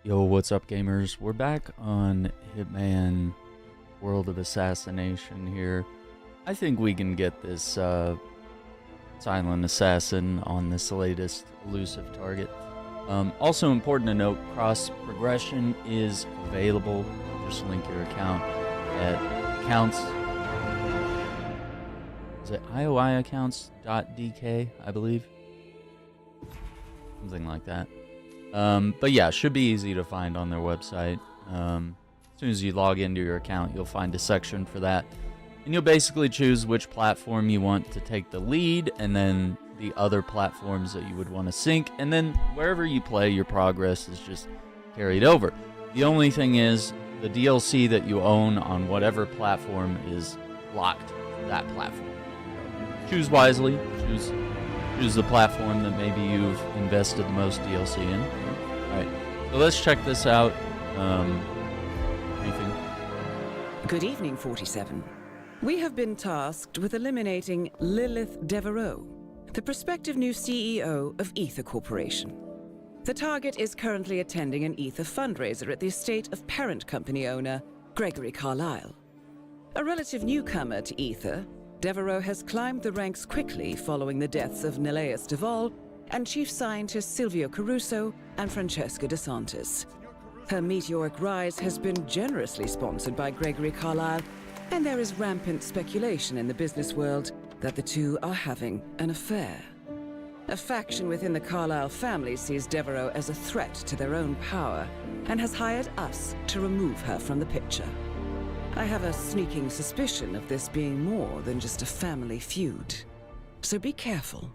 Yo, what's up, gamers? We're back on Hitman World of Assassination here. I think we can get this silent assassin on this latest elusive target. Also important to note, cross progression is available. Just link your account at accounts. Is it IOIaccounts.dk, I believe? Something like that. But yeah, should be easy to find on their website. As soon as you log into your account, you'll find a section for that. And you'll basically choose which platform you want to take the lead, and then the other platforms that you would want to sync. And then wherever you play, your progress is just carried over. The only thing is, the DLC that you own on whatever platform is locked to that platform. Choose wisely. Choose the platform that maybe you've invested the most DLC in. Alright, so let's check this out. Anything? Good evening, 47. We have been tasked with eliminating Lilith Devereaux, the prospective new CEO of Ether Corporation. The target is currently attending an Ether fundraiser at the estate of parent company owner Gregory Carlyle. A relative newcomer to Ether, Devereaux has climbed the ranks quickly following the deaths of Neleius Duvall and Chief Scientists Silvio Caruso and Francesca DeSantis. Her meteoric rise has been generously sponsored by Gregory Carlyle, and there is rampant speculation in the business world that the two are having an affair. A faction within the Carlyle family sees Devereaux as a threat to their own power and has hired us to remove her from the picture. I have a sneaking suspicion of this being more than just a family feud. So be careful.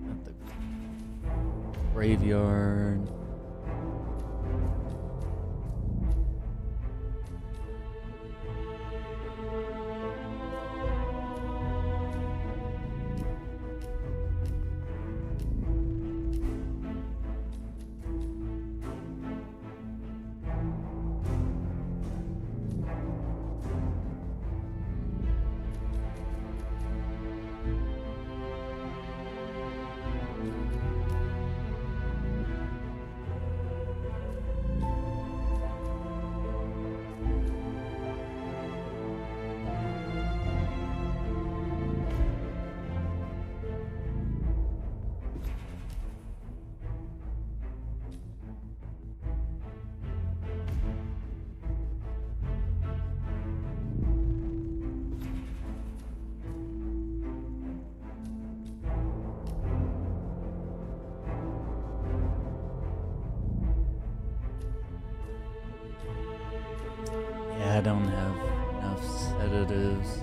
At the graveyard. Yeah, I don't have enough sedatives.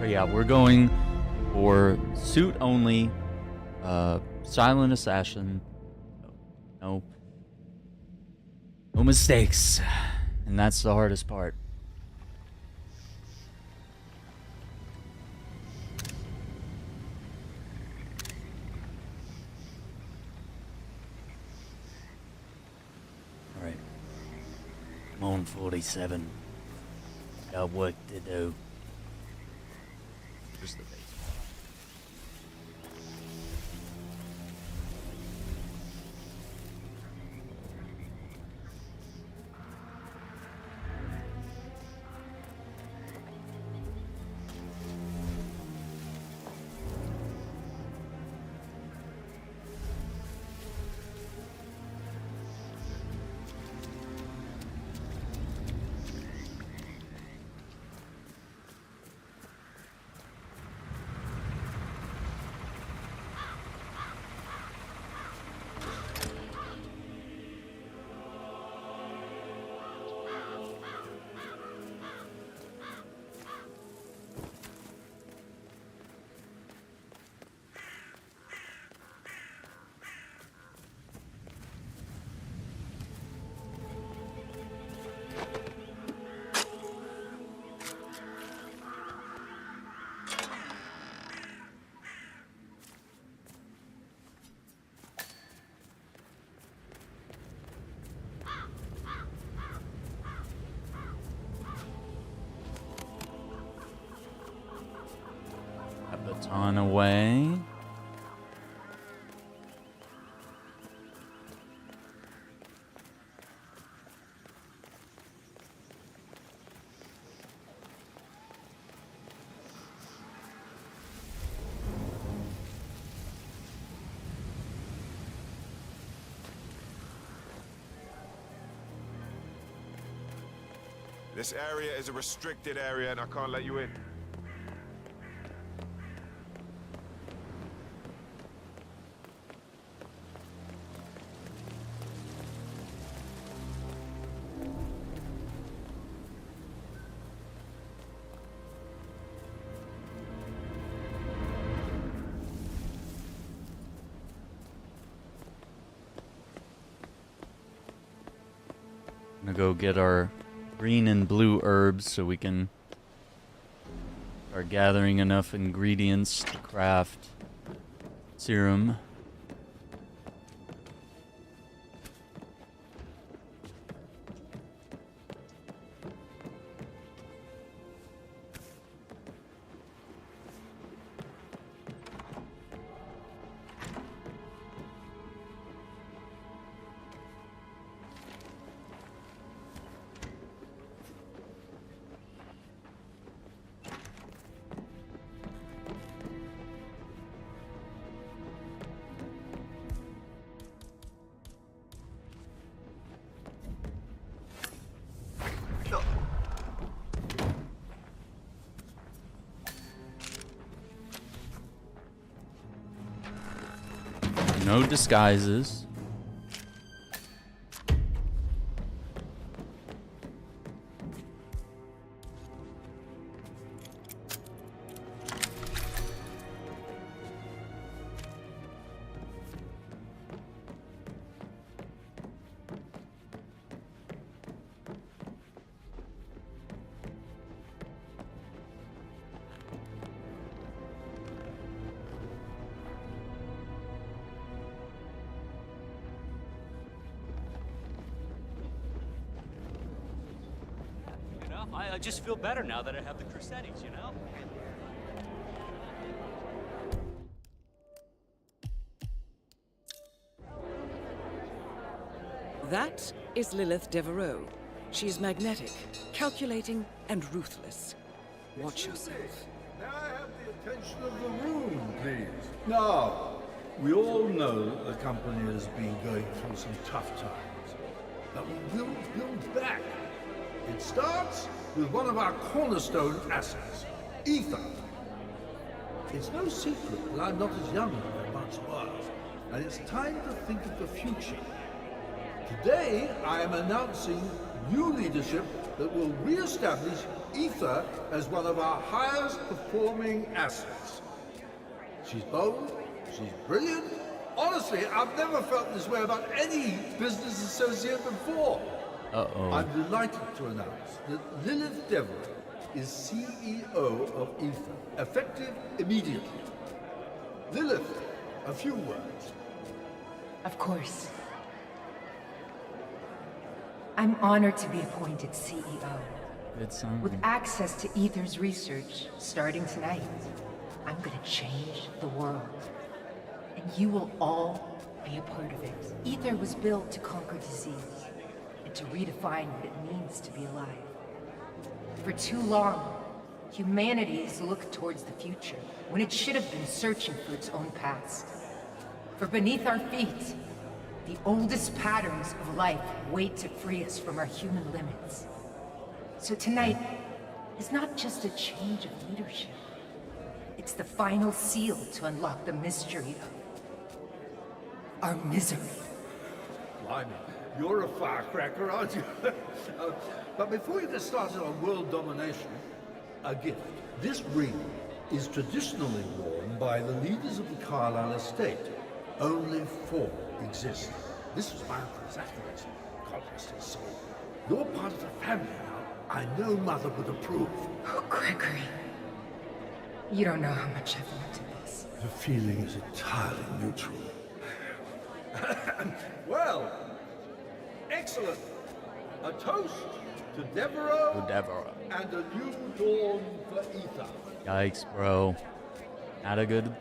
Yeah, we're going for suit only, silent assassin. No mistakes, and that's the hardest part. All right, I'm on 47. Got work to do. Just the base. On a way. This area is a restricted area and I can't let you in. I'm gonna go get our green and blue herbs so we can start gathering enough ingredients to craft serum. No disguises. I just feel better now that I have the Crusaders, you know? That is Lilith Devereaux. She is magnetic, calculating, and ruthless. Watch yourself. May I have the attention of the room, please? Now, we all know that the company has been going through some tough times, but we will build back. It starts with one of our cornerstone assets, ether. It's no secret that I'm not as young as I once was, and it's time to think of the future. Today, I am announcing new leadership that will re-establish ether as one of our highest performing assets. She's bold, she's brilliant. Honestly, I've never felt this way about any business associate before. Uh-oh. I'm delighted to announce that Lilith Devereaux is CEO of Ether, effective immediately. Lilith, a few words. Of course. I'm honored to be appointed CEO. Good song. With access to Ether's research, starting tonight, I'm gonna change the world. And you will all be a part of it. Ether was built to conquer disease, and to redefine what it means to be alive. For too long, humanity has looked towards the future, when it should have been searching for its own past. For beneath our feet, the oldest patterns of life wait to free us from our human limits. So tonight is not just a change of leadership. It's the final seal to unlock the mystery of our misery. Blimey, you're a firecracker, aren't you? But before you get started on world domination, a gift. This ring is traditionally worn by the leaders of the Carlisle estate. Only 4 exist. This was my uncle's accuracy. God rest his soul. You're part of the family now. I know Mother would approve. Oh, Gregory. You don't know how much I've wanted this. The feeling is entirely mutual. Well, excellent. A toast to Devereaux Oh, Devereaux. and a new dawn for Ether. Yikes, bro. Not a good.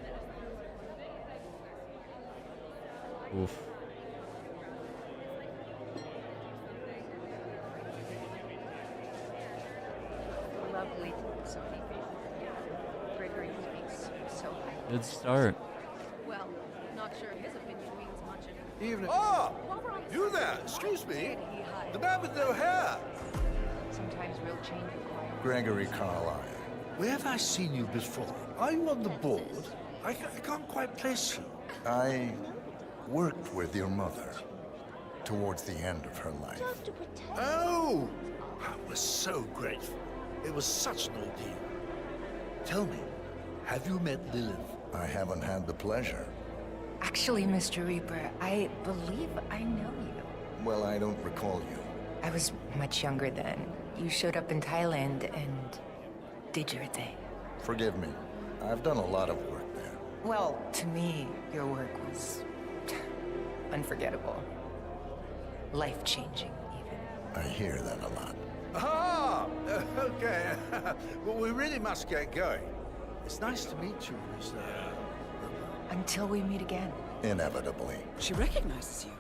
Oof. Lovely to so many people. Gregory speaks so highly. Good start. Well, not sure his opinion means much in Evening. Ah! You there? Excuse me? The man with no hair! Sometimes real change requires. Gregory Carlyle. Where have I seen you before? Are you on the board? I can't quite place you. I worked with your mother towards the end of her life. Oh! I was so grateful. It was such an ordeal. Tell me, have you met Lilith? I haven't had the pleasure. Actually, Mr. Reaper, I believe I know you. Well, I don't recall you. I was much younger then. You showed up in Thailand and did your thing. Forgive me. I've done a lot of work there. Well, to me, your work was unforgettable. Life-changing, even. I hear that a lot. Ah! Okay. Well, we really must get going. It's nice to meet you, Mr. Until we meet again. Inevitably. She recognizes you.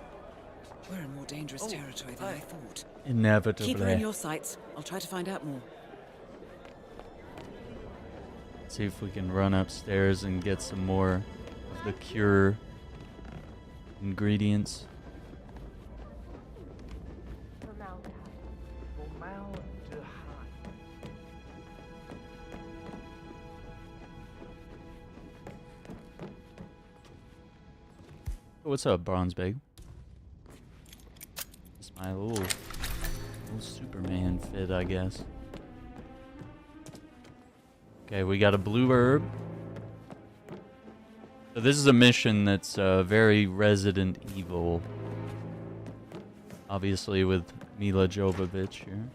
We're in more dangerous territory than I thought. Inevitably. Keep her in your sights. I'll try to find out more. See if we can run upstairs and get some more of the cure ingredients. What's up, Bronze Bag? It's my little Superman fit, I guess. Okay, we got a blue herb. So this is a mission that's very Resident Evil. Obviously with Milla Jovovich here.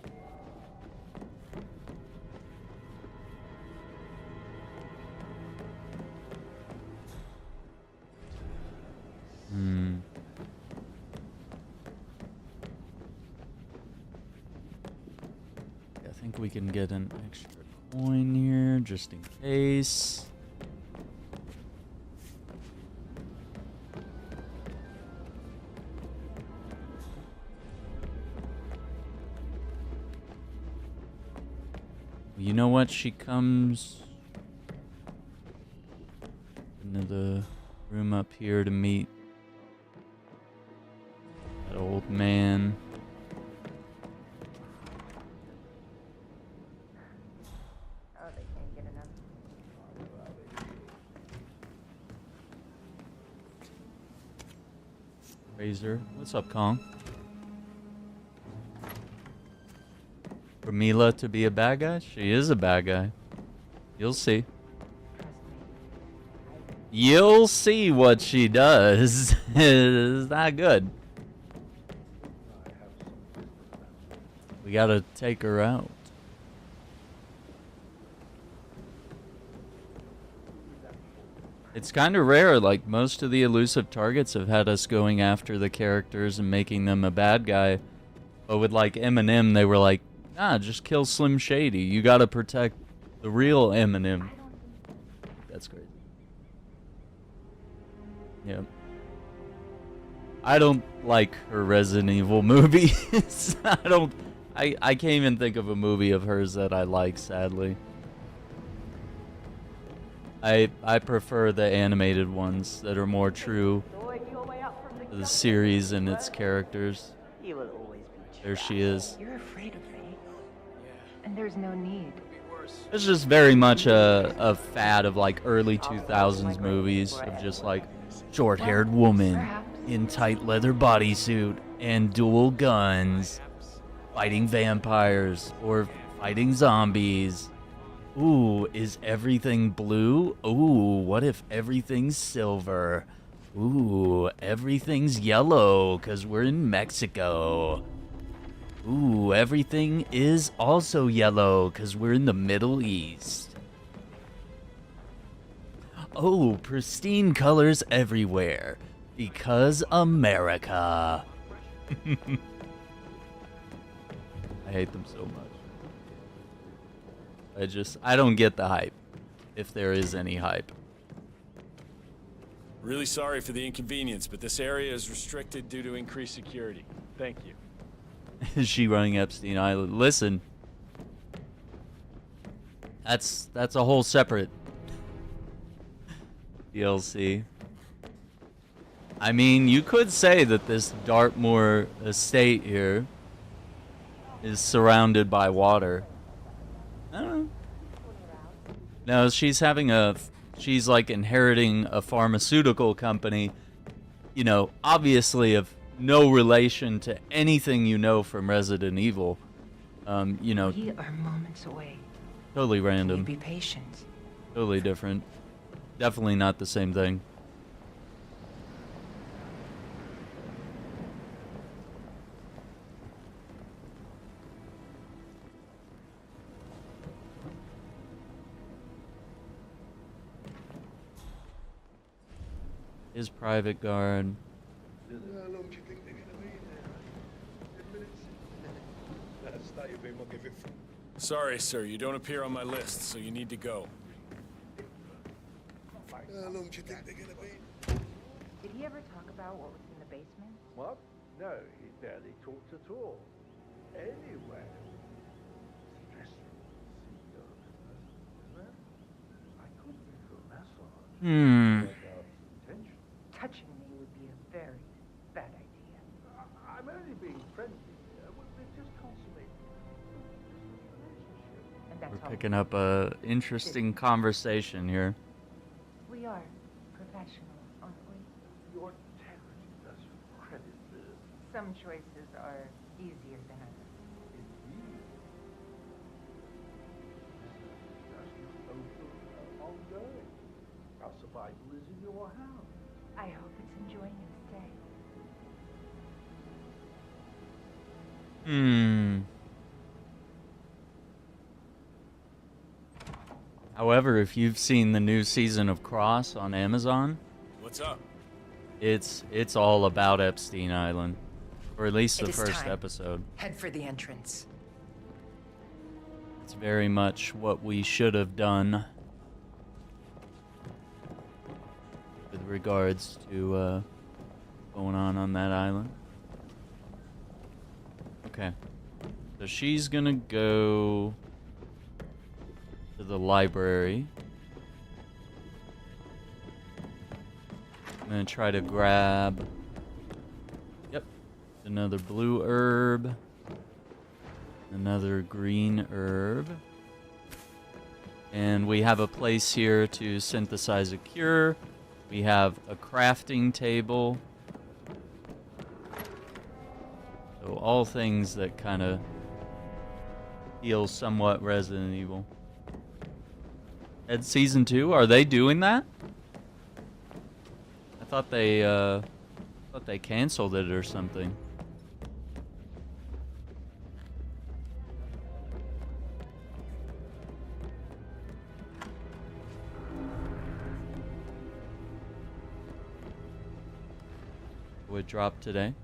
I think we can get an extra coin here, just in case. You know what? She comes into the room up here to meet that old man. Oh, they can't get enough. Razor. What's up, Kong? For Milla to be a bad guy? She is a bad guy. You'll see. You'll see what she does. It's not good. We gotta take her out. It's kind of rare, like most of the elusive targets have had us going after the characters and making them a bad guy. But with like Eminem, they were like, nah, just kill Slim Shady. You gotta protect the real Eminem. That's crazy. Yep. I don't like her Resident Evil movies. I can't even think of a movie of hers that I like, sadly. I prefer the animated ones that are more true to the series and its characters. There she is. You're afraid of me. And there's no need. It's just very much a fad of like early 2000s movies of just like short-haired woman in tight leather bodysuit and dual guns fighting vampires or fighting zombies. Ooh, is everything blue? Ooh, what if everything's silver? Ooh, everything's yellow because we're in Mexico. Ooh, everything is also yellow because we're in the Middle East. Oh, pristine colors everywhere because America. I hate them so much. I don't get the hype, if there is any hype. Really sorry for the inconvenience, but this area is restricted due to increased security. Thank you. Is she running Epstein Island? Listen. That's a whole separate DLC. I mean, you could say that this Dartmoor estate here is surrounded by water. I don't know. No, she's like inheriting a pharmaceutical company, you know, obviously of no relation to anything you know from Resident Evil. You know, We are moments away. totally random, Be patient. totally different. Definitely not the same thing. His private guard. How long do you think they're going to be there? 10 minutes? That's that you've been looking for. Sorry, sir, you don't appear on my list, so you need to go. How long do you think they're going to be? Did he ever talk about what was in the basement? What? No, he barely talked at all. Anyway. Stressful CEO business, isn't it? I could be for a massage. Touching me would be a very bad idea. I'm only being friendly here. We're just consummating this relationship. And that's We're all. picking up a interesting conversation here. We are professional, aren't we? Your integrity doesn't credit this. Some choices are easier than others. Indeed. This is just open and ongoing. Our survival is in your hands. I hope it's enjoying its stay. However, if you've seen the new season of Cross on Amazon, What's up? it's all about Epstein Island, or at least the It is first time. episode. Head for the entrance. It's very much what we should have done with regards to going on that island. Okay, so she's gonna go to the library. I'm gonna try to grab, yep, another blue herb, another green herb, and we have a place here to synthesize a cure. We have a crafting table. So all things that kind of feel somewhat Resident Evil. At season 2, are they doing that? I thought they canceled it or something. Would drop today.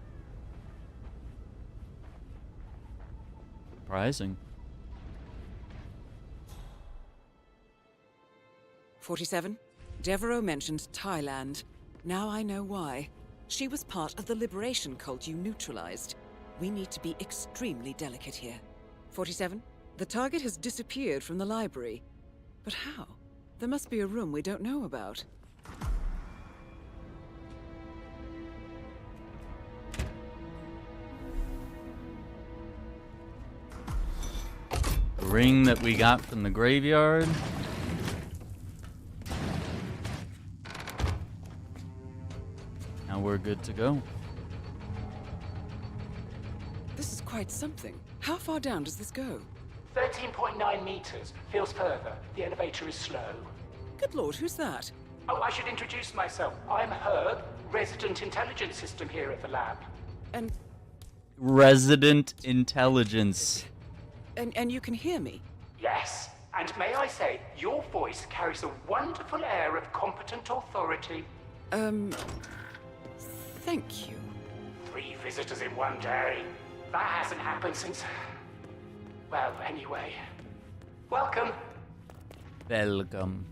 Surprising. 47. Devereaux mentioned Thailand. Now I know why. She was part of the liberation cult you neutralized. We need to be extremely delicate here. 47. The target has disappeared from the library. But how? There must be a room we don't know about. The ring that we got from the graveyard. Now we're good to go. This is quite something. How far down does this go? 13.9 meters. Feels further. The elevator is slow. Good lord, who's that? Oh, I should introduce myself. I'm Herb, resident intelligence system here at the lab. And Resident intelligence. and you can hear me? Yes, and may I say, your voice carries a wonderful air of competent authority. Thank you. 3 visitors in one day. That hasn't happened since... Well, anyway. Welcome. Welcome.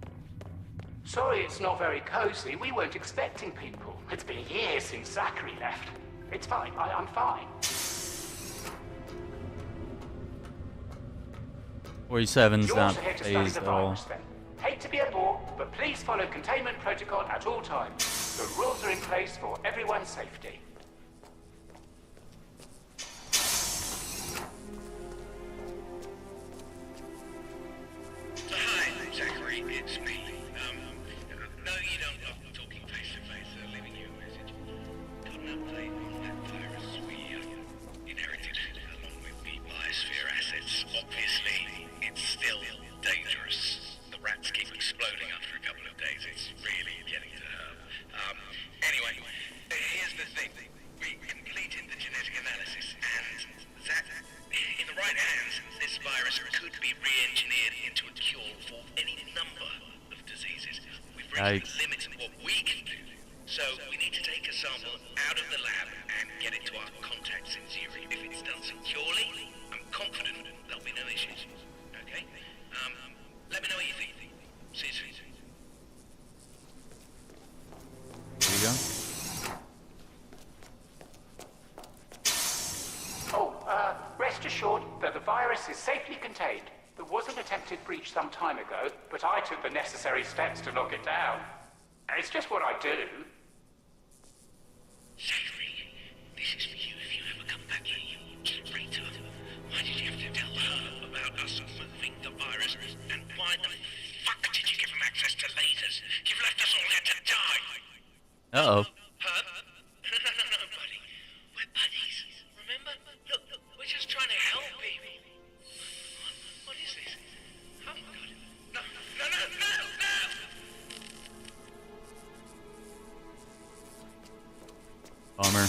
Sorry it's not very cozy. We weren't expecting people. It's been years since Zachary left. It's fine. I'm fine. 47's You're not also here to study phased the at all. virus then. Hate to be a bore, but please follow containment protocol at all times. The rules are in place for everyone's safety. Hi, Zachary, it's me. No, you don't love talking face to face, leaving you a message. Got an update on that virus we inherited along with the biosphere assets. Obviously, it's still dangerous. The rats keep exploding after a couple of days. It's really getting to hurt. Anyway, here's the thing. We completed the genetic analysis, and that, in the right hands, this virus could be re-engineered into a cure for any number of diseases. We've reached the limit of what we can do. So we need to take a sample out of the lab and get it to our contacts in Zurich. If it's done securely, I'm confident there'll be no issues. Okay? Let me know what you think. See you soon. There you go. Rest assured that the virus is safely contained. There was an attempted breach some time ago, but I took the necessary steps to knock it down. It's just what I do. Zachary, this is for you if you ever come back here, you traitor. Why did you have to tell her about us moving the virus? And why the fuck did you give him access to lasers? You've left us all here to die! Uh-oh. Huh? No, buddy. We're buddies. Remember? Look, we're just trying to help people. What is this? Oh my god. No! Bummer.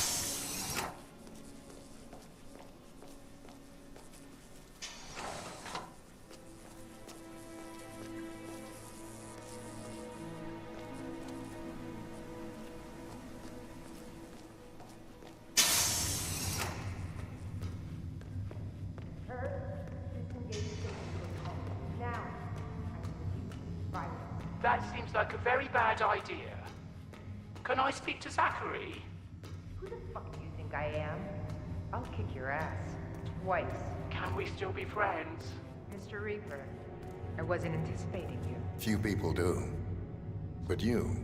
That seems like a very bad idea. Can I speak to Zachary? Who the fuck do you think I am? I'll kick your ass. Twice. Can we still be friends? Mr. Reaper, I wasn't anticipating you. Few people do. But you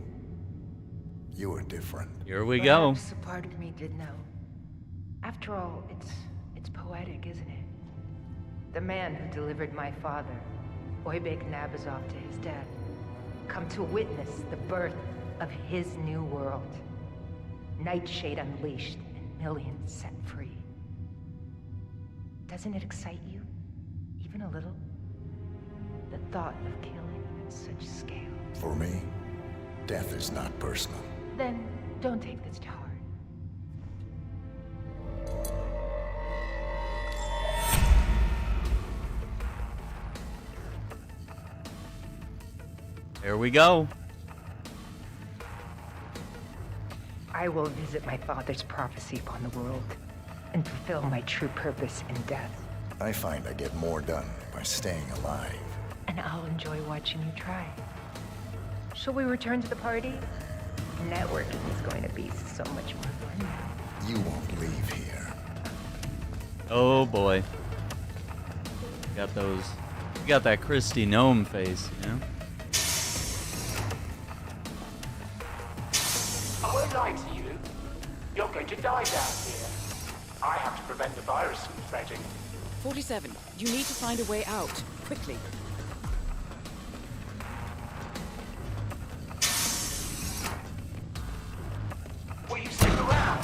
are different. Here we go. Perhaps a part of me did know. After all, it's poetic, isn't it? The man who delivered my father, Oybek Nabazov, to his death, come to witness the birth of his new world. Nightshade unleashed and millions set free. Doesn't it excite you? Even a little? The thought of killing at such scale. For me, death is not personal. Then don't take this to heart. Here we go. I will visit my father's prophecy upon the world and fulfill my true purpose in death. I find I get more done by staying alive. And I'll enjoy watching you try. Shall we return to the party? Networking is going to be so much more fun now. You won't leave here. Oh boy. Got those. You got that Christy gnome face, you know? I won't lie to you. You're going to die down here. I have to prevent the virus from spreading. 47, you need to find a way out, quickly. Will you stick around?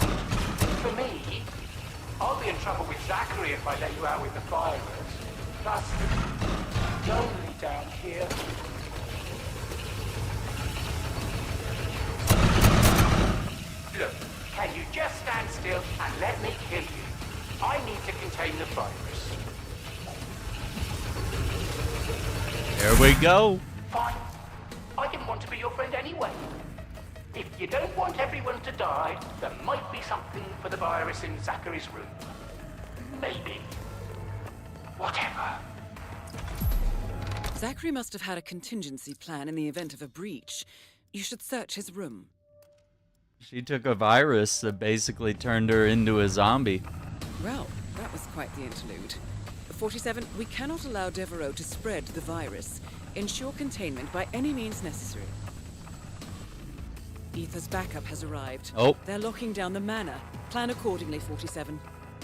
For me, I'll be in trouble with Zachary if I let you out with the virus. Plus, it's lonely down here. Look, can you just stand still and let me kill you? I need to contain the virus. There we go. Fine. I didn't want to be your friend anyway. If you don't want everyone to die, there might be something for the virus in Zachary's room. Maybe. Whatever. Zachary must have had a contingency plan in the event of a breach. You should search his room. She took a virus that basically turned her into a zombie. Well, that was quite the interlude. 47, we cannot allow Devereaux to spread the virus. Ensure containment by any means necessary. Ether's backup has arrived. Oh. They're locking down the manor. Plan accordingly, 47.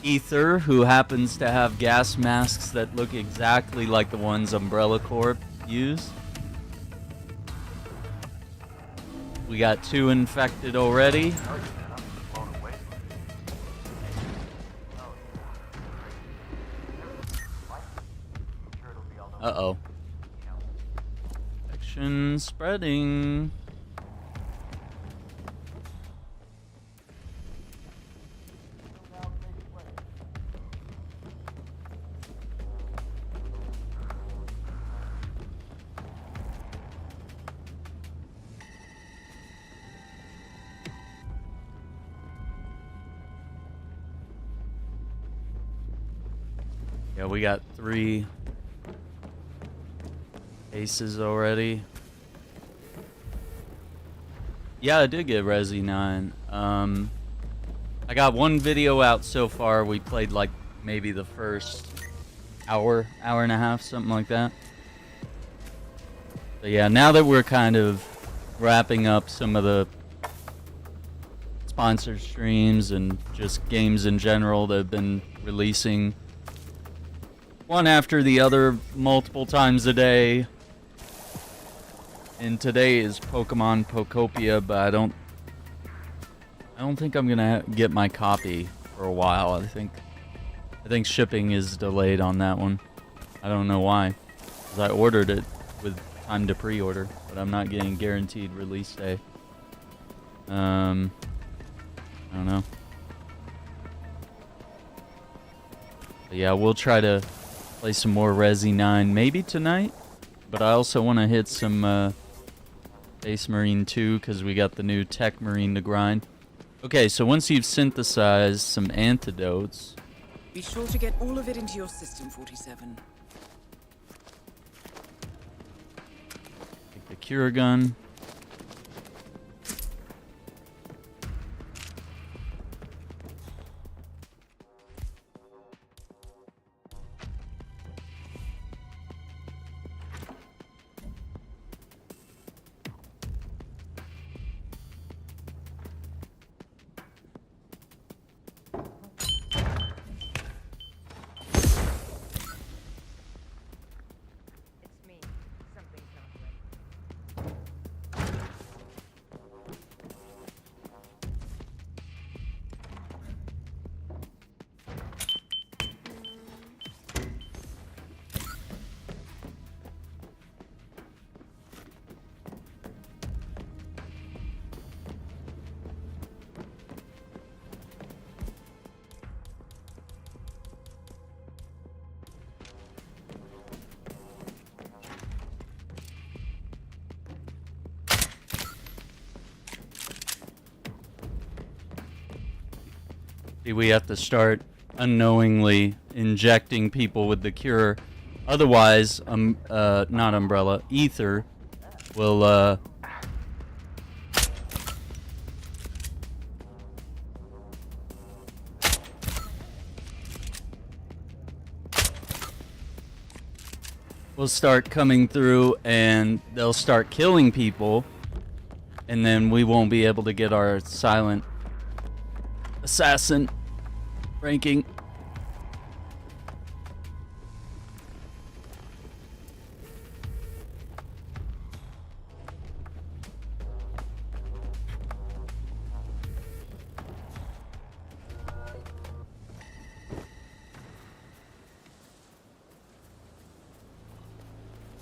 Ether, who happens to have gas masks that look exactly like the ones Umbrella Corp use. We got 2 infected already. Uh-oh. Infection spreading. Yeah, we got 3 cases already. Yeah, I did get Resi 9. I got 1 video out so far. We played like maybe the first hour and a half, something like that. But yeah, now that we're kind of wrapping up some of the sponsored streams and just games in general that have been releasing one after the other multiple times a day. And today is Pokemon Pokopia, but I don't think I'm gonna get my copy for a while. I think shipping is delayed on that one. I don't know why, 'cause I ordered it with time to pre-order, but I'm not getting guaranteed release day. I don't know. But yeah, we'll try to play some more Resi 9 maybe tonight, but I also want to hit some Space Marine 2 because we got the new Tech Marine to grind. Okay, so once you've synthesized some antidotes, Be sure to get all of it into your system, 47. take the cure gun. We have to start unknowingly injecting people with the cure. Otherwise, not Umbrella, Ether will, will start coming through and they'll start killing people, and then we won't be able to get our silent assassin ranking.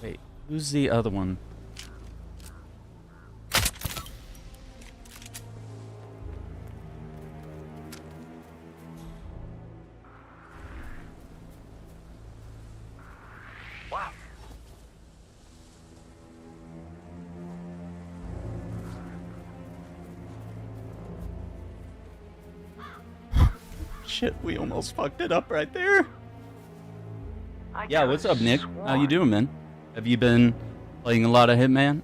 Wait, who's the other one? Shit, we almost fucked it up right there. Yeah, what's up, Nick? How you doing, man? Have you been playing a lot of Hitman?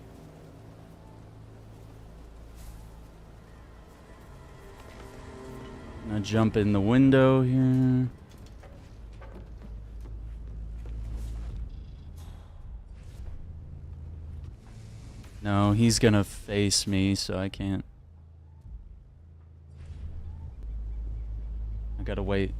Gonna jump in the window here. No, he's gonna face me, so I can't. I gotta wait.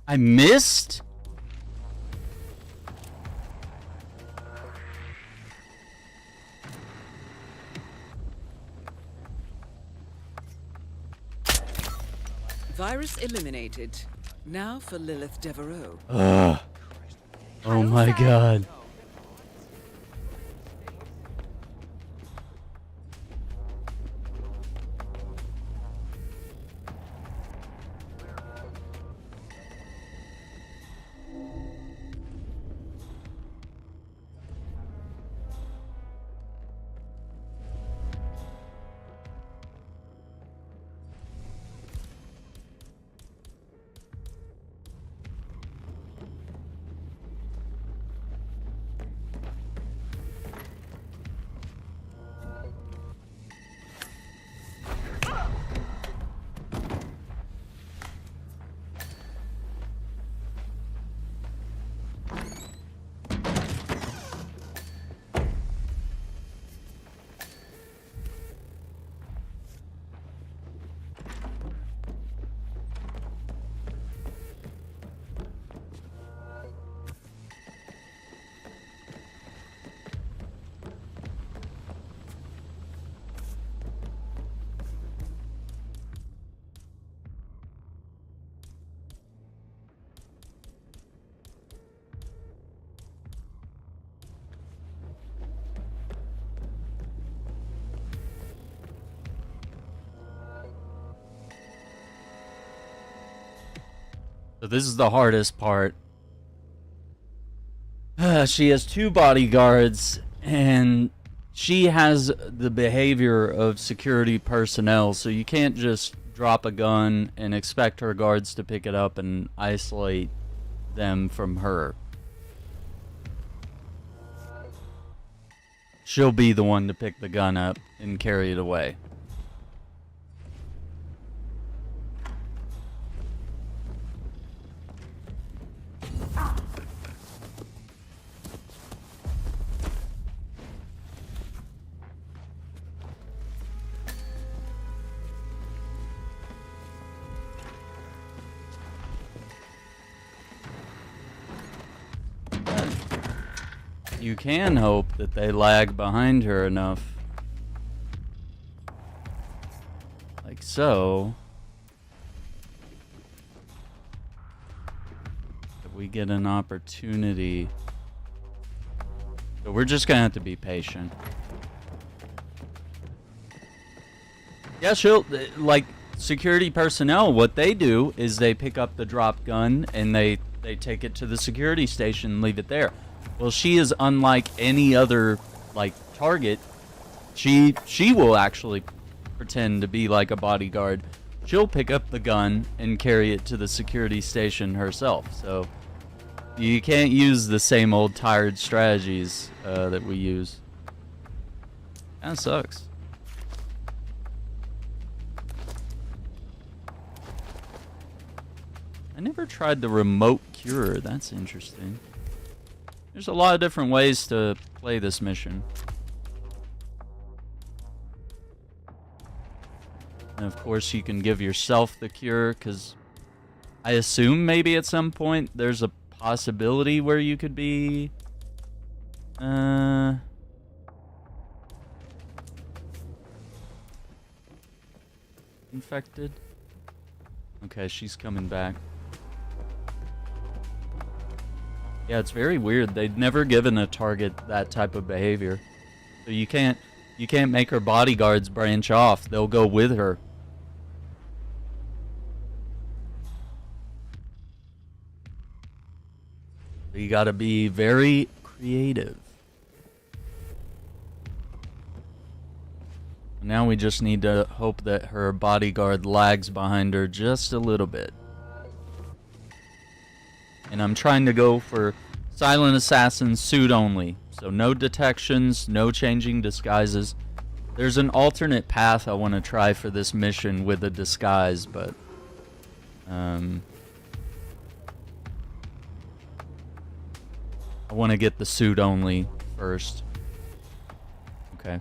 I missed? Virus eliminated. Now for Lilith Devereaux. Ugh. Oh my god. So this is the hardest part. She has 2 bodyguards, and she has the behavior of security personnel, so you can't just drop a gun and expect her guards to pick it up and isolate them from her. She'll be the one to pick the gun up and carry it away. You can hope that they lag behind her enough. Like so. That we get an opportunity. So we're just gonna have to be patient. Yeah, she'll, like, security personnel, what they do is they pick up the drop gun and they take it to the security station and leave it there. Well, she is unlike any other, like, target. She will actually pretend to be like a bodyguard. She'll pick up the gun and carry it to the security station herself. So you can't use the same old tired strategies that we use. That sucks. I never tried the remote cure. That's interesting. There's a lot of different ways to play this mission. And of course you can give yourself the cure, because I assume maybe at some point there's a possibility where you could be infected. Okay, she's coming back. Yeah, it's very weird. They'd never given a target that type of behavior. So you can't make her bodyguards branch off. They'll go with her. You gotta be very creative. Now we just need to hope that her bodyguard lags behind her just a little bit. And I'm trying to go for silent assassin suit only. So no detections, no changing disguises. There's an alternate path I want to try for this mission with a disguise, but I want to get the suit only first. Okay.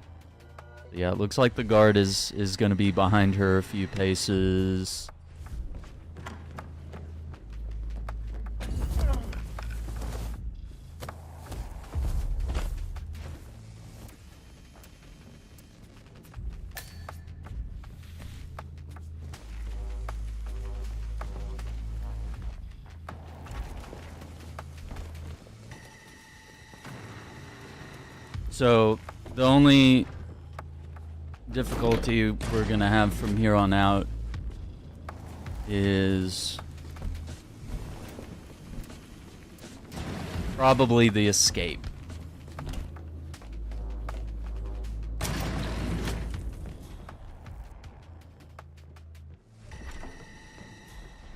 Yeah, it looks like the guard is going to be behind her a few paces. So, the only difficulty we're gonna have from here on out is probably the escape.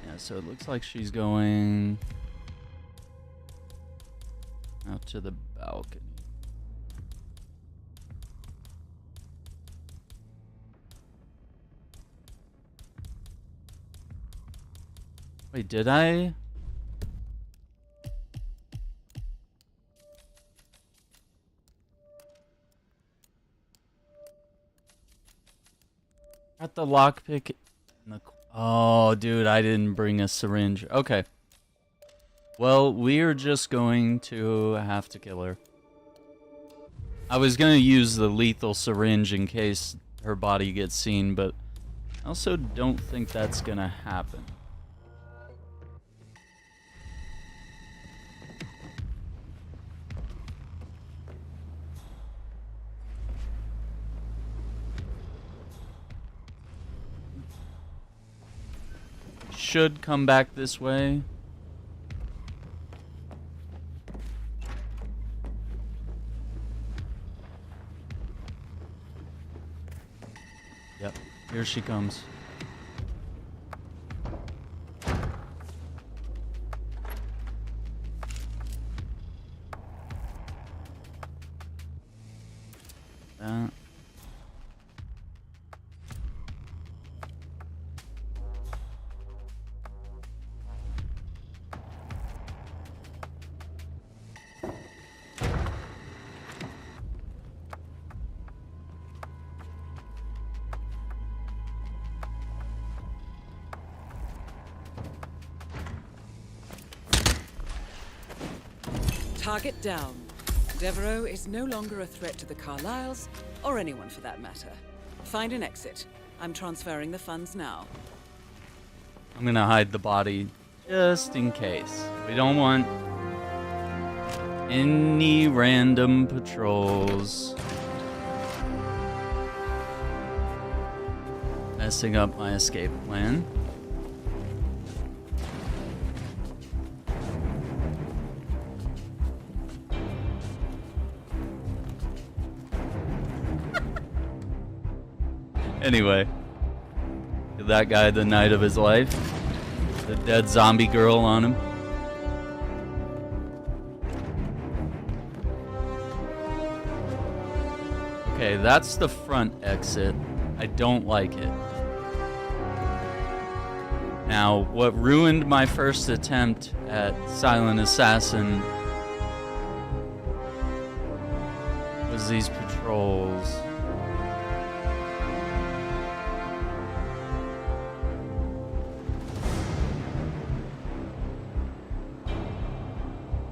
Yeah, so it looks like she's going out to the balcony. Wait, did I? Got the lockpick in the... Oh, dude, I didn't bring a syringe. Okay. Well, we're just going to have to kill her. I was going to use the lethal syringe in case her body gets seen, but I also don't think that's going to happen. Should come back this way. Yep, here she comes. Target down. Devereaux is no longer a threat to the Carlyles, or anyone for that matter. Find an exit. I'm transferring the funds now. I'm gonna hide the body just in case. We don't want any random patrols messing up my escape plan. Anyway, give that guy the night of his life. The dead zombie girl on him. Okay, that's the front exit. I don't like it. Now, what ruined my first attempt at Silent Assassin was these patrols.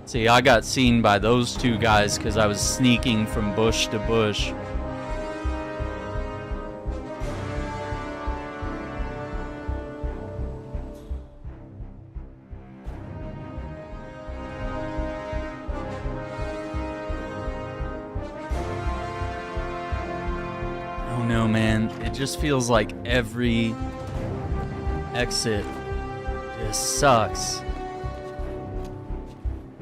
See, I got seen by those two guys because I was sneaking from bush to bush. Oh no, man. It just feels like every exit just sucks.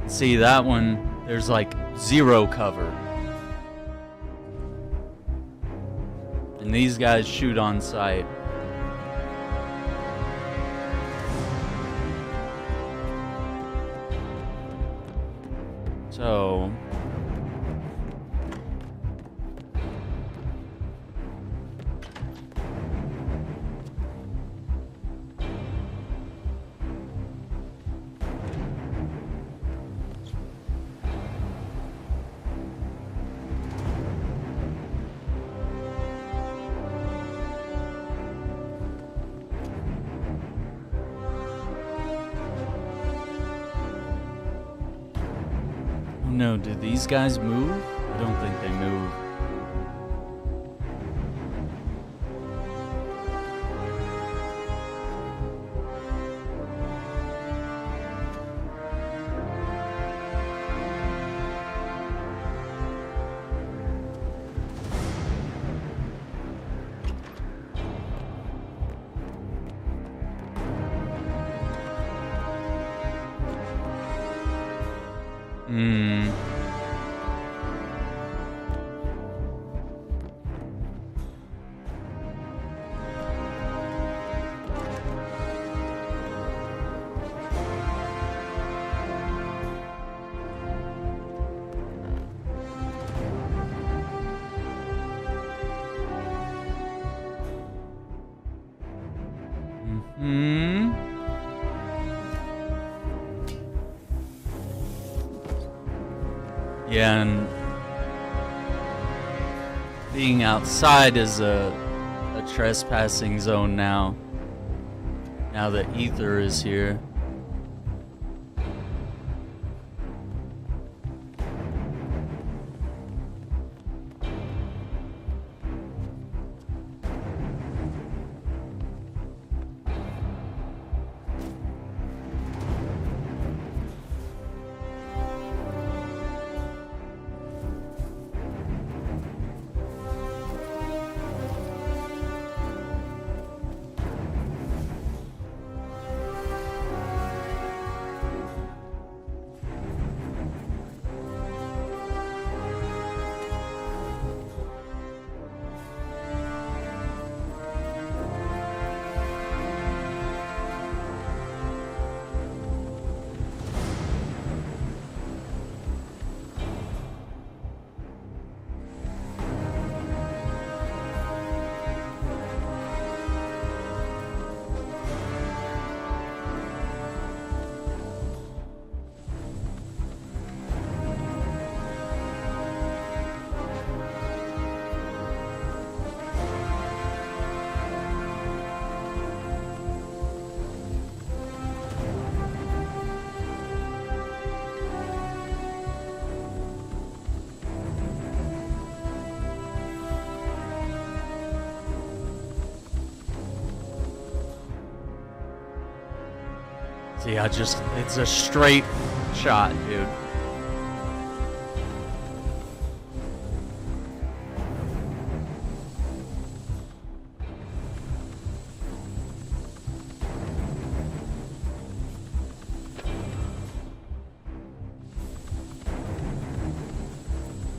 See, that one, there's like 0 cover. And these guys shoot on sight. So... No, did these guys move? I don't think they move. Yeah, and being outside is a trespassing zone now. Now that Ether is here. See, it's a straight shot, dude.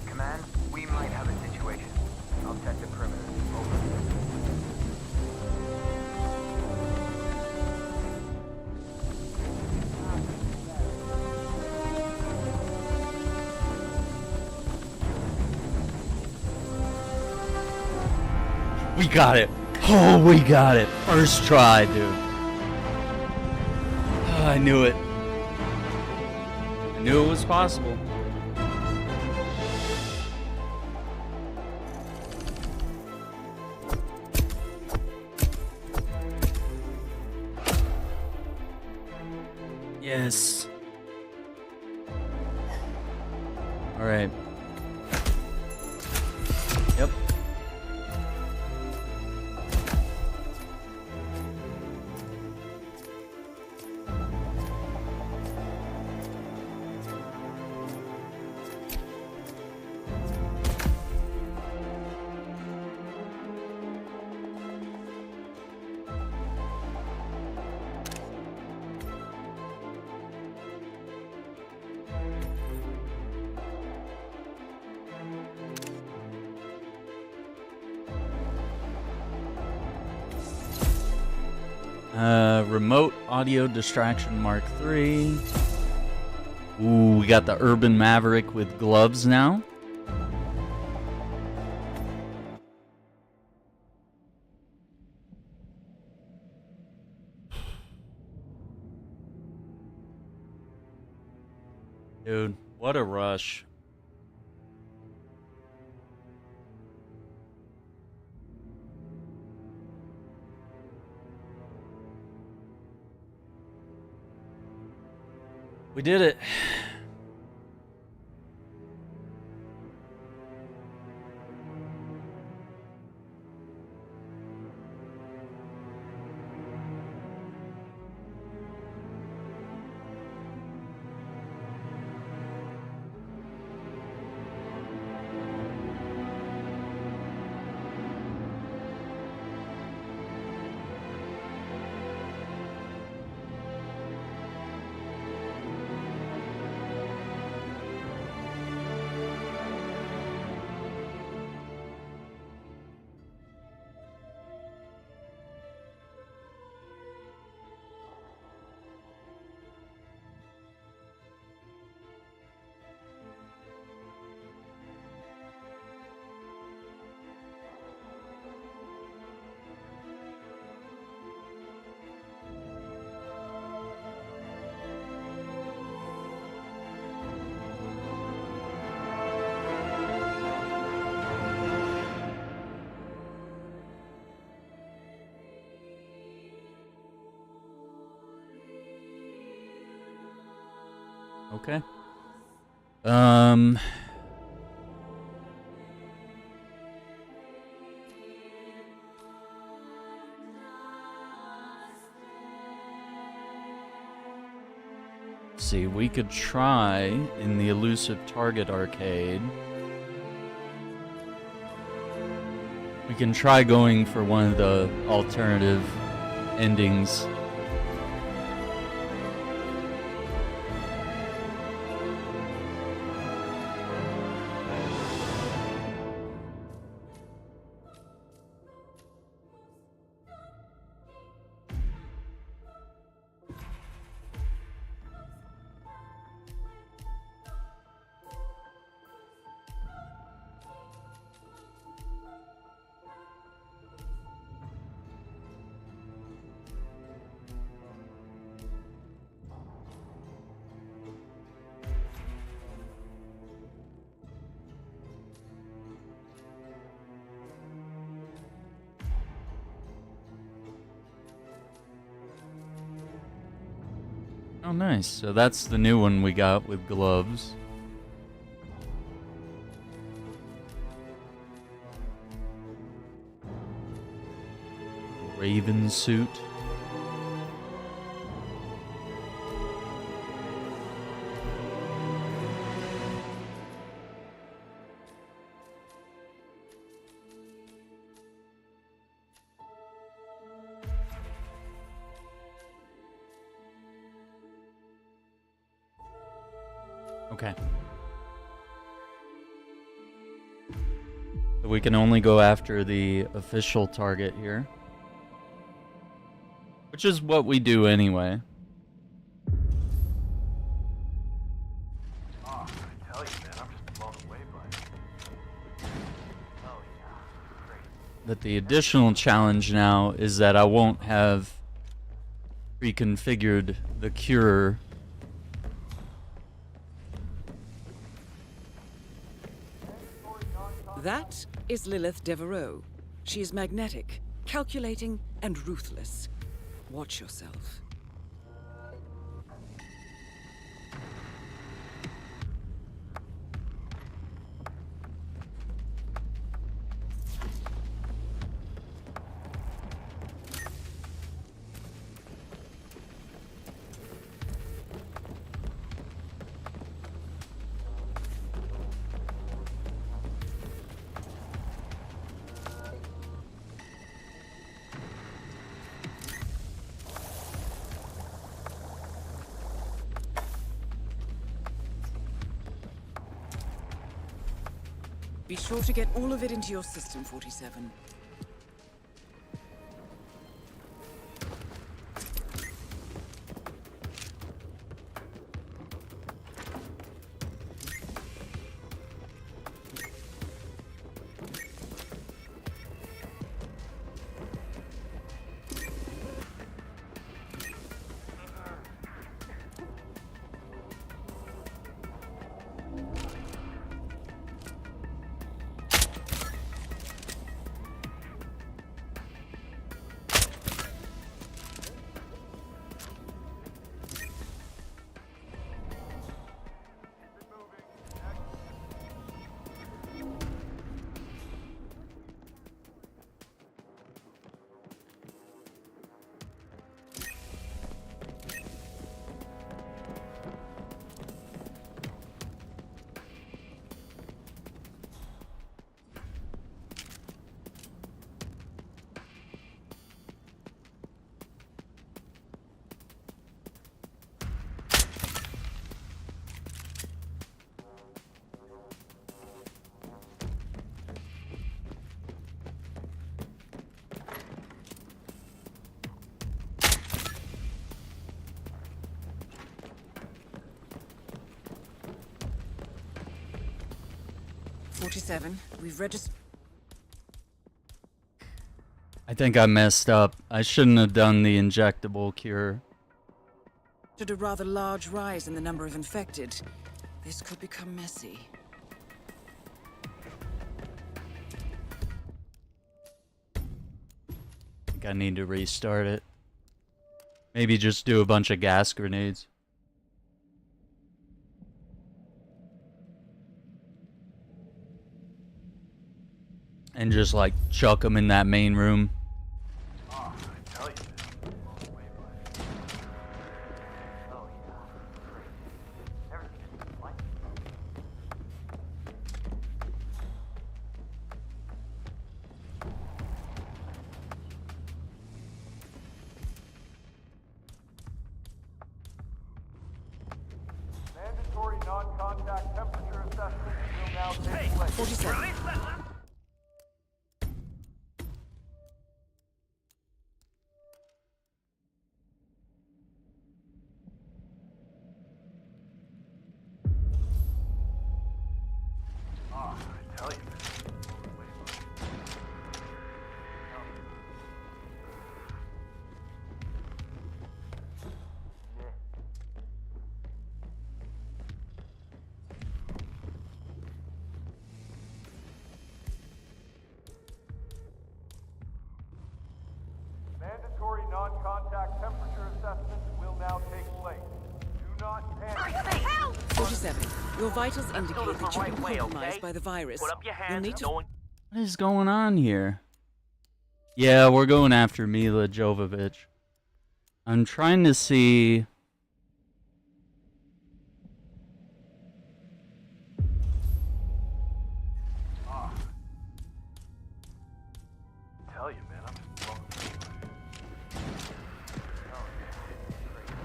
Command, we might have a situation. I'll check the perimeter. Over. We got it. Oh, we got it. First try, dude. I knew it. I knew it was possible. Yes. All right. Yep. Remote audio distraction Mark III. Ooh, we got the Urban Maverick with gloves now. Dude, what a rush. We did it. Okay. See, we could try in the elusive target arcade. We can try going for one of the alternative endings. Oh, nice. So that's the new one we got with gloves. Raven suit. Okay. So we can only go after the official target here. Which is what we do anyway. Oh, I tell you, man, I'm just blown away by it. Oh, yeah. Great. But the additional challenge now is that I won't have pre-configured the cure. That is Lilith Devereaux. She is magnetic, calculating, and ruthless. Watch yourself. Be sure to get all of it into your system, 47. We've registered. I think I messed up. I shouldn't have done the injectable cure. A rather large rise in the number of infected. This could become messy. I think I need to restart it. Maybe just do a bunch of gas grenades. And just like chuck them in that main room. Oh, I tell you, this way by. Oh yeah, great. Everything is like mandatory non-contact temperature assessment will now take place. 47. Mandatory non-contact temperature assessment will now take place. Do not panic. 47. Your vitals indicate that you've been compromised by the virus. Put up your hands. You'll need to... What is going on here? Yeah, we're going after Milla Jovovich. I'm trying to see... Tell you, man, I'm just blown away.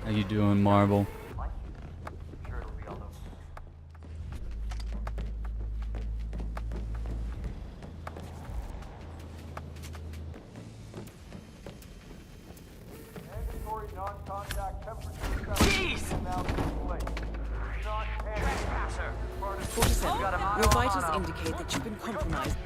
How you doing, Marble? Sure it'll be all over. Mandatory non-contact temperature assessment will now take place. Do not panic. 47. Your vitals indicate that you've been compromised.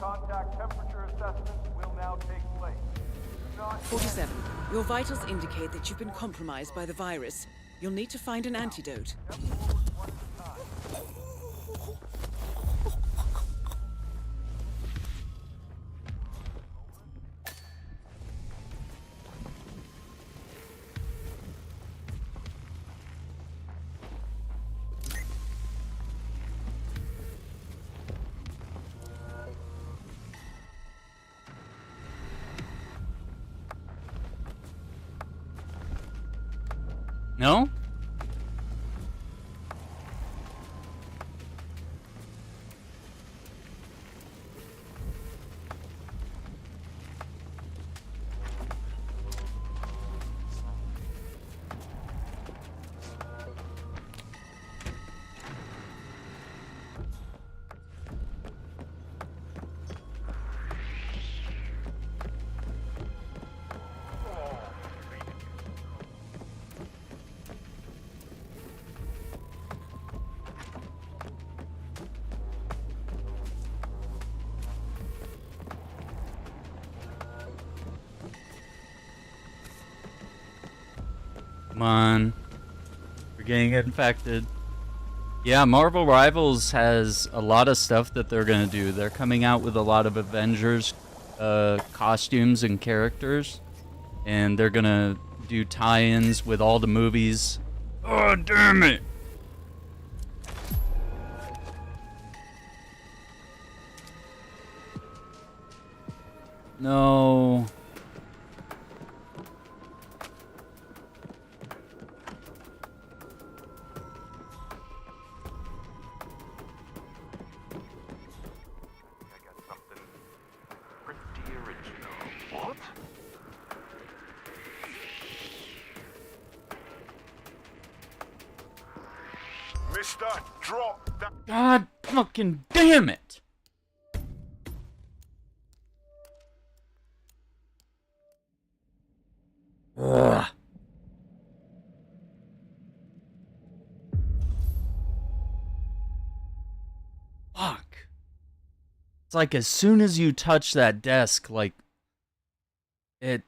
non-contact temperature assessments will now take place. Do not 47. Your vitals indicate that you've been compromised by the virus. You'll need to find an antidote. step forward one at a time. No? Come on. We're getting infected. Yeah, Marvel Rivals has a lot of stuff that they're gonna do. They're coming out with a lot of Avengers costumes and characters. And they're gonna do tie-ins with all the movies. Oh, damn it! No. I got something pretty original. What? Mister, drop that. God fucking damn it! Ugh. Fuck. It's like as soon as you touch that desk, like it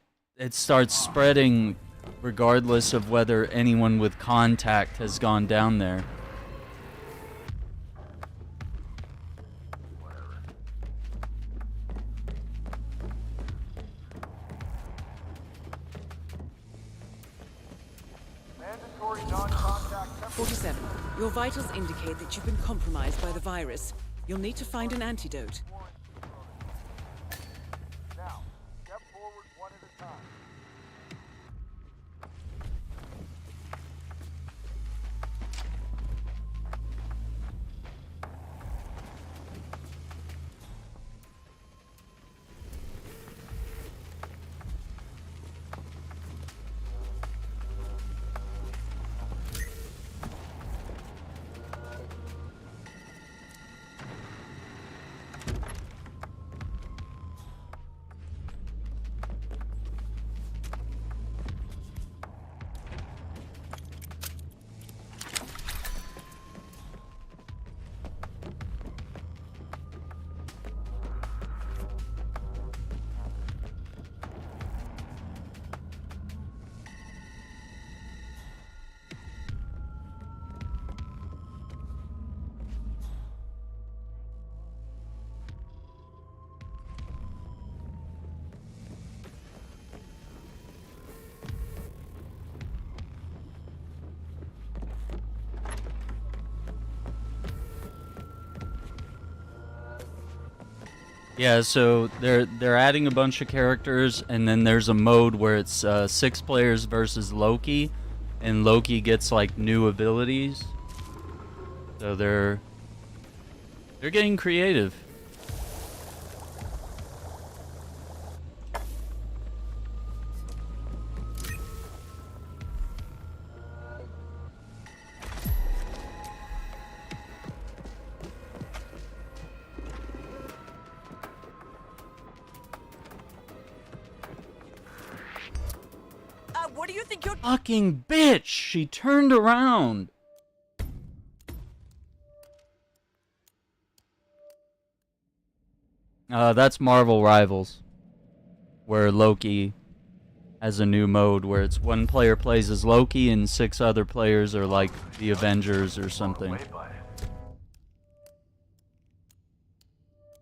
starts spreading regardless of whether anyone with contact has gone down there. Mandatory non-contact temperature. 47. Your vitals indicate that you've been compromised by the virus. You'll need to find an antidote. Now, step forward one at a time. Yeah, so they're adding a bunch of characters, and then there's a mode where it's 6 players versus Loki, and Loki gets like new abilities. So they're getting creative. What do you think you're... Fucking bitch! She turned around. That's Marvel Rivals, where Loki has a new mode where it's one player plays as Loki and 6 other players are like the Avengers or something.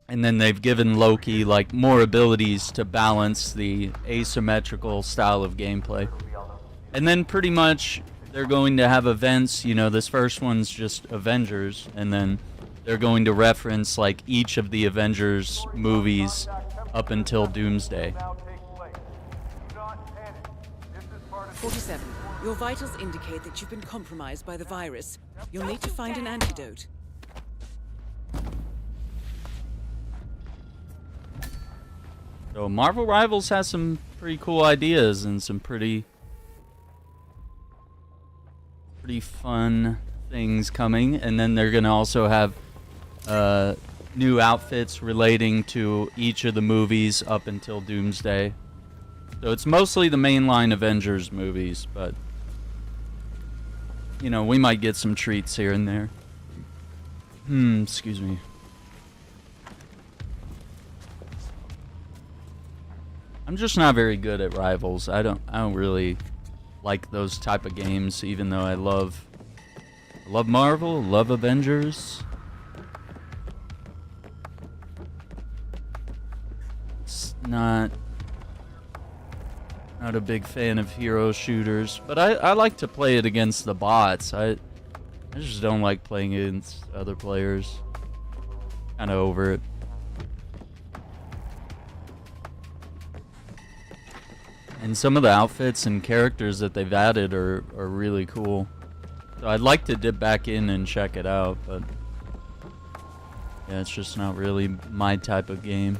And then they've given Loki like more abilities to balance the asymmetrical style of gameplay. And then pretty much they're going to have events, you know, this first one's just Avengers, and then they're going to reference like each of the Avengers movies up until Doomsday. 47. Your vitals indicate that you've been compromised by the virus. You'll need to find an antidote. So Marvel Rivals has some pretty cool ideas and some pretty fun things coming, and then they're gonna also have new outfits relating to each of the movies up until Doomsday. So it's mostly the mainline Avengers movies, but you know, we might get some treats here and there. Excuse me. I'm just not very good at Rivals. I don't really like those type of games, even though I love Marvel, love Avengers. It's not a big fan of hero shooters, but I like to play it against the bots. I just don't like playing against other players. Kind of over it. And some of the outfits and characters that they've added are really cool. So I'd like to dip back in and check it out, but yeah, it's just not really my type of game.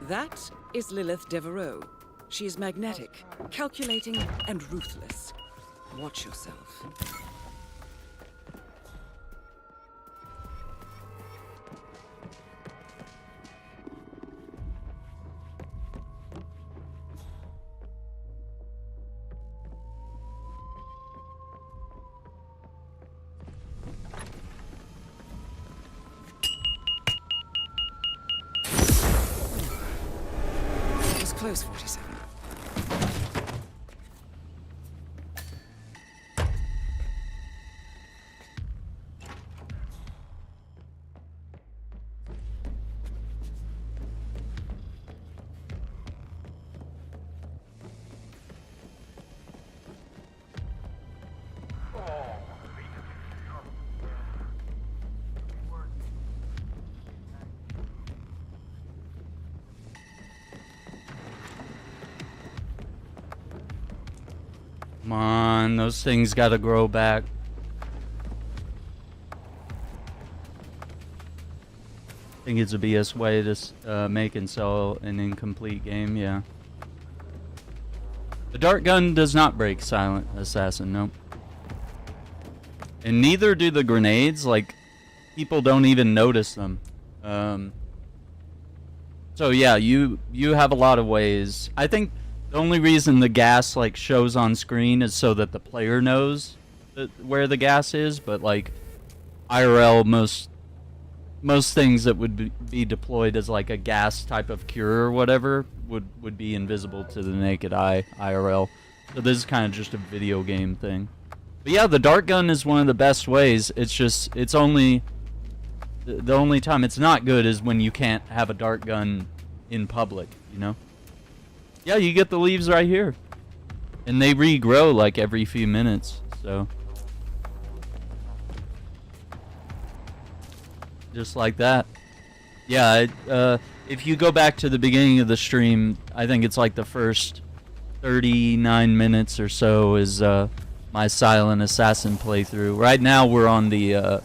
That is Lilith Devereaux. She is magnetic, calculating, and ruthless. Watch yourself. Close, 47. Come on, those things gotta grow back. I think it's a BS way to make and sell an incomplete game, yeah. The dart gun does not break Silent Assassin, nope. And neither do the grenades, like, people don't even notice them. So yeah, you have a lot of ways. I think the only reason the gas like shows on screen is so that the player knows where the gas is, but like IRL, most things that would be deployed as like a gas type of cure or whatever would be invisible to the naked eye IRL. So this is kind of just a video game thing. But yeah, the dart gun is one of the best ways. It's just, it's only, the only time it's not good is when you can't have a dart gun in public, you know? Yeah, you get the leaves right here. And they regrow like every few minutes, so. Just like that. Yeah, if you go back to the beginning of the stream, I think it's like the first 39 minutes or so is my Silent Assassin playthrough. Right now we're on the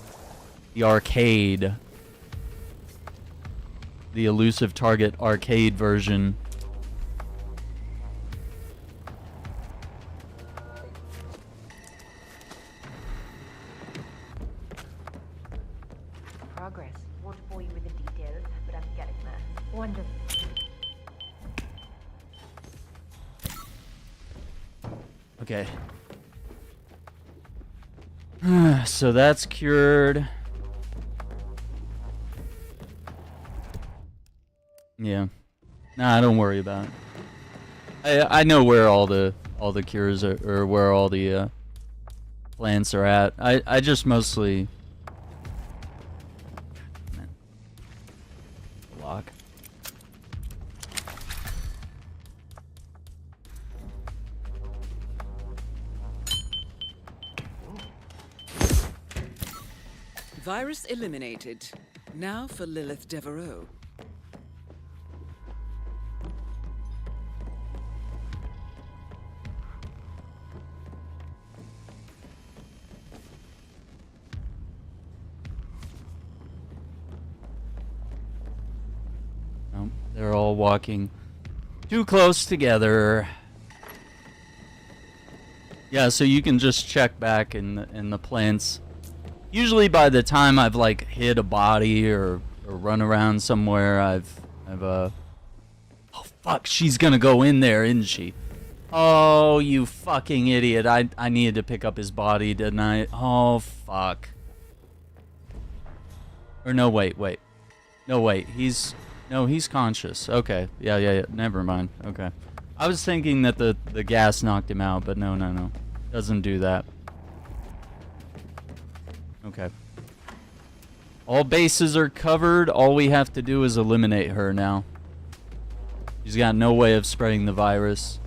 arcade. The Elusive Target arcade version. Progress. Won't bore you with the details, but I'm getting there. Wonderful. Okay. So that's cured. Yeah. Nah, don't worry about it. I know where all the cures are, or where all the plants are at. I just mostly lock. Virus eliminated. Now for Lilith Devereaux. Nope, they're all walking too close together. Yeah, so you can just check back in the plants. Usually by the time I've like hit a body or run around somewhere, I've oh fuck, she's gonna go in there, isn't she? Oh, you fucking idiot. I needed to pick up his body, didn't I? Oh fuck. Or no, wait. No, wait, he's conscious. Okay. Yeah, never mind. Okay. I was thinking that the gas knocked him out, but no. Doesn't do that. Okay. All bases are covered. All we have to do is eliminate her now. She's got no way of spreading the virus.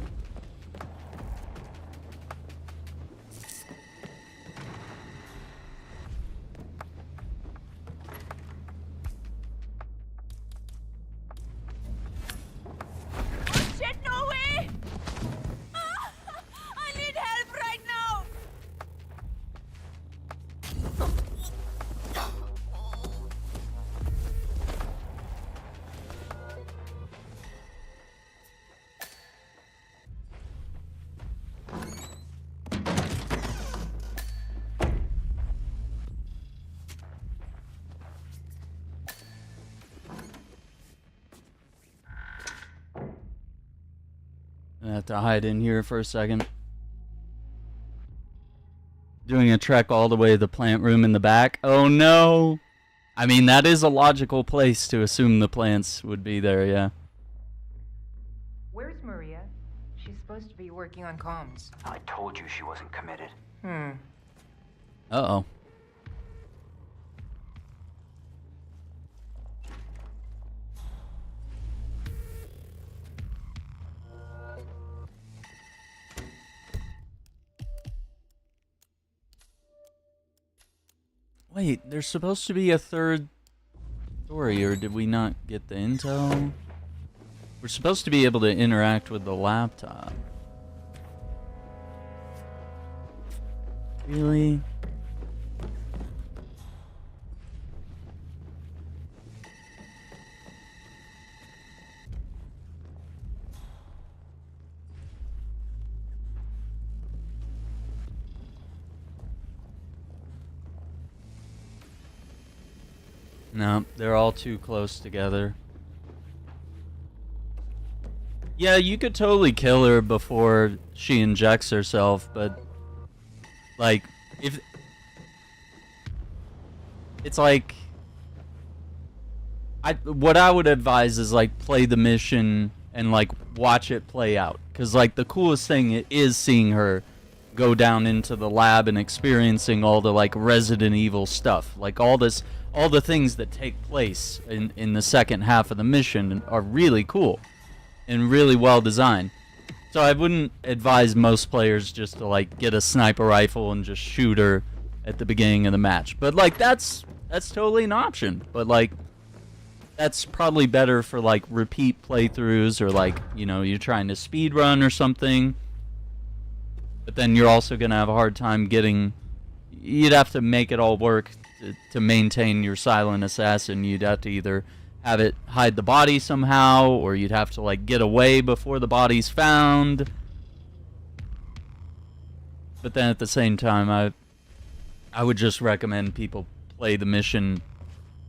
Shit, no way! I need help right now! I have to hide in here for a second. Doing a trek all the way to the plant room in the back. Oh no! I mean, that is a logical place to assume the plants would be there, yeah. Where's Maria? She's supposed to be working on comms. I told you she wasn't committed. Uh-oh. Wait, there's supposed to be a third story, or did we not get the intel? We're supposed to be able to interact with the laptop. Really? No, they're all too close together. Yeah, you could totally kill her before she injects herself, but like, if it's like, what I would advise is like play the mission and like watch it play out, because like the coolest thing is seeing her go down into the lab and experiencing all the like Resident Evil stuff, like all the things that take place in the second half of the mission are really cool and really well designed. So I wouldn't advise most players just to like get a sniper rifle and just shoot her at the beginning of the match. But like that's totally an option. But like that's probably better for like repeat playthroughs, or like, you know, you're trying to speed run or something. But then you're also gonna have a hard time getting. You'd have to make it all work to maintain your silent assassin. You'd have to either have it hide the body somehow, or you'd have to like get away before the body's found. But then at the same time, I would just recommend people play the mission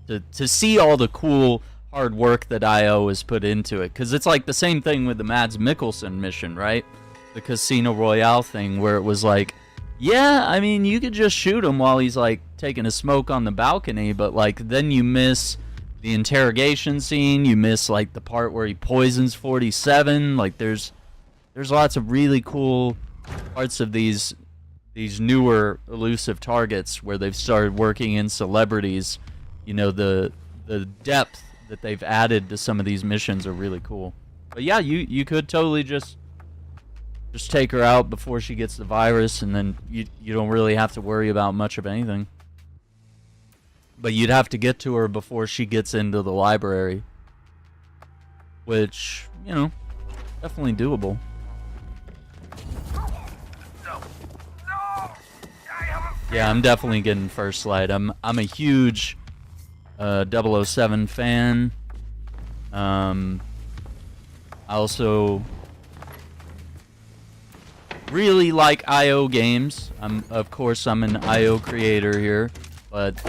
to see all the cool hard work that IO has put into it, because it's like the same thing with the Mads Mikkelsen mission, right? The Casino Royale thing, where it was like, yeah, I mean, you could just shoot him while he's like taking a smoke on the balcony, but like then you miss the interrogation scene, you miss like the part where he poisons 47. Like there's lots of really cool parts of these newer elusive targets where they've started working in celebrities. You know, the depth that they've added to some of these missions are really cool. But yeah, you could totally just take her out before she gets the virus, and then you don't really have to worry about much of anything. But you'd have to get to her before she gets into the library, which, you know, definitely doable. Yeah, I'm definitely getting First Light. I'm a huge 007 fan. I also really like IO games. Of course, I'm an IO creator here, but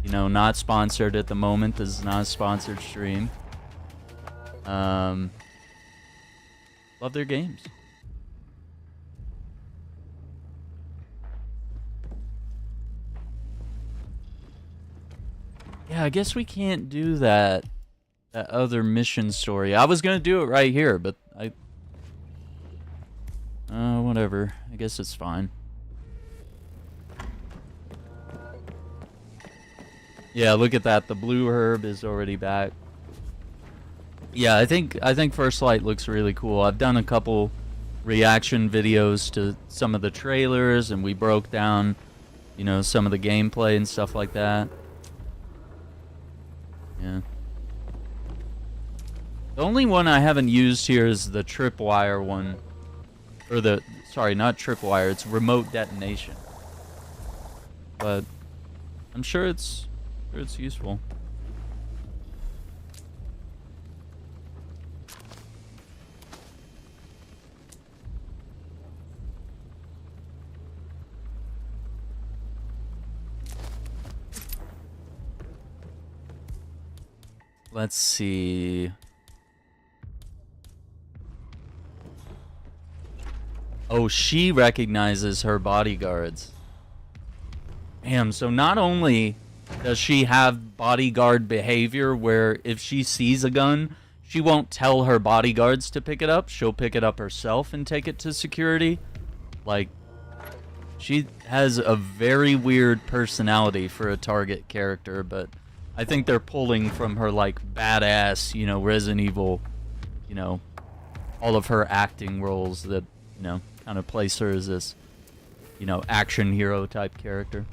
you know, not sponsored at the moment. This is not a sponsored stream. Love their games. Yeah, I guess we can't do that other mission story. I was gonna do it right here, but whatever. I guess it's fine. Yeah, look at that. The blue herb is already back. Yeah, I think First Light looks really cool. I've done a couple reaction videos to some of the trailers, and we broke down, you know, some of the gameplay and stuff like that. Yeah. The only one I haven't used here is the tripwire one. Or the, sorry, not tripwire, it's remote detonation. But I'm sure it's useful. Let's see. Oh, she recognizes her bodyguards. Damn, so not only does she have bodyguard behavior where if she sees a gun, she won't tell her bodyguards to pick it up. She'll pick it up herself and take it to security. Like, she has a very weird personality for a target character, but I think they're pulling from her, like, badass, you know, Resident Evil, you know, all of her acting roles that, you know, kind of place her as this, you know, action hero type character.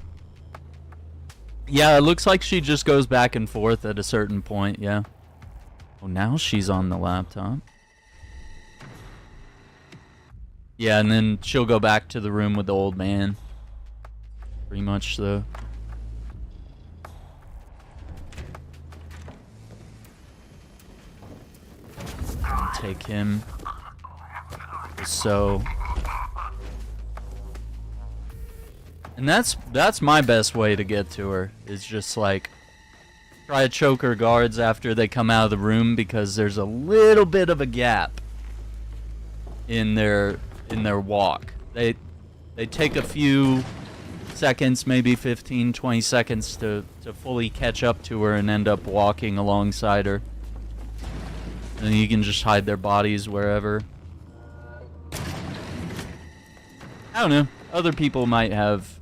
Yeah, it looks like she just goes back and forth at a certain point, yeah. Oh, now she's on the laptop. Yeah, and then she'll go back to the room with the old man. Pretty much so. Take him. So. And that's my best way to get to her, is just like try to choke her guards after they come out of the room, because there's a little bit of a gap in their walk. They take a few seconds, maybe 15, 20 seconds to fully catch up to her and end up walking alongside her. And you can just hide their bodies wherever. I don't know. Other people might have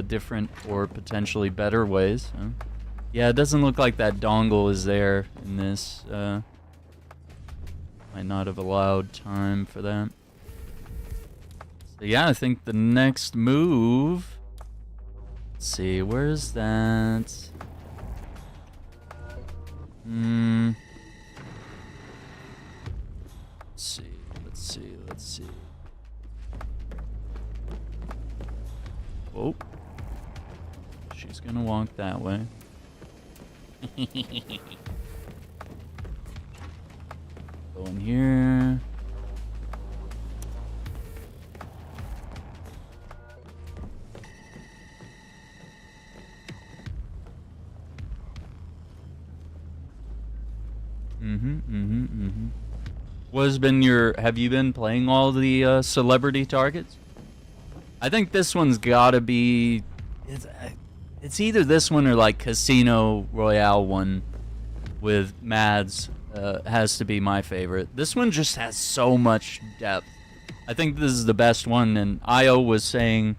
different or potentially better ways. So. Yeah, it doesn't look like that dongle is there in this. Might not have allowed time for that. So yeah, I think the next move... Let's see, where's that? Let's see. Oh. She's gonna walk that way. Go in here. Have you been playing all the celebrity targets? I think this one's gotta be... It's either this one or like Casino Royale one with Mads has to be my favorite. This one just has so much depth. I think this is the best one, and IO was saying...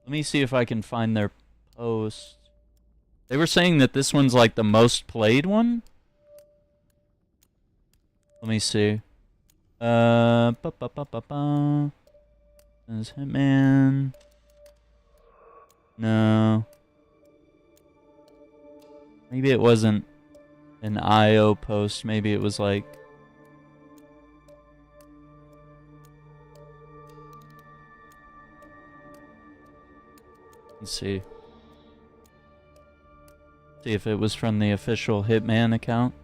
Let me see if I can find their post. They were saying that this one's like the most played one? Let me see. There's Hitman. No. Maybe it wasn't an IO post. Maybe it was like... Let's see. See if it was from the official Hitman account.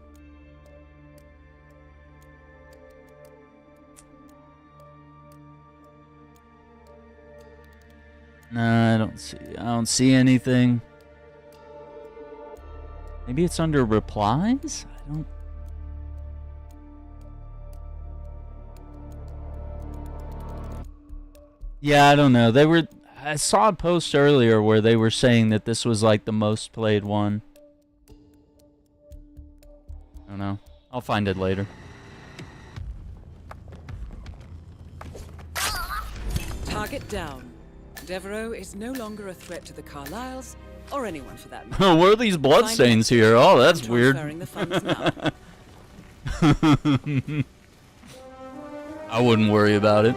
No, I don't see anything. Maybe it's under replies? I don't... Yeah, I don't know. I saw a post earlier where they were saying that this was like the most played one. I don't know. I'll find it later. Target down. Devereaux is no longer a threat to the Carlyles, or anyone for that matter. Oh, where are these bloodstains here? Oh, that's weird. I wouldn't worry about it.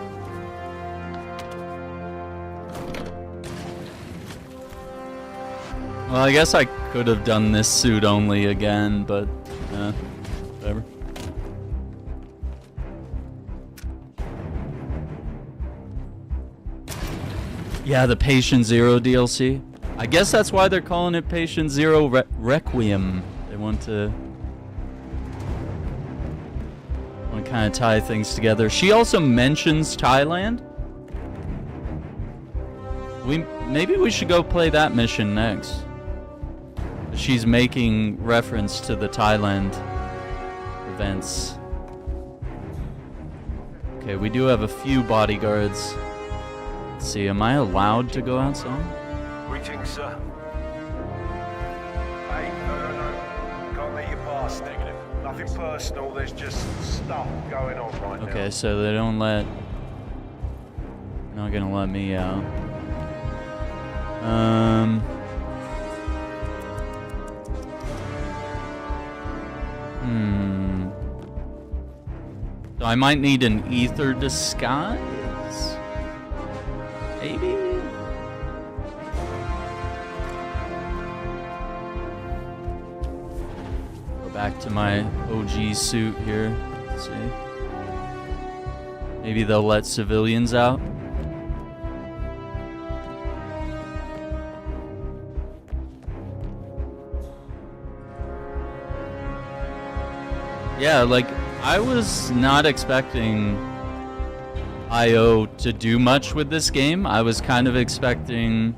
Well, I guess I could have done this suit only again, but whatever. Yeah, the Patient Zero DLC. I guess that's why they're calling it Patient Zero Requiem. They want to kind of tie things together. She also mentions Thailand. Maybe we should go play that mission next. She's making reference to the Thailand events. Okay, we do have a few bodyguards. Let's see, am I allowed to go outside? Greetings, sir. Hey, no. Can't let you pass. Negative. Nothing personal, there's just stuff going on right now. Okay, so they don't let... They're not gonna let me out. So I might need an ether disguise? Maybe? Go back to my OG suit here. Let's see. Maybe they'll let civilians out? Yeah, like, I was not expecting IO to do much with this game. I was kind of expecting,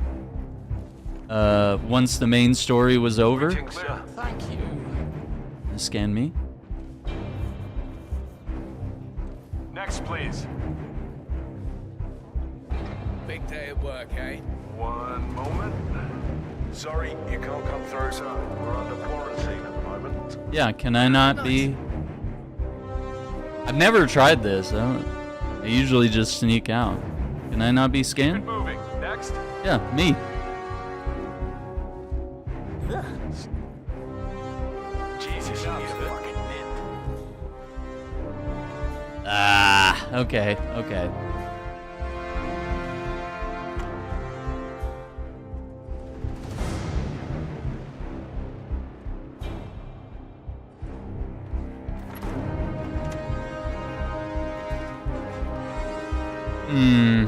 once the main story was over... Thank you. Scan me. Next, please. Big day at work, eh? One moment. Sorry, you can't come through, sir. We're under quarantine at the moment. Yeah, can I not be... I've never tried this. I usually just sneak out. Can I not be scanned? Move. Next. Yeah, me. Jesus, you need a fucking nip. Ah, okay, okay. Hmm.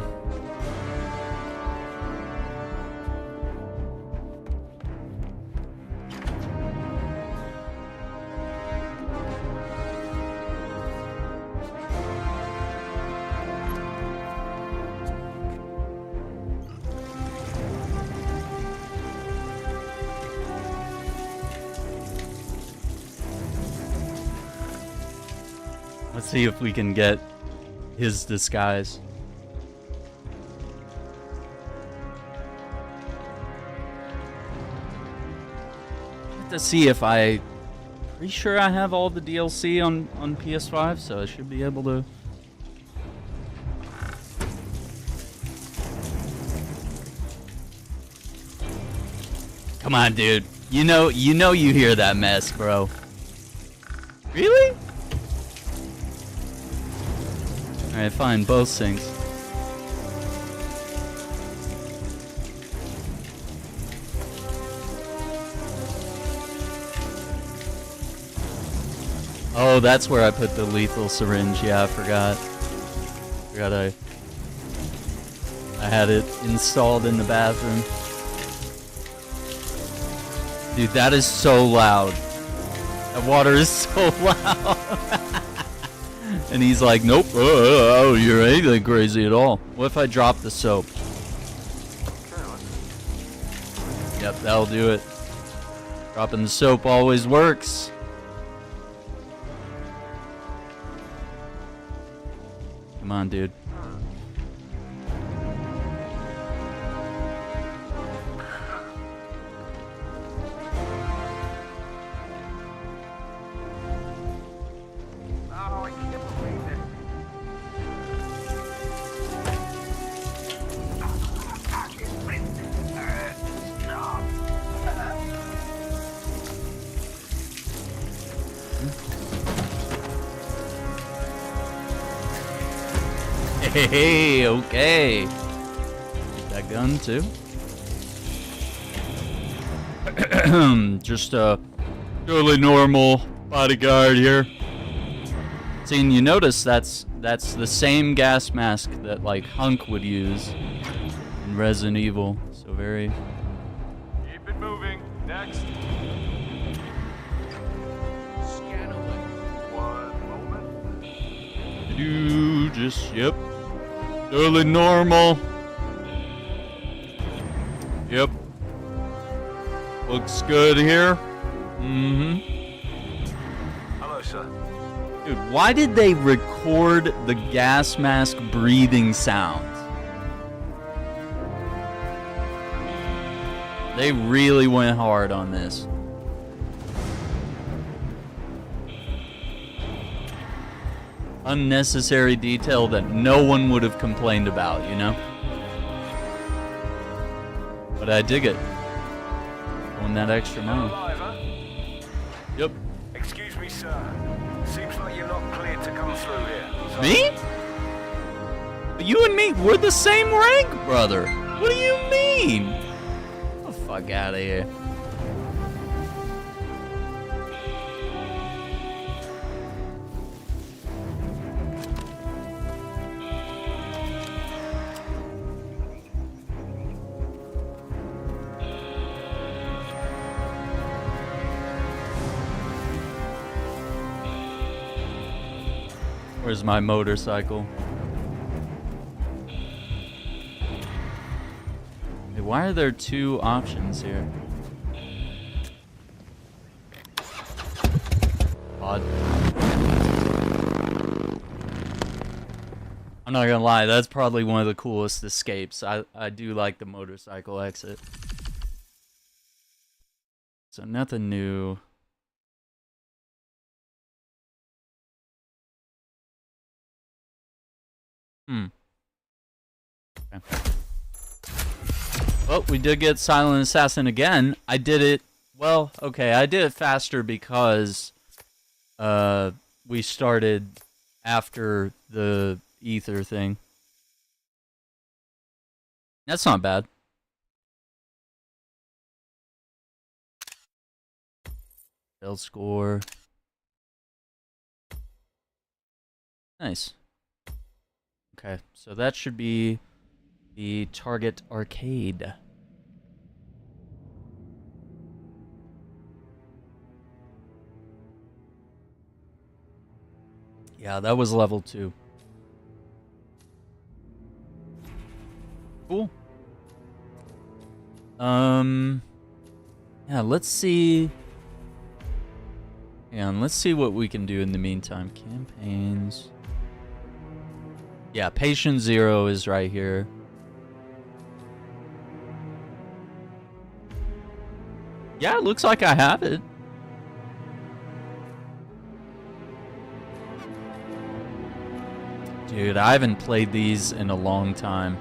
Let's see if we can get his disguise. To see if pretty sure I have all the DLC on PS5, so I should be able to. Come on, dude. You know you hear that mess, bro. Really? All right, fine. Both syncs. Oh, that's where I put the lethal syringe. Yeah, I forgot. I had it installed in the bathroom. Dude, that is so loud. That water is so loud. And he's like, nope, oh, you're anything crazy at all. What if I drop the soap? Yep, that'll do it. Dropping the soap always works. Come on, dude. Oh, I can't believe it. Hey, okay. Get that gun too. Just a totally normal bodyguard here. See, and you notice that's the same gas mask that like Hunk would use in Resident Evil. So very. Keep it moving. Next. Scan away. One moment. You just yep. Totally normal. Yep. Looks good here. Mm-hmm. Hello, sir. Dude, why did they record the gas mask breathing sounds? They really went hard on this. Unnecessary detail that no one would have complained about, you know? But I dig it. Going that extra mile. Alive, huh? Yep. Excuse me, sir. Seems like you're not cleared to come through here. So Me? But you and me, we're the same rank, brother. What do you mean? Get the fuck out of here. Where's my motorcycle? Hey, why are there two options here? Odd. I'm not gonna lie, that's probably one of the coolest escapes. I do like the motorcycle exit. So nothing new. Okay. Well, we did get Silent Assassin again. I did it... Well, okay, I did it faster because we started after the ether thing. That's not bad. Failed score. Nice. Okay, so that should be the target arcade. Yeah, that was level 2. Cool. Yeah, let's see. Hang on, let's see what we can do in the meantime. Campaigns. Yeah, Patient 0 is right here. Yeah, it looks like I have it. Dude, I haven't played these in a long time.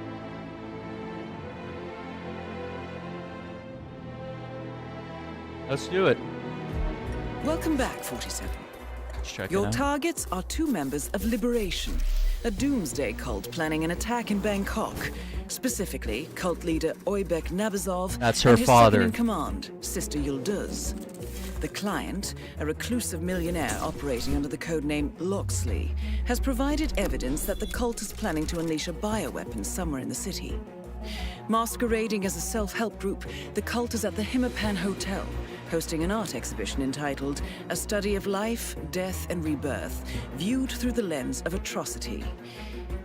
Let's do it. Welcome back, 47. Let's check Your it out. targets are 2 members of Liberation, a doomsday cult planning an attack in Bangkok. Specifically, cult leader Oybek Nabazov That's her and his father. second-in-command, Sister Yıldız. The client, a reclusive millionaire operating under the codename Loxley, has provided evidence that the cult is planning to unleash a bioweapon somewhere in the city. Masquerading as a self-help group, the cult is at the HITMAN Hotel, hosting an art exhibition entitled A Study of Life, Death, and Rebirth, viewed through the lens of atrocity.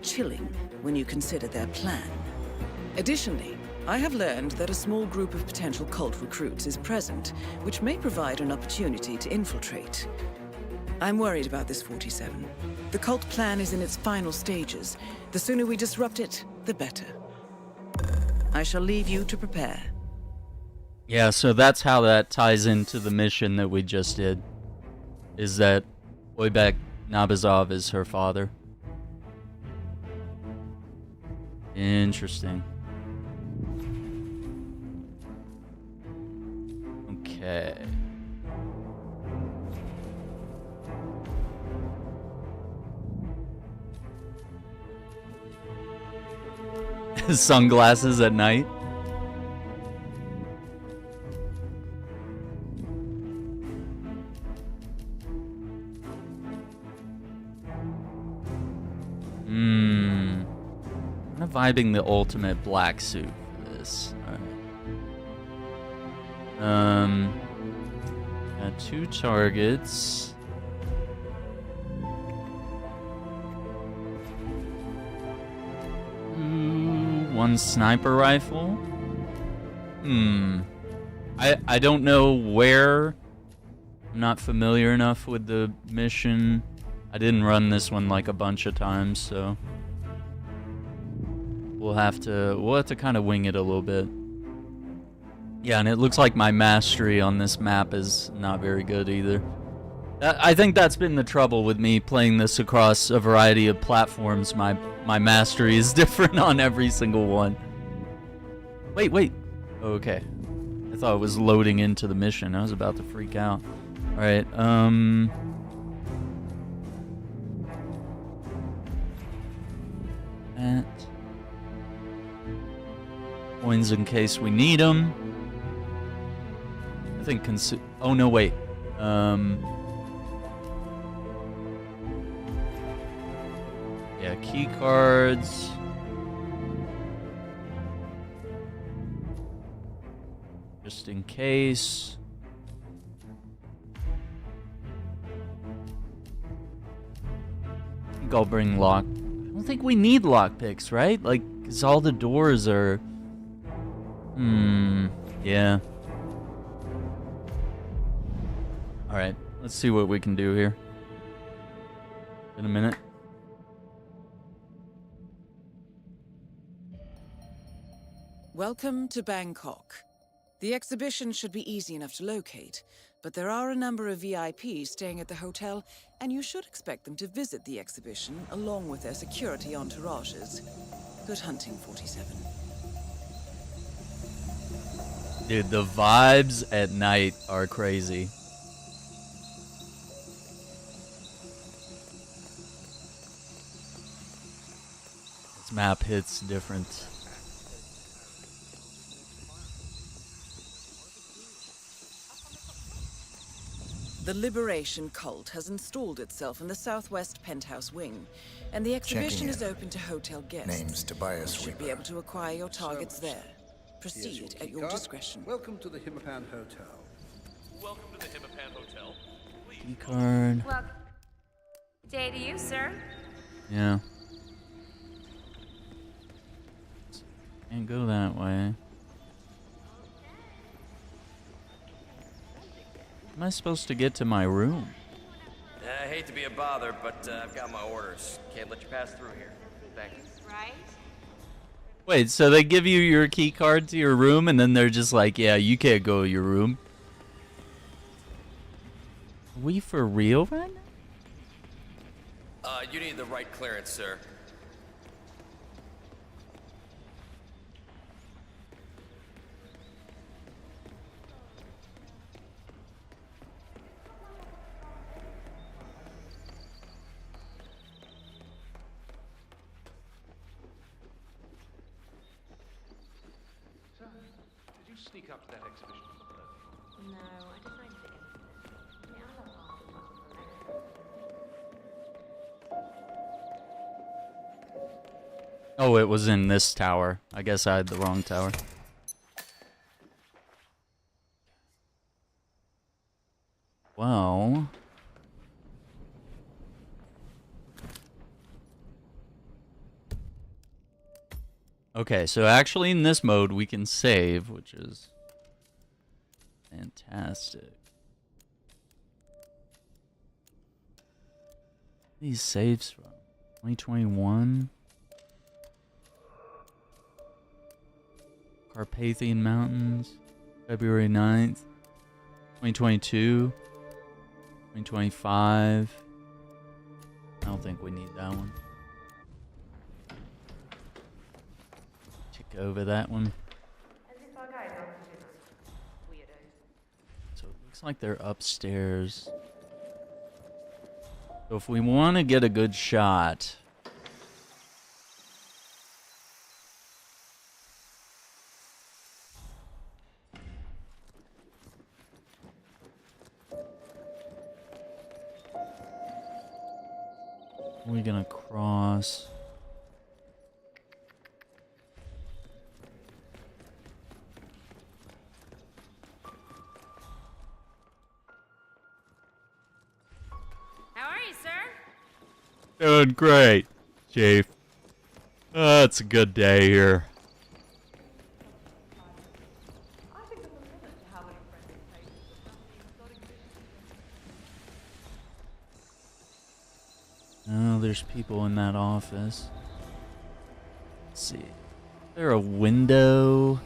Chilling when you consider their plan. Additionally, I have learned that a small group of potential cult recruits is present, which may provide an opportunity to infiltrate. I'm worried about this, 47. The cult plan is in its final stages. The sooner we disrupt it, the better. I shall leave you to prepare. Yeah, so that's how that ties into the mission that we just did. Is that Oybek Nabazov is her father. Interesting. Okay. Sunglasses at night. I'm vibing the ultimate black suit for this. Alright. Got 2 targets. One sniper rifle. I don't know where. I'm not familiar enough with the mission. I didn't run this one like a bunch of times, so we'll have to kind of wing it a little bit. Yeah, and it looks like my mastery on this map is not very good either. I think that's been the trouble with me playing this across a variety of platforms. My mastery is different on every single one. Wait. Okay. I thought it was loading into the mission. I was about to freak out. Alright, that. Coins in case we need them. I think oh no, wait. Yeah, key cards. Just in case. I think I'll bring lock. I don't think we need lockpicks, right? Like, 'cause all the doors are. Yeah. Alright, let's see what we can do here. In a minute. Welcome to Bangkok. The exhibition should be easy enough to locate, but there are a number of VIPs staying at the hotel, and you should expect them to visit the exhibition along with their security entourages. Good hunting, 47. Dude, the vibes at night are crazy. This map hits different. The Liberation Cult has installed itself in the southwest penthouse wing, and the exhibition is open to hotel guests. Name's Tobias You should be able to acquire your targets there. Proceed at your discretion. Welcome to the HITMAN Hotel. Welcome to the HITMAN Hotel. Key card. Well, day to you, sir. Yeah. Can't go that way. Am I supposed to get to my room? I hate to be a bother, but I've got my orders. Can't let you pass through here. Thank you. Right? Wait, so they give you your key card to your room and then they're just like, yeah, you can't go to your room? Are we for real right now? You need the right clearance, sir. Did you sneak up to that exhibition? No, I decided to get the other half. Oh, it was in this tower. I guess I had the wrong tower. Well... Okay, so actually in this mode we can save, which is fantastic. These saves from 2021. Carpathian Mountains, February 9th, 2022, 2025. I don't think we need that one. Over that one. So it looks like they're upstairs. So if we want to get a good shot, we're gonna cross. Doing great, Chief. It's a good day here. Oh, there's people in that office. Let's see. Is there a window?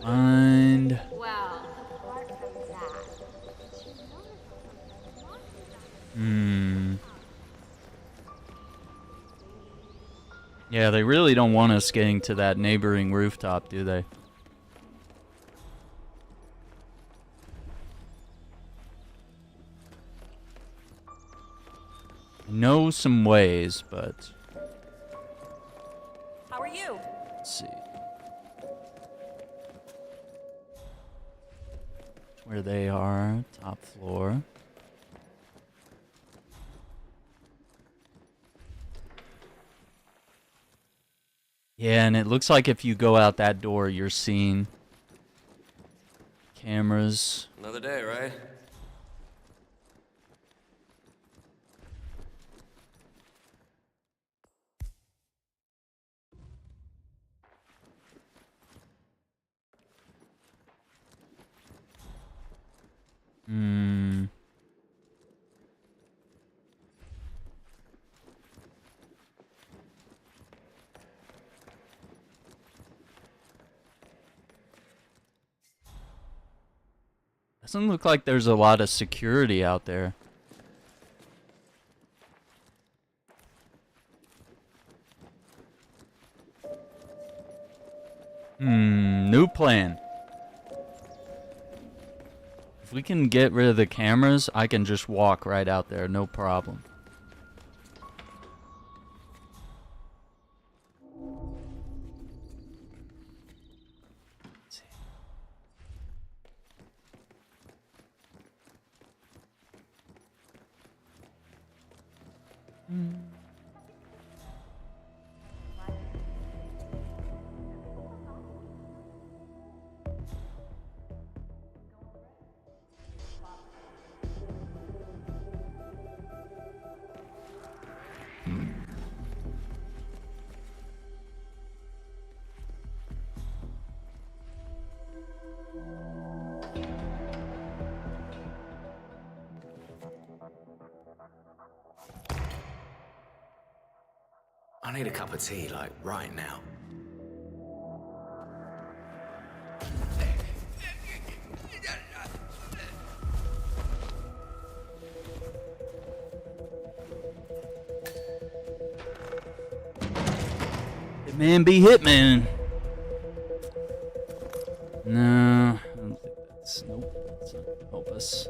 Mind. Well, Yeah, they really don't want us getting to that neighboring rooftop, do they? I know some ways, but... How are you? Let's see. Where they are, top floor. Yeah, and it looks like if you go out that door, you're seeing cameras. Another day, right? Doesn't look like there's a lot of security out there. New plan. If we can get rid of the cameras, I can just walk right out there, no problem. Let's see. I need a cup of tea, like, right now. Hitman be Hitman. No, I don't think that's. Nope, that's not gonna help us.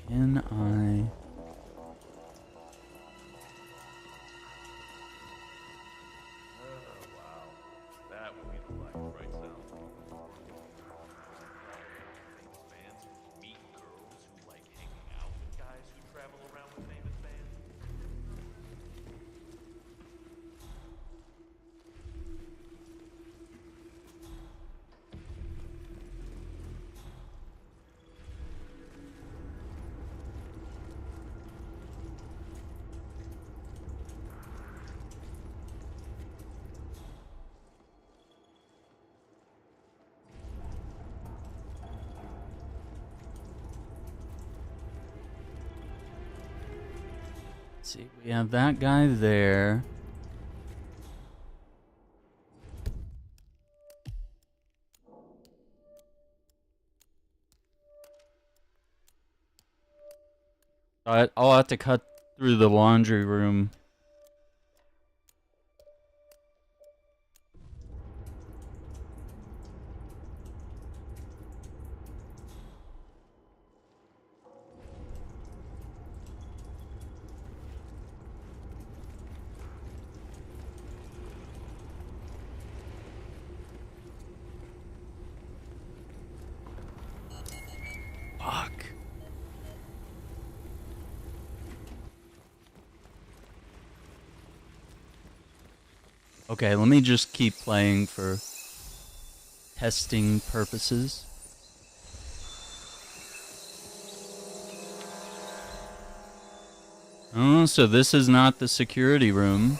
Can I? Wow. That would be the life, right, Sal? Famous fans who meet girls who like hanging out with guys who travel around with famous fans. Let's see, we have that guy there. Alright, I'll have to cut through the laundry room. Fuck. Okay, let me just keep playing for testing purposes. Oh, so this is not the security room.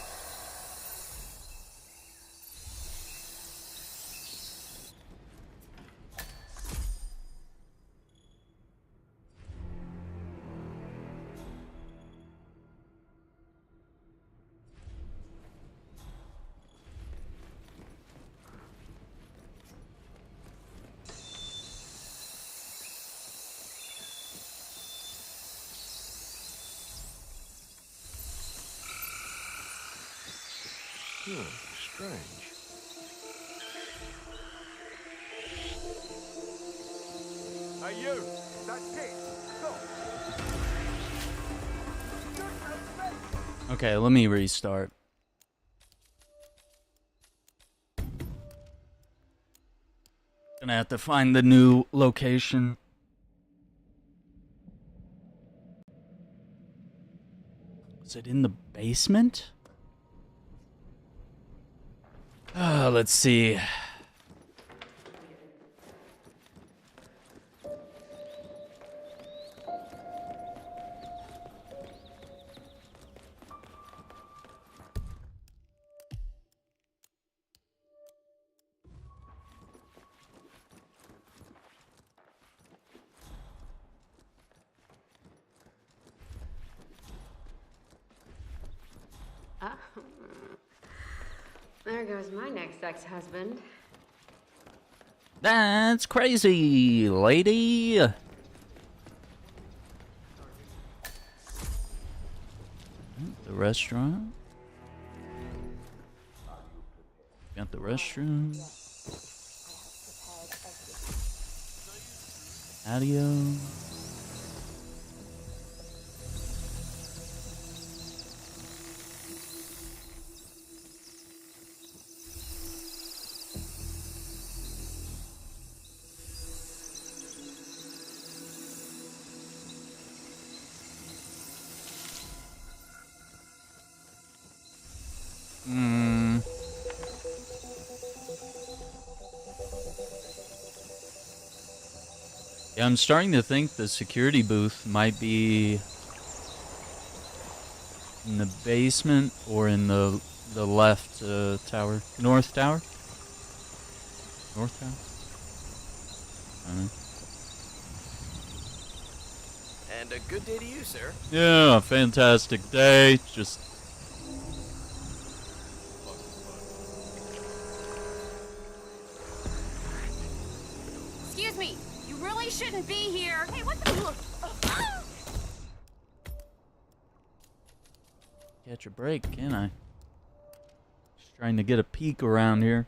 Strange. Hey, you! That's it! Stop! Okay, let me restart. Gonna have to find the new location. Was it in the basement? Let's see. There goes my next ex-husband. That's crazy, lady. The restaurant. Got the restroom. Patio. Yeah, I'm starting to think the security booth might be in the basement or in the left tower. North tower? North tower? I don't know. And a good day to you, sir. Yeah, fantastic day. Just... Excuse me, you really shouldn't be here. Hey, what the look? Catch a break, can I? Just trying to get a peek around here.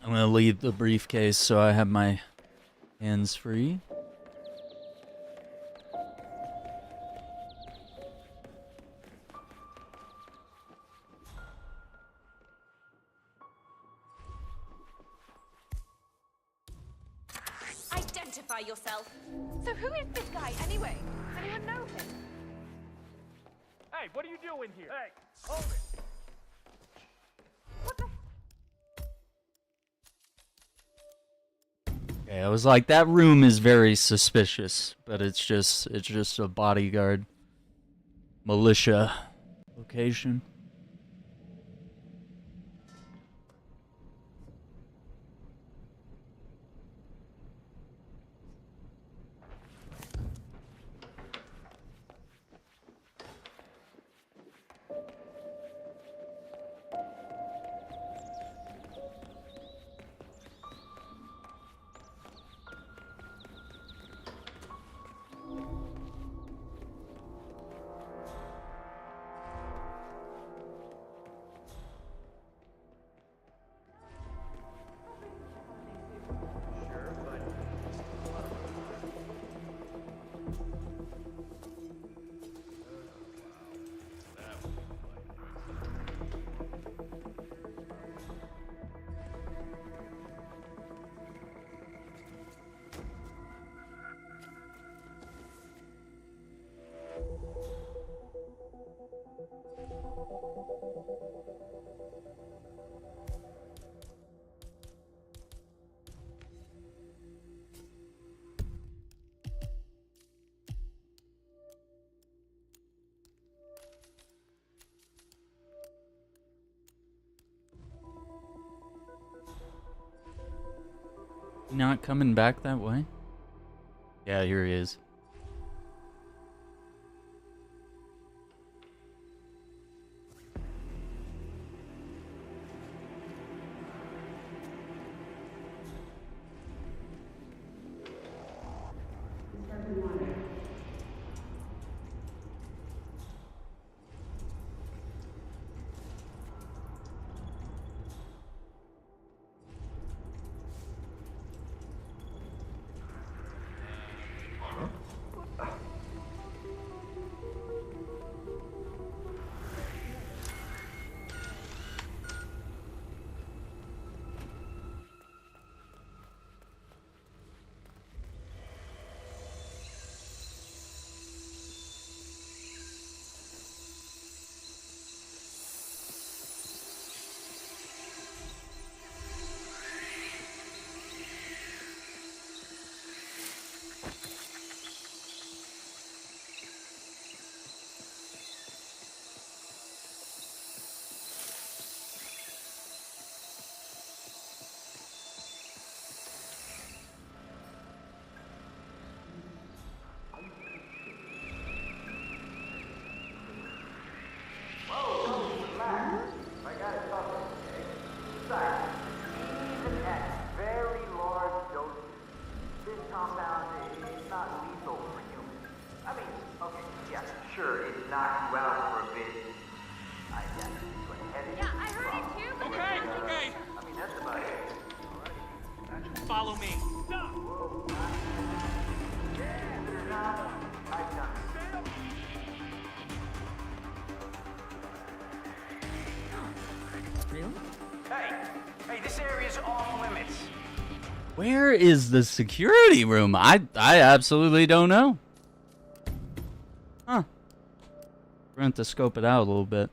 I'm gonna leave the briefcase so I have my hands free. Identify yourself. So who is this guy anyway? Does anyone know him? Hey, what are you doing here? Hey, hold it. Okay, I was like, that room is very suspicious, but it's just a bodyguard militia location. Not coming back that way? Yeah, here he is. follow me. Really? Hey, this area's off limits. Where is the security room? I absolutely don't know. Huh. We're going to have to scope it out a little bit.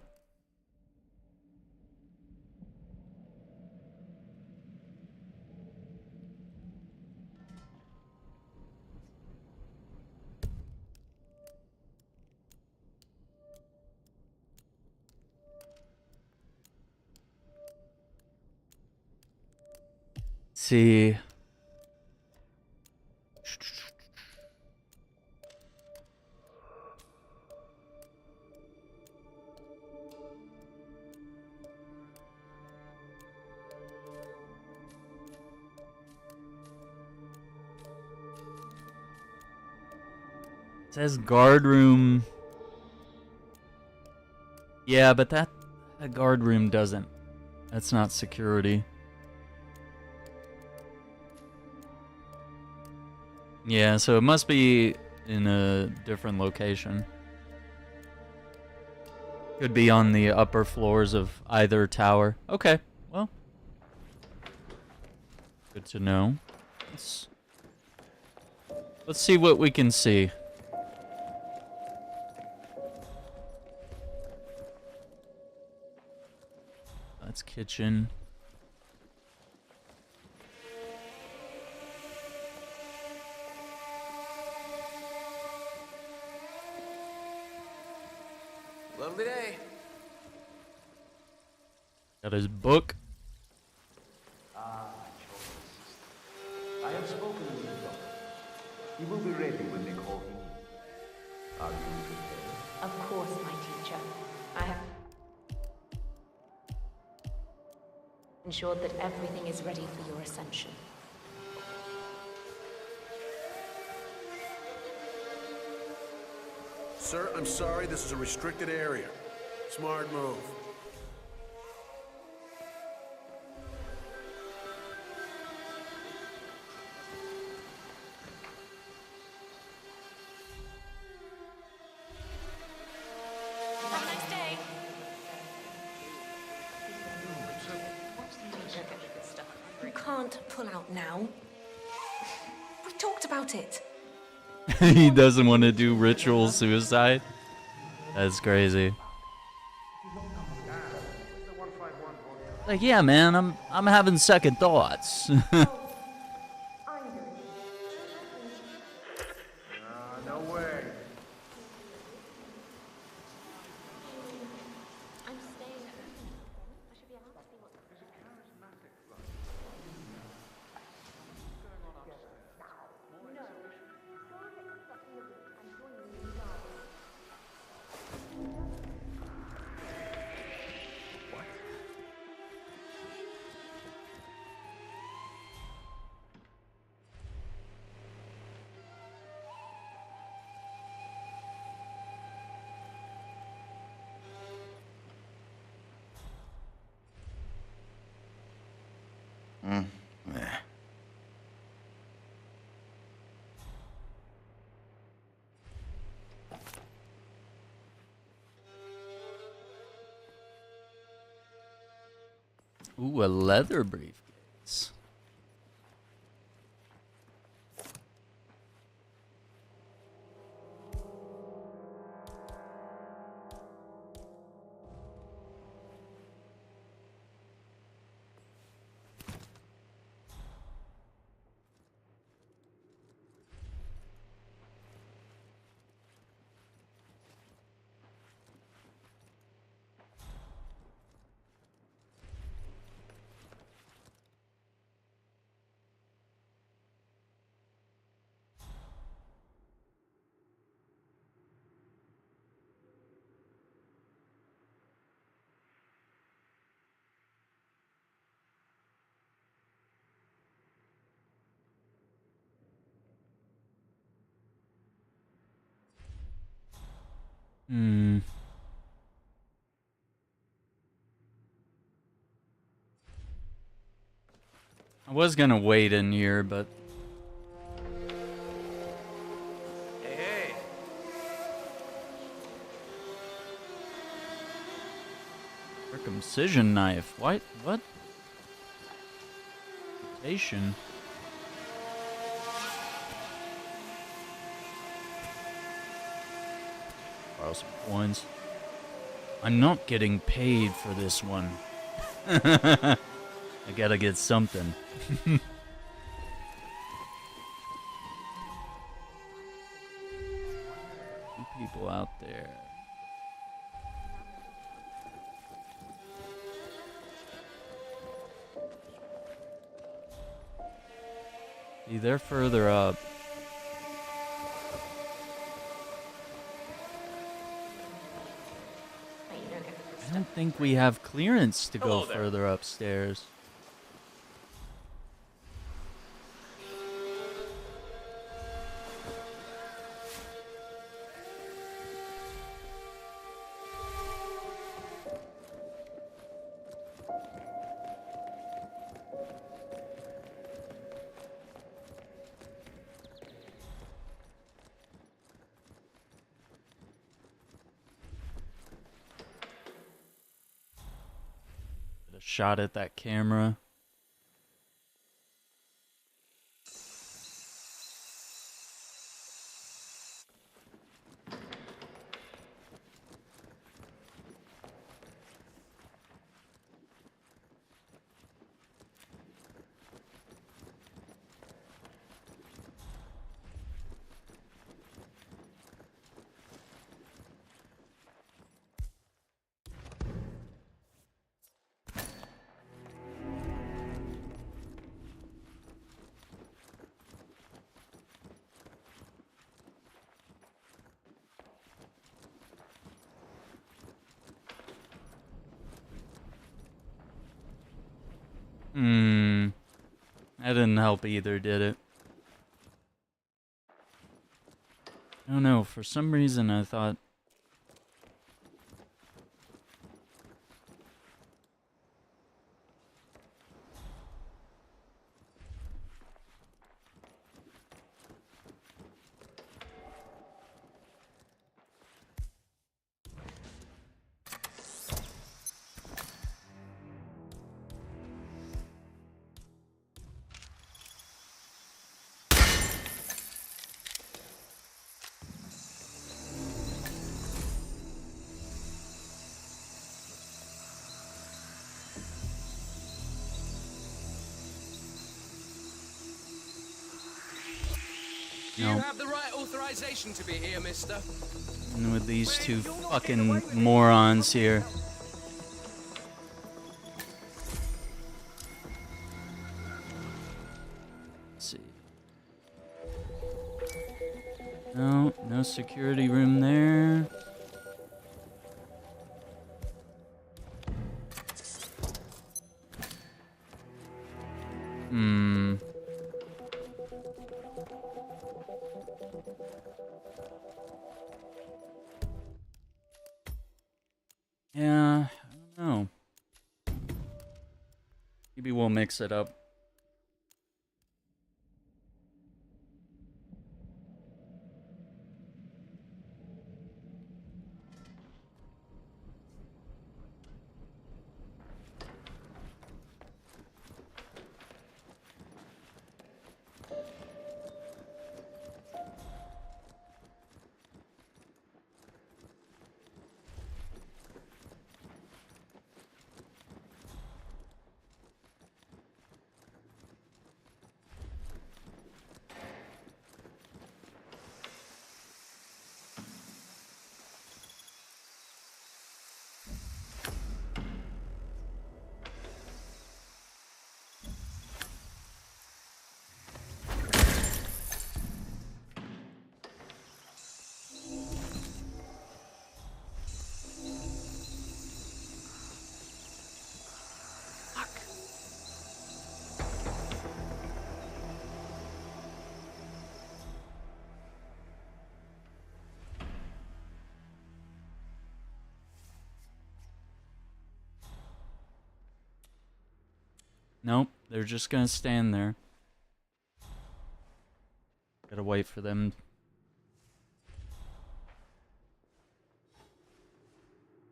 See. It says guard room. Yeah, but that guard room doesn't. That's not security. Yeah, so it must be in a different location. Could be on the upper floors of either tower. Okay, well. Good to know. Let's see what we can see. That's kitchen. Lovely day. Got his book. I have spoken with the doctor. He will be ready when they call him in. Are you prepared? Of course, my teacher. I have ensured that everything is ready for your ascension. Sir, I'm sorry, this is a restricted area. Smart move. Have a nice day. You can't pull out now. We talked about it. He doesn't want to do ritual suicide. That's crazy. Like, yeah, man, I'm having second thoughts. No way. Ooh, a leather briefcase. Hmm. I was gonna wait in here, but Hey, hey. circumcision knife. What? What? Mutation. Borrow some coins. I'm not getting paid for this one. I gotta get something. Two people out there. See, they're further up. I don't think we have clearance to go further upstairs. Shot at that camera. That didn't help either, did it? I don't know, for some reason I thought... Do you have the right authorization to be here, mister? And with these two fucking morons here. Let's see. No, no security room there. Yeah, I don't know. Maybe we'll mix it up. Nope, they're just gonna stand there. Gotta wait for them.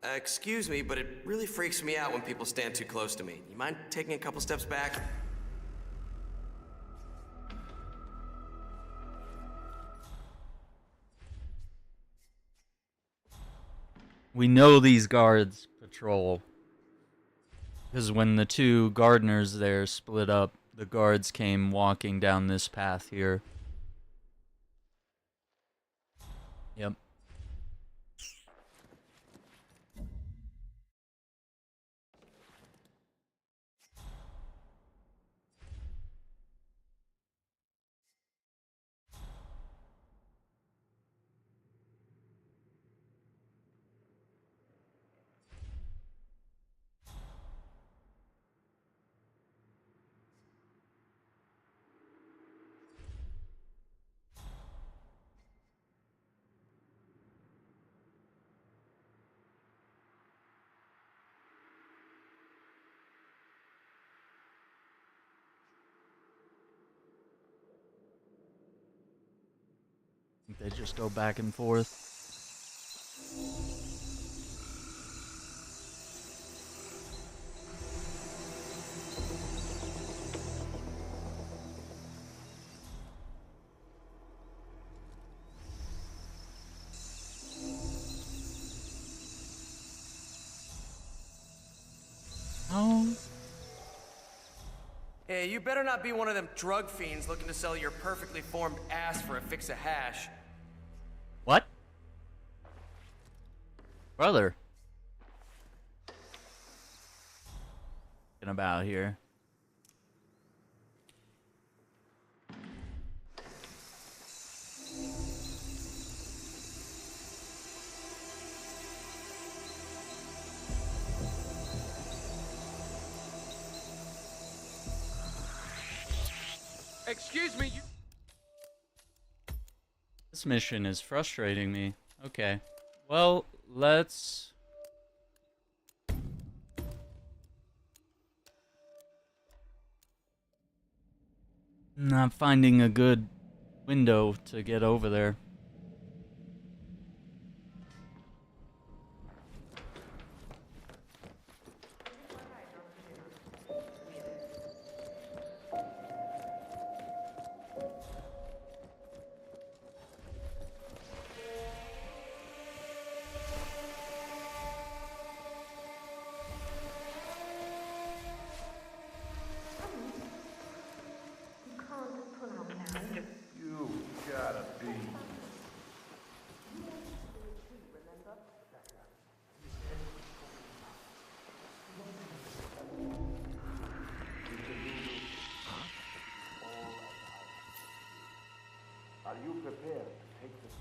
Excuse me, but it really freaks me out when people stand too close to me. You mind taking a couple steps back? We know these guards patrol. Because when the two gardeners there split up, the guards came walking down this path here. Yep. They just go back and forth. Oh. Hey, you better not be one of them drug fiends looking to sell your perfectly formed ass for a fix of hash. What? Brother. Getting about here. Excuse me, you... This mission is frustrating me. Okay. Well, let's... Not finding a good window to get over there. You gotta be. Are you prepared to take this?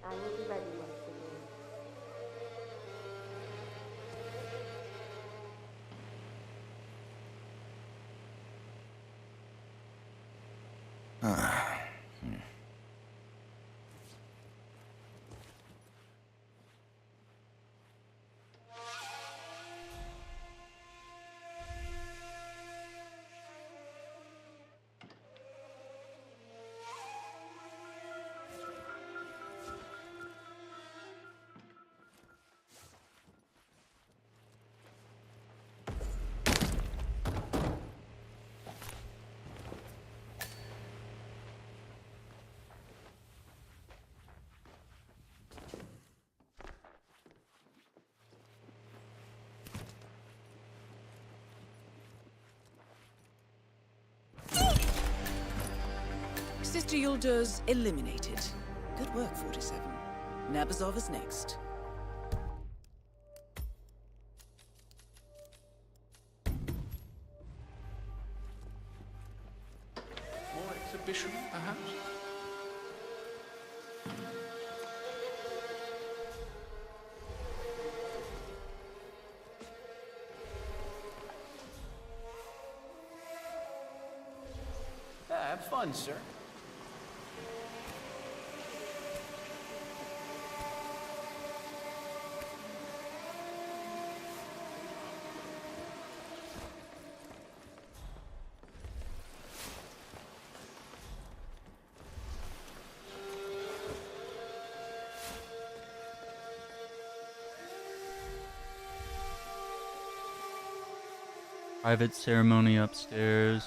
I will be ready once again. Sister Yulda's eliminated. Good work, 47. Nabazov is next. More exhibition, perhaps? Have fun, sir. Private ceremony upstairs.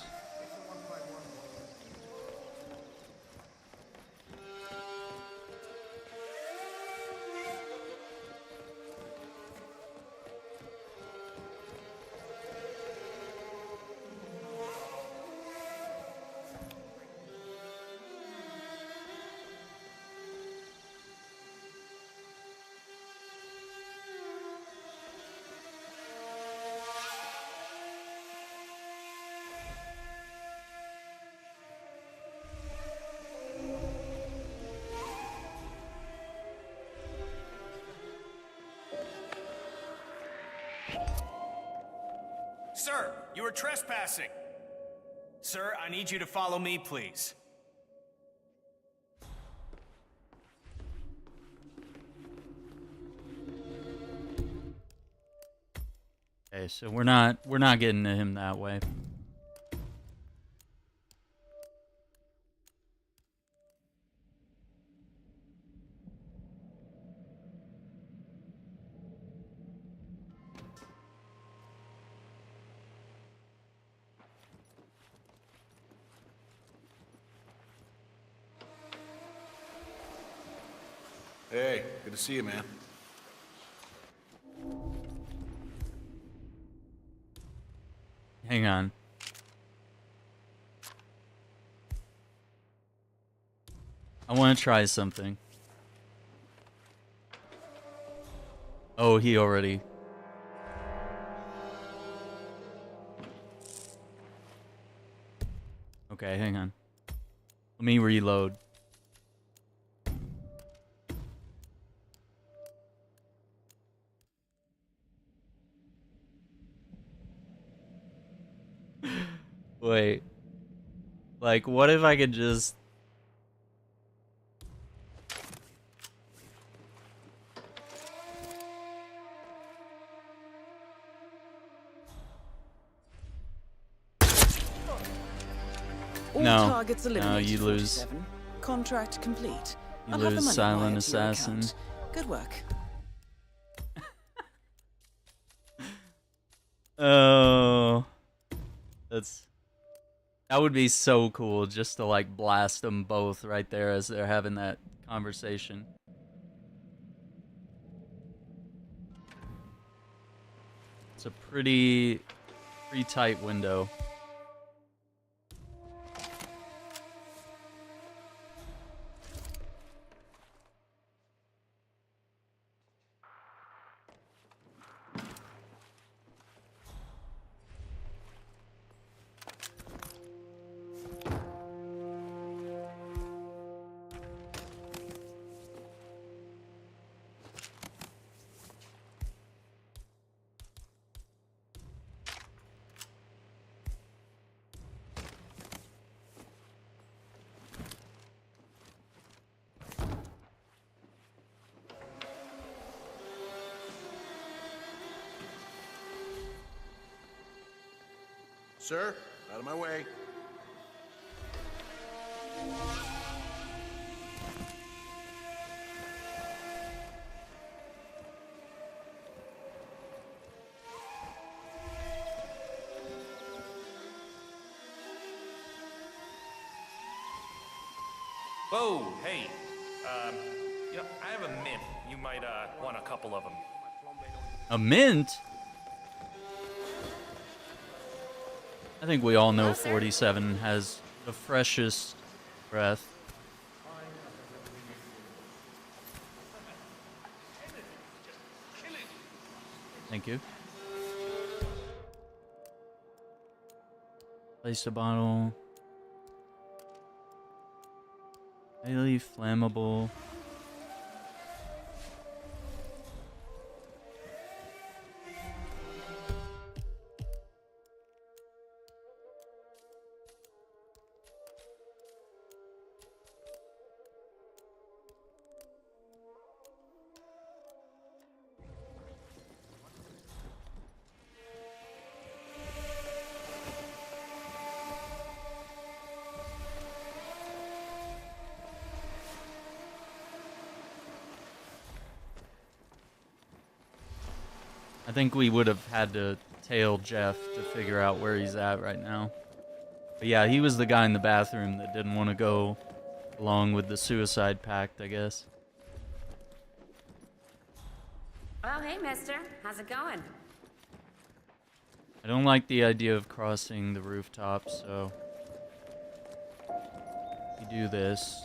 Sir, you are trespassing. Sir, I need you to follow me, please. Okay, so we're not getting to him that way. Hey, good to see you, man. Hang on. I want to try something. Oh, he already... Okay, hang on. Let me reload. Wait. Like, what if I could just... All No. targets No, eliminated, you lose. 47. Contract complete. You I'll have the lose money Silent wired to your Assassin. account. Good work. Oh, that would be so cool just to like blast them both right there as they're having that conversation. It's a pretty tight window. Sir, out of my way. Whoa, hey. You know, I have a mint. You might, want a couple of them. A mint? I think we all know 47 has the freshest breath. Thank you. Place a bottle. Highly flammable. I think we would have had to tail Jeff to figure out where he's at right now. But yeah, he was the guy in the bathroom that didn't want to go along with the suicide pact, I guess. Oh, hey, mister. How's it going? I don't like the idea of crossing the rooftop, so we do this.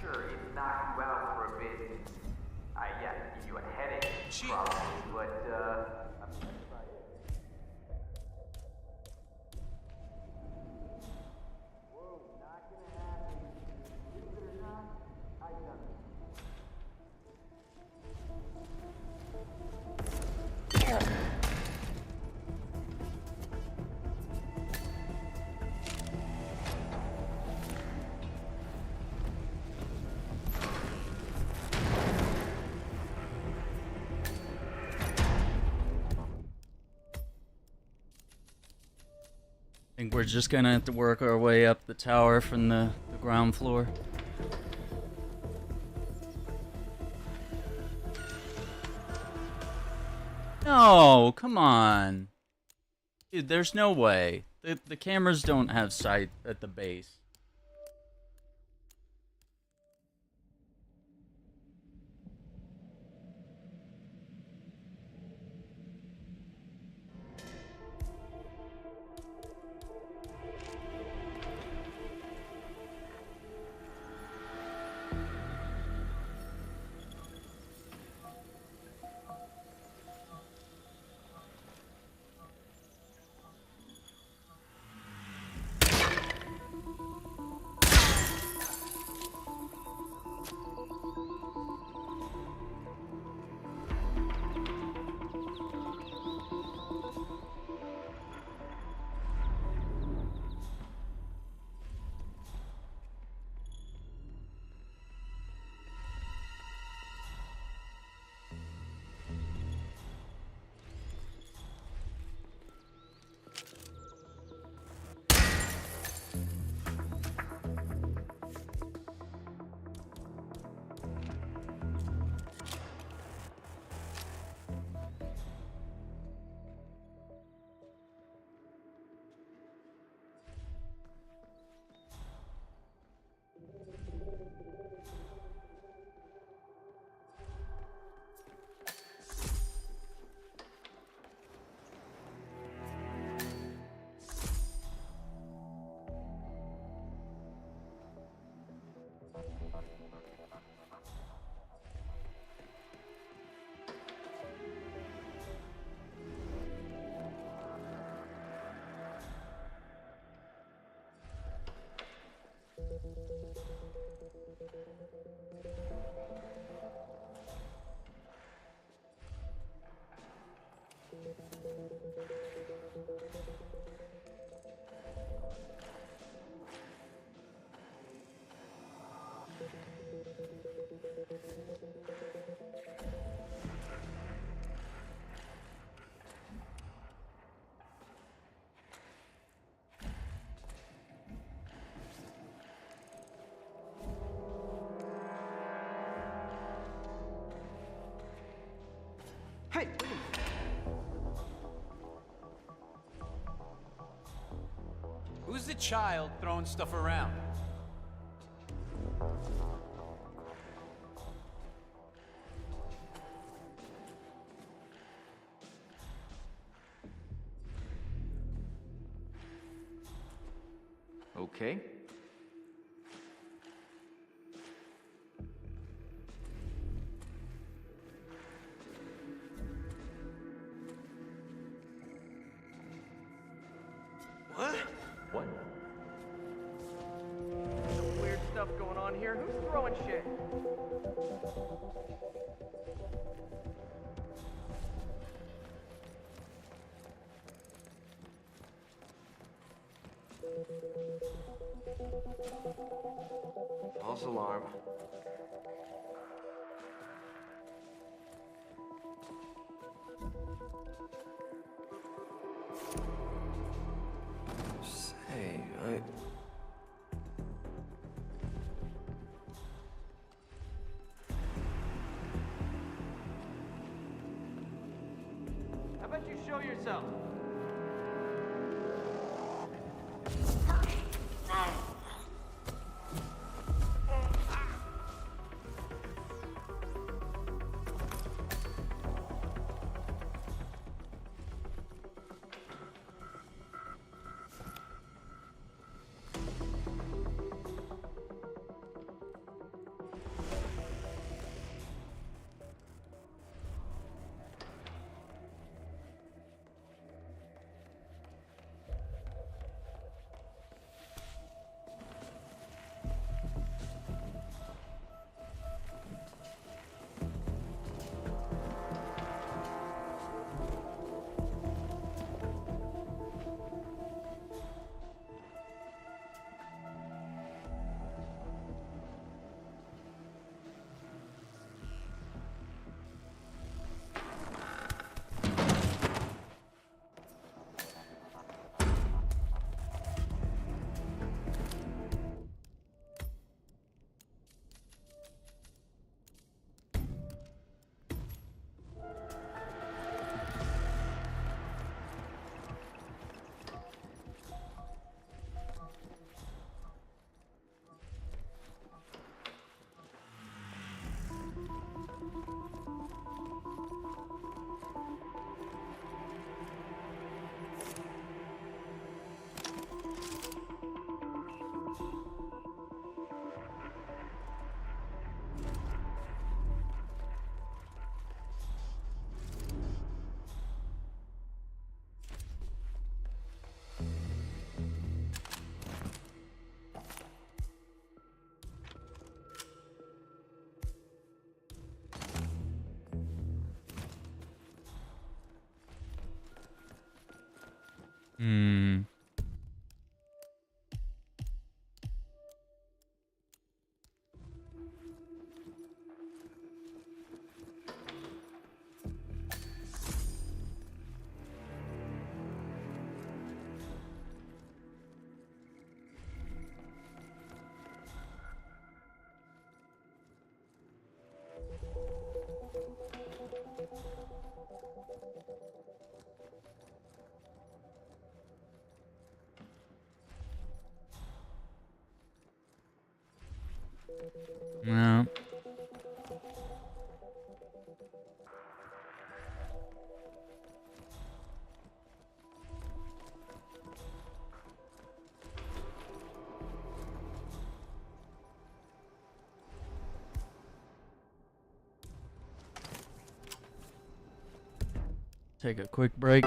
Sure, it's knocked you out for a bit. Yeah, give you a headache, probably, but, I'm gonna try it. Whoa, not gonna happen. Believe it or not, I done it. I think we're just gonna have to work our way up the tower from the ground floor. No, come on. Dude, there's no way. The cameras don't have sight at the base. Hey, wait a minute. Who's the child throwing stuff around? Okay. What? What? Some weird stuff going on here. Who's throwing shit? False alarm. Say, How about you show yourself? Hmm. No. Take a quick break.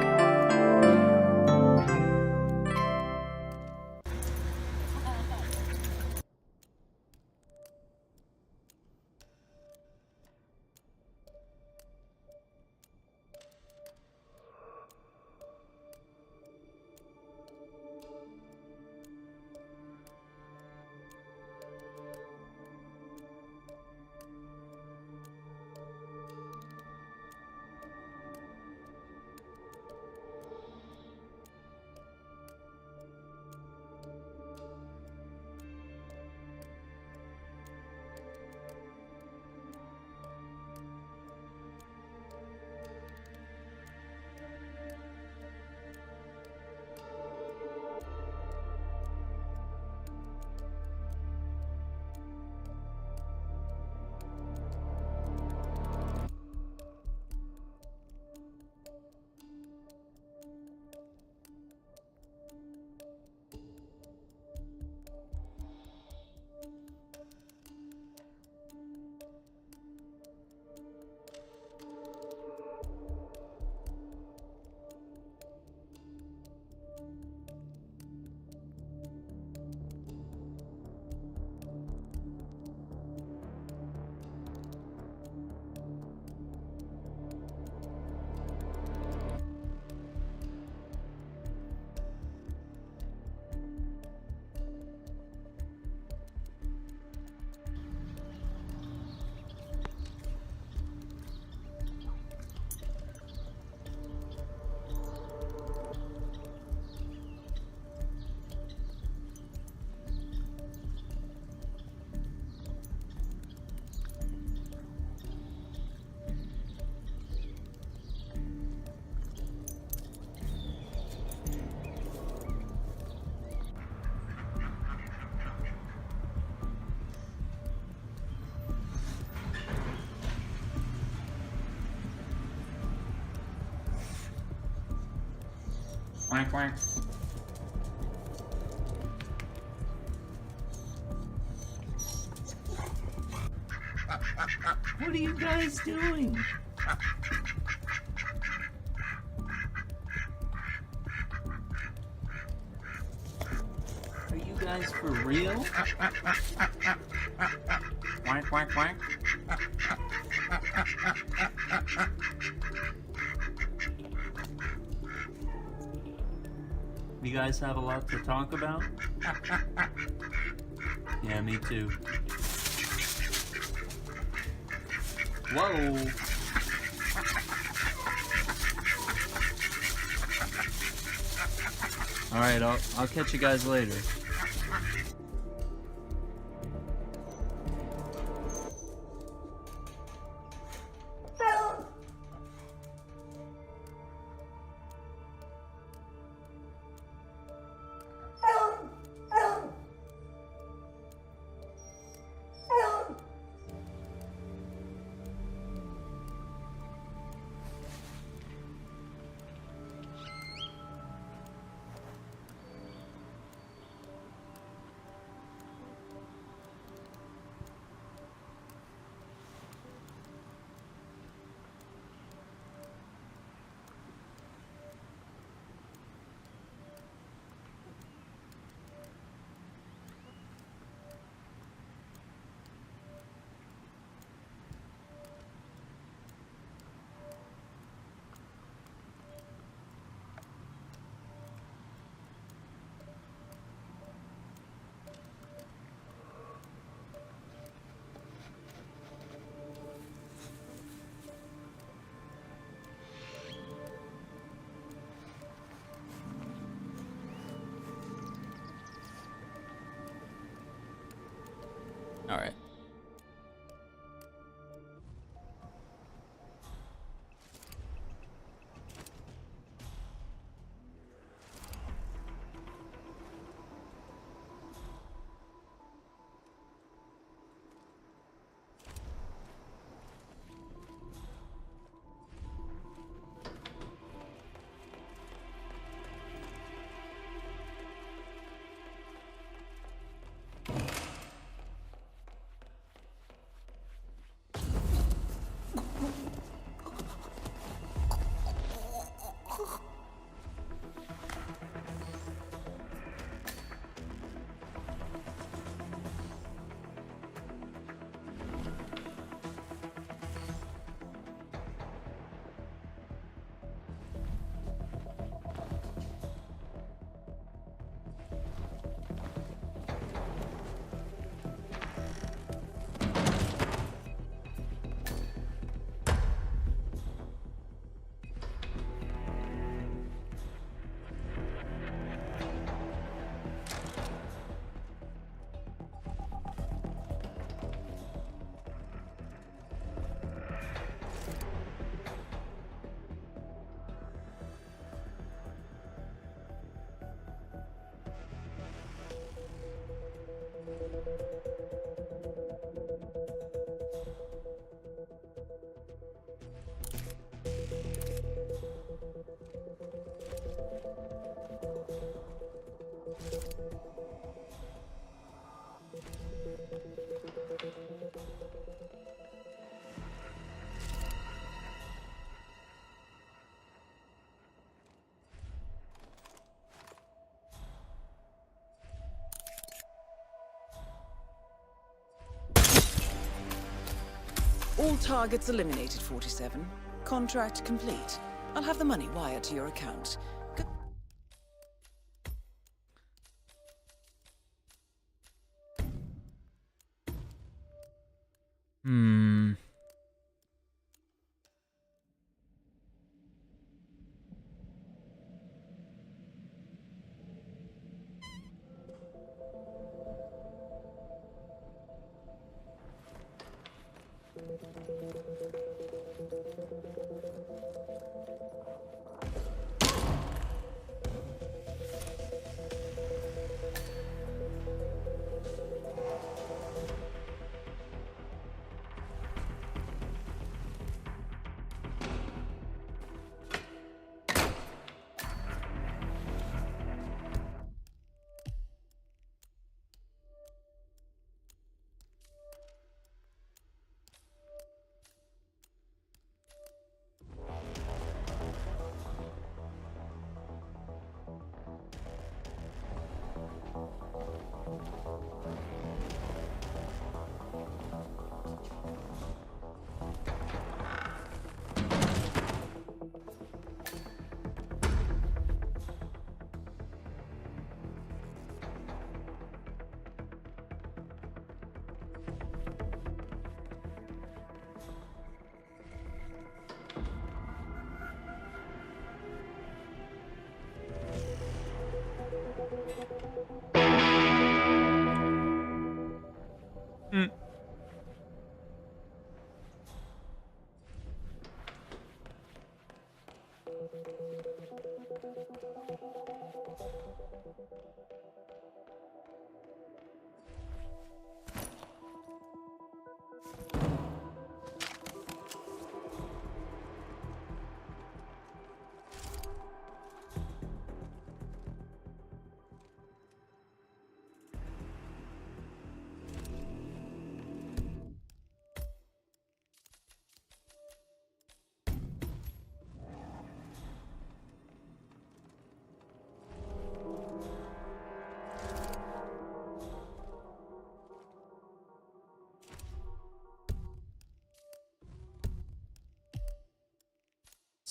Quack, quack. What are you guys doing? Are you guys for real? Quack, quack, quack. You guys have a lot to talk about? Yeah, me too. Whoa! Alright, I'll catch you guys later. All right. All targets eliminated, 47. Contract complete. I'll have the money wired to your account.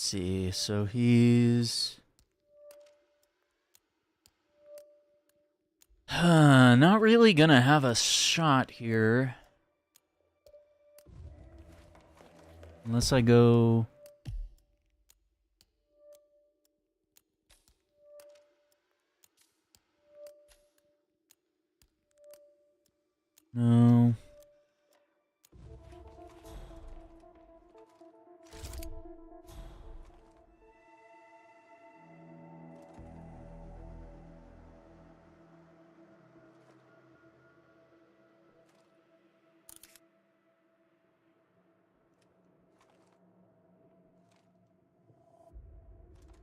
See, so he's not really gonna have a shot here unless I go no.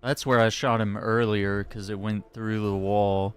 That's where I shot him earlier, because it went through the wall.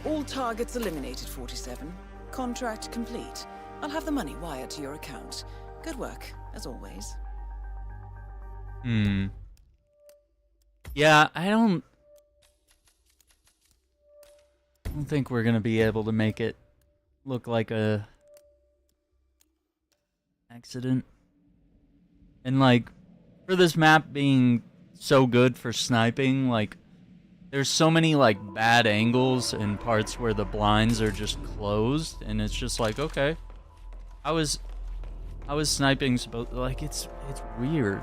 All targets eliminated, 47. Contract complete. I'll have the money wired to your account. Good work, as always. Yeah, I don't think we're gonna be able to make it look like a accident. And like, for this map being so good for sniping, like, there's so many like bad angles and parts where the blinds are just closed, and it's just like, okay, I was sniping supposed, like, it's weird.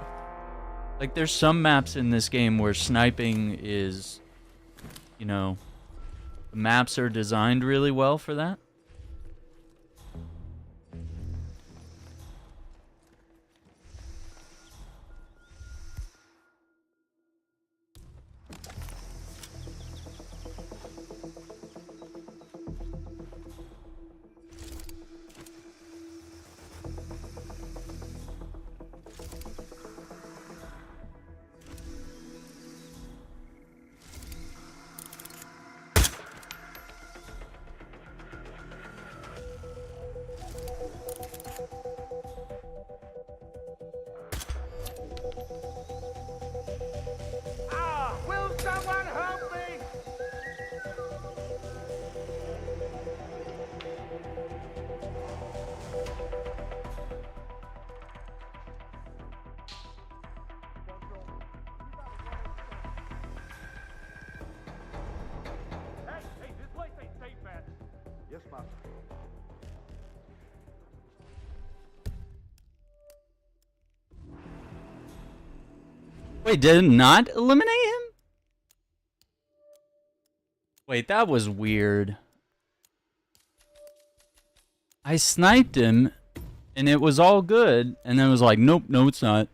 Like, there's some maps in this game where sniping is, you know, the maps are designed really well for that. Will someone help me? Hey, this place ain't safe, man. Yes, master. Wait, did it not eliminate him? Wait, that was weird. I sniped him, and it was all good, and then it was like, nope, no, it's not.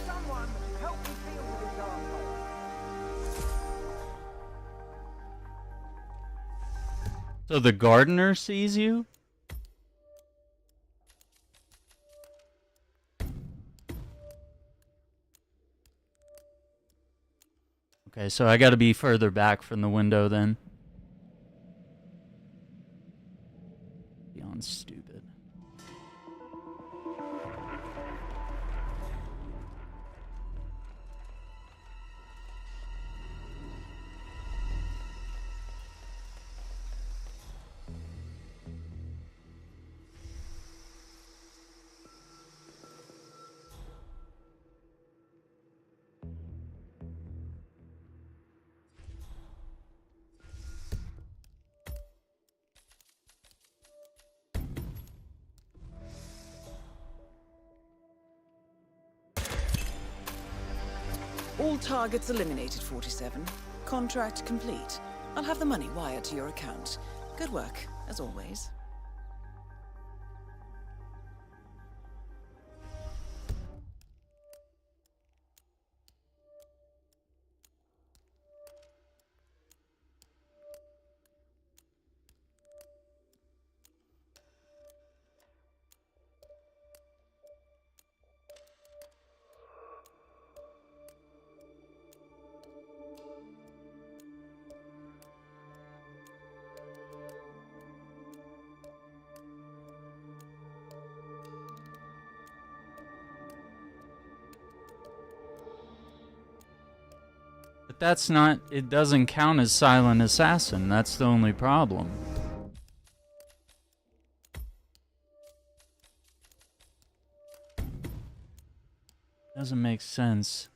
Someone help me deal with this arsehole. So the gardener sees you? Okay, so I gotta be further back from the window then. Beyond stupid. All targets eliminated, 47. Contract complete. I'll have the money wired to your account. Good work, as always. But that's not, it doesn't count as silent assassin. That's the only problem. Doesn't make sense.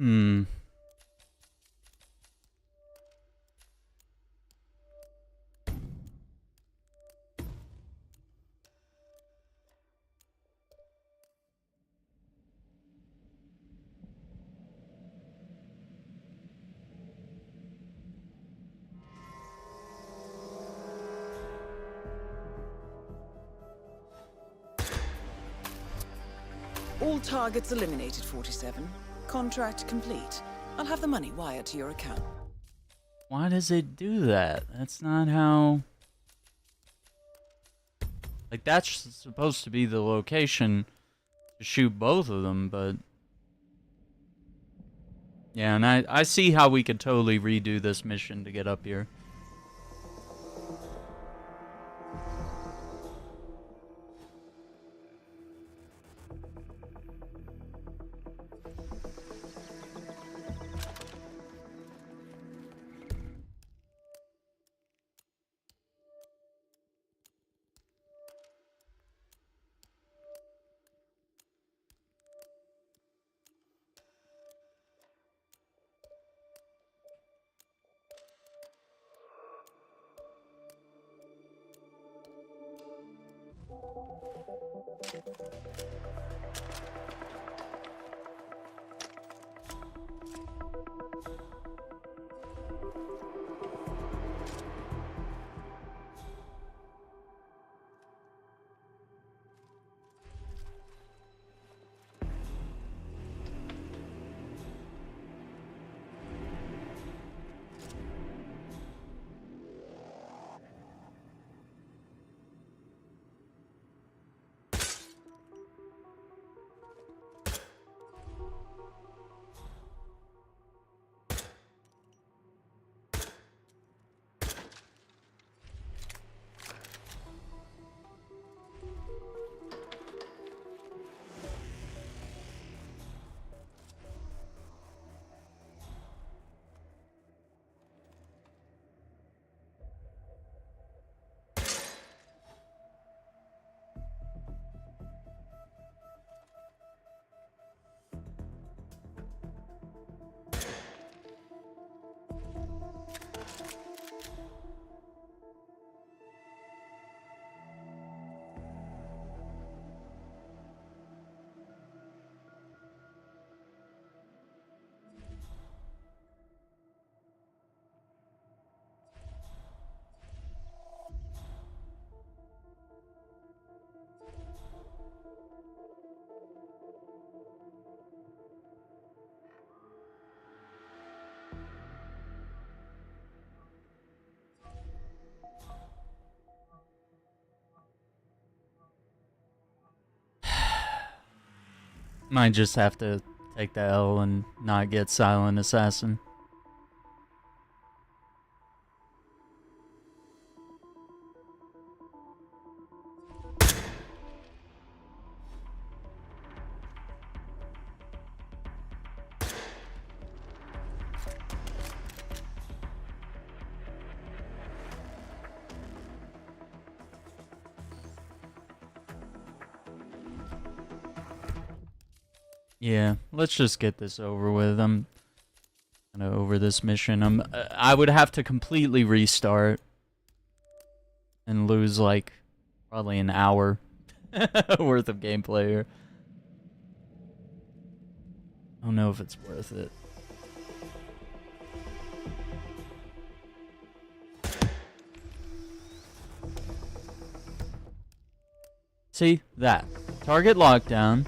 Hmm. All targets eliminated, 47. Contract complete. I'll have the money wired to your account. Why does it do that? That's not how... Like, that's supposed to be the location to shoot both of them, but... Yeah, and I see how we could totally redo this mission to get up here. Might just have to take the L and not get Silent Assassin. Yeah, let's just get this over with. I'm kind of over this mission. I would have to completely restart and lose like probably an hour worth of gameplay here. I don't know if it's worth it. See that target lockdown.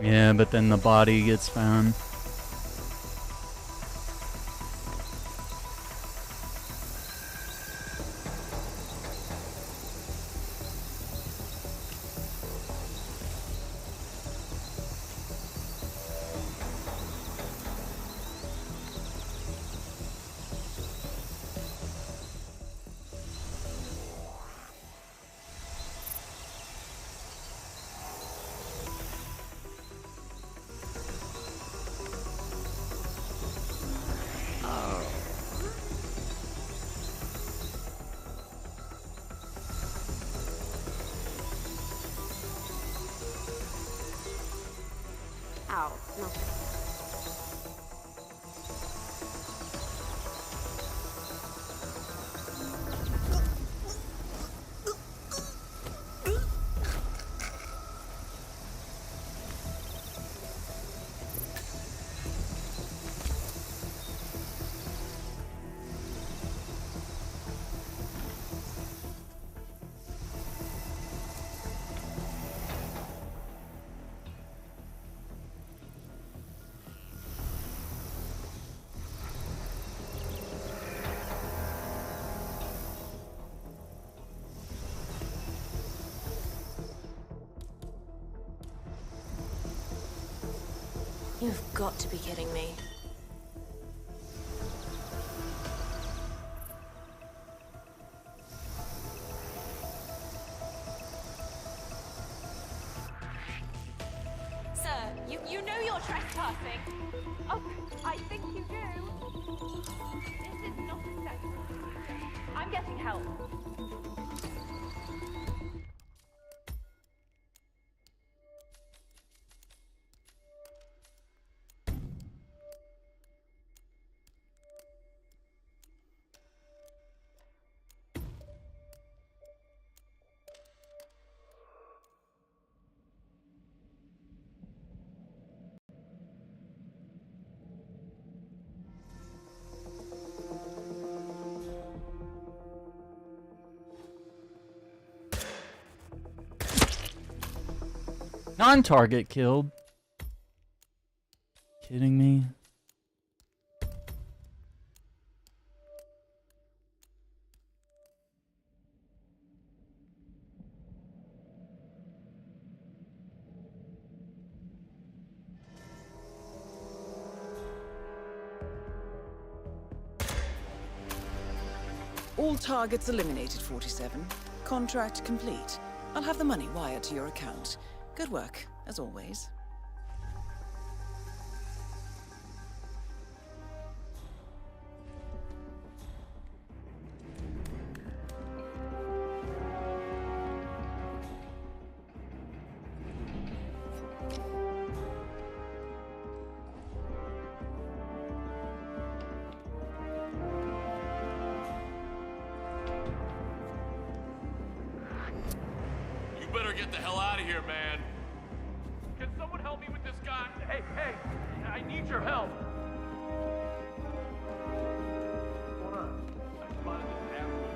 Yeah, but then the body gets found. Ow, no. You've got to be kidding me. Sir, you know you're trespassing. Oh, I think you do. This is not acceptable. I'm getting help. Non-target killed. Kidding me? All targets eliminated, 47. Contract complete. I'll have the money wired to your account. Good work, as always. You better get the hell out of here, man. Can someone help me with this guy? Hey, I need your help. What's going on? I spotted this asshole.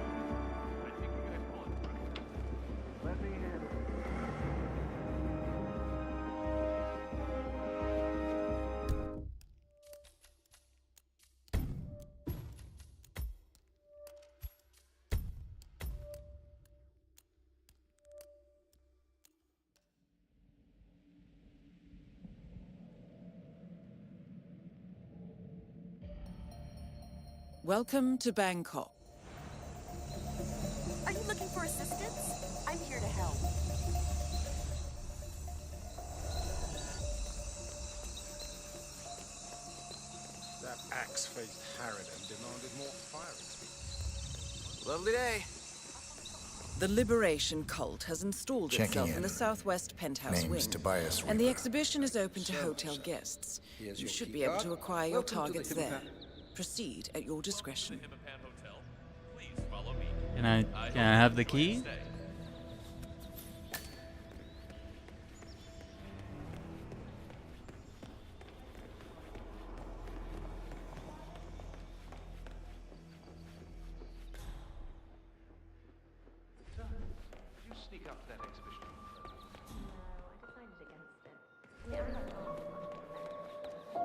I think you guys call it Requiem. Let me handle it. Welcome to Bangkok. for assistance? I'm here to help. That axe-faced harridan demanded more fire extinguishers. Lovely day. The Liberation Cult has installed Checking itself in in. the southwest penthouse Name's wing, Tobias and the Reaper. exhibition is open to hotel guests. Here's You your should key be able card. to acquire your Welcome to the targets there. HITMAN. Proceed at your discretion. Can I have the key? Did you sneak up to that exhibition? No, I decided against it. I mean, I'm not going to much of a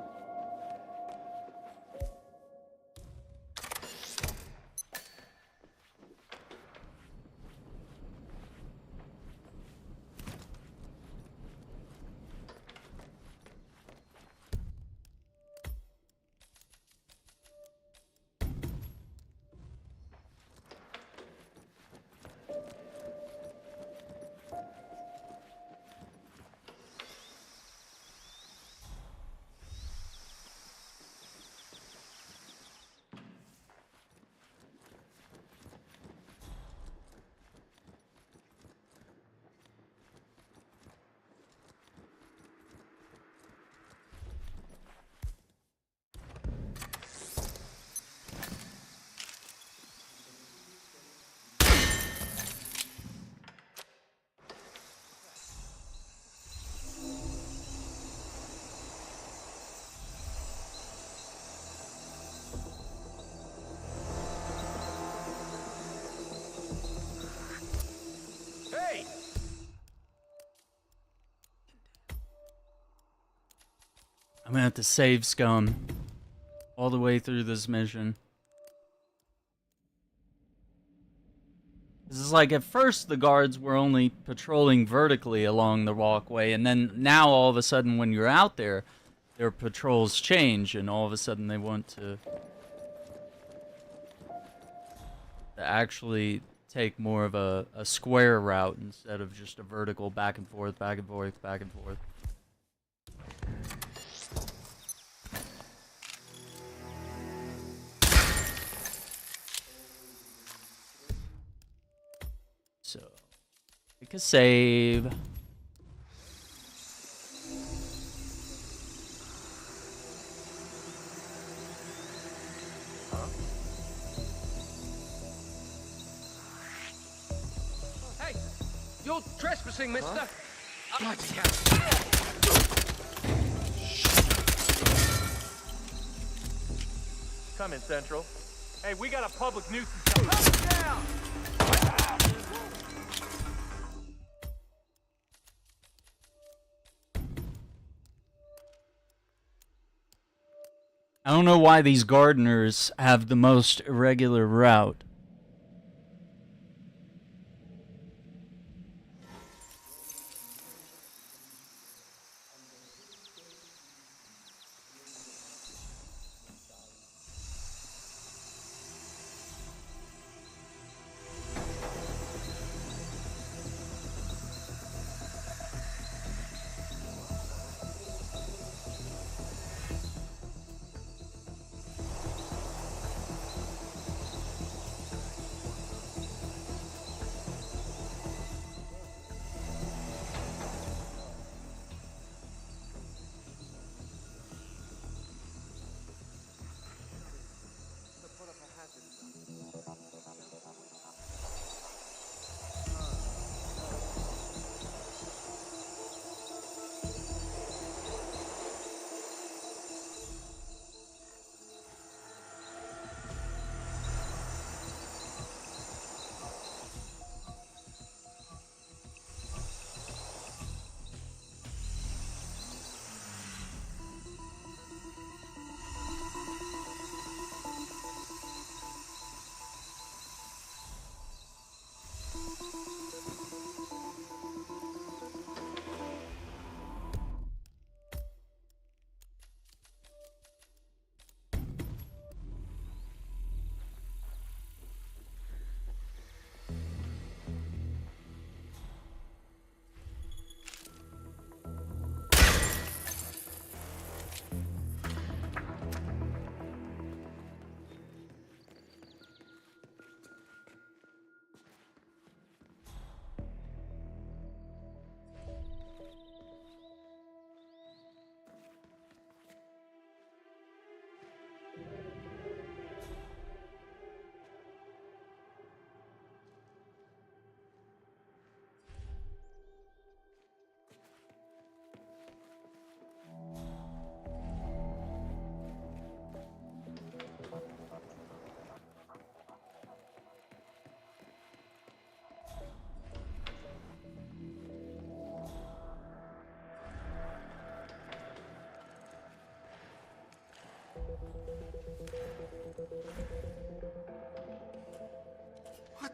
Hey! I'm gonna have to save Scum all the way through this mission. This is like, at first the guards were only patrolling vertically along the walkway, and then now all of a sudden when you're out there, their patrols change, and all of a sudden they want to actually take more of a square route instead of just a vertical back and forth, back and forth, back and forth. So, take a save. Hey, you're trespassing, mister. Come in, Central. Hey, we got a public nuisance. Come down! I don't know why these gardeners have the most irregular route.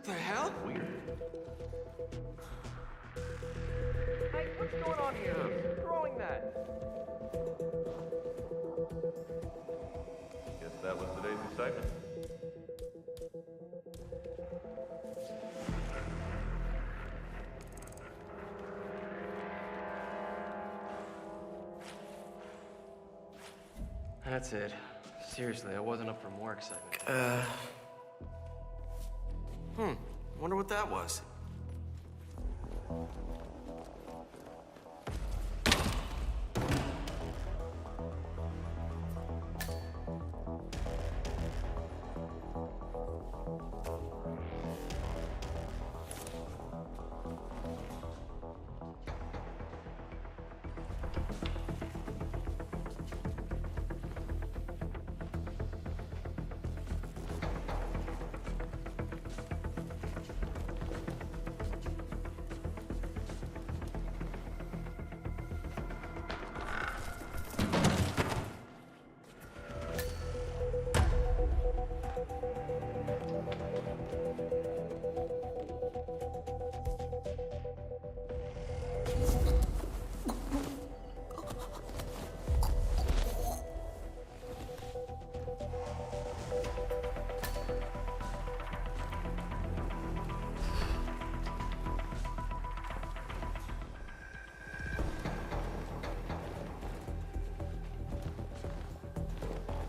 The hell? Weird. Hey, what's going on here? Who's throwing that? Guess that was today's excitement. That's it. Seriously, I wasn't up for more excitement. Wonder what that was.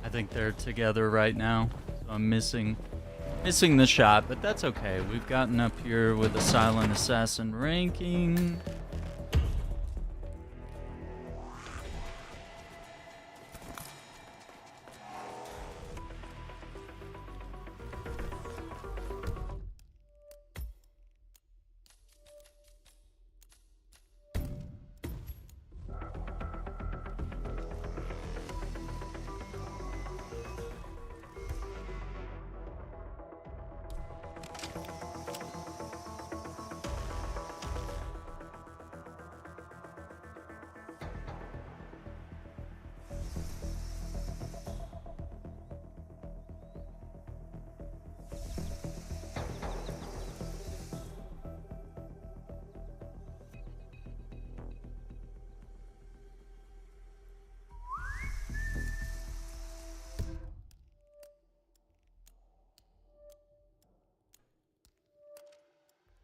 I think they're together right now, so I'm missing the shot, but that's okay. We've gotten up here with a silent assassin ranking.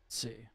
Let's see.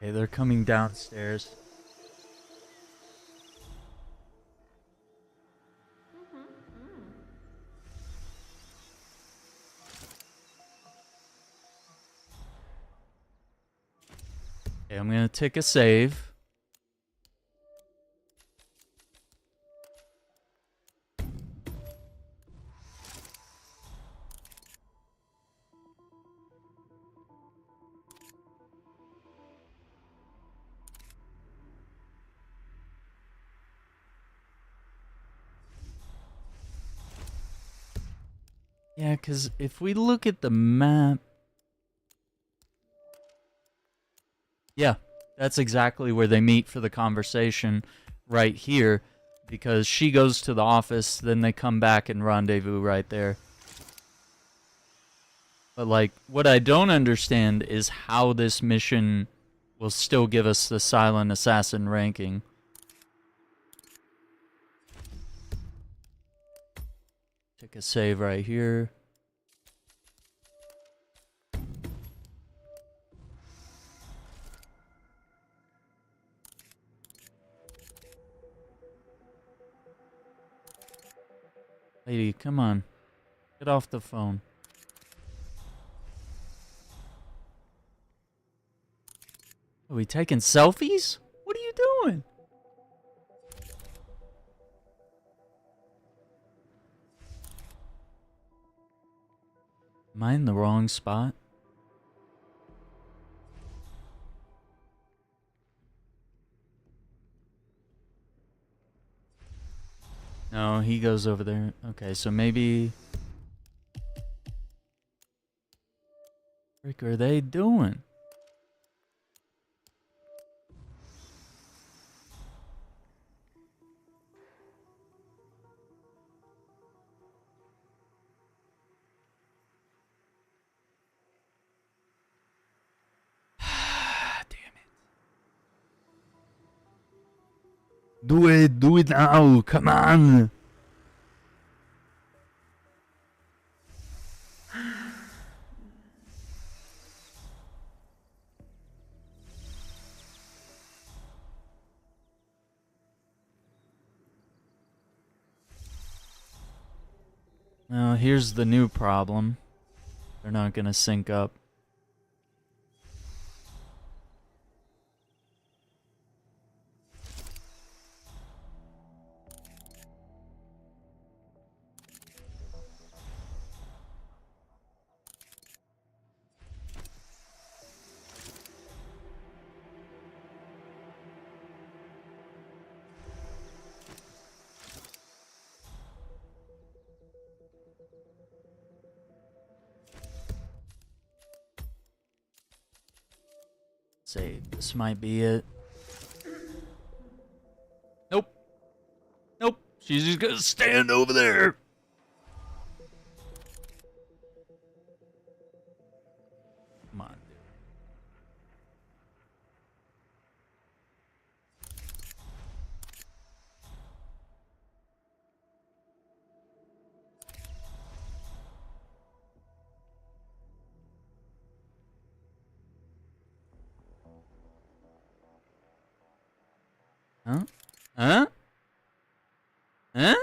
Okay, they're coming downstairs. Okay, I'm gonna take a save. Yeah, because if we look at the map... Yeah, that's exactly where they meet for the conversation, right here. Because she goes to the office, then they come back and rendezvous right there. But, like, what I don't understand is how this mission will still give us the silent assassin ranking. Take a save right here. Lady, come on. Get off the phone. Are we taking selfies? What are you doing? Am I in the wrong spot? No, he goes over there. Okay, so maybe... What are they doing? Do it now, come on! Now, here's the new problem. They're not gonna sync up. Say, this might be it. Nope. Nope. She's just gonna stand over there. Come on, dude. Huh? Huh? Huh?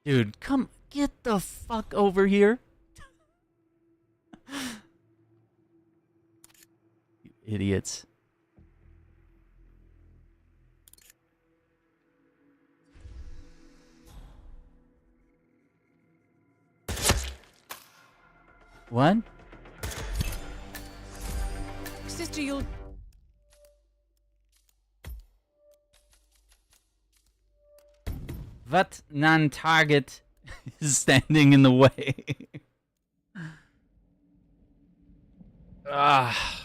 Dude, come get the fuck over here. You idiots. What? Sister, you'll... What non-target is standing in the way? Ah.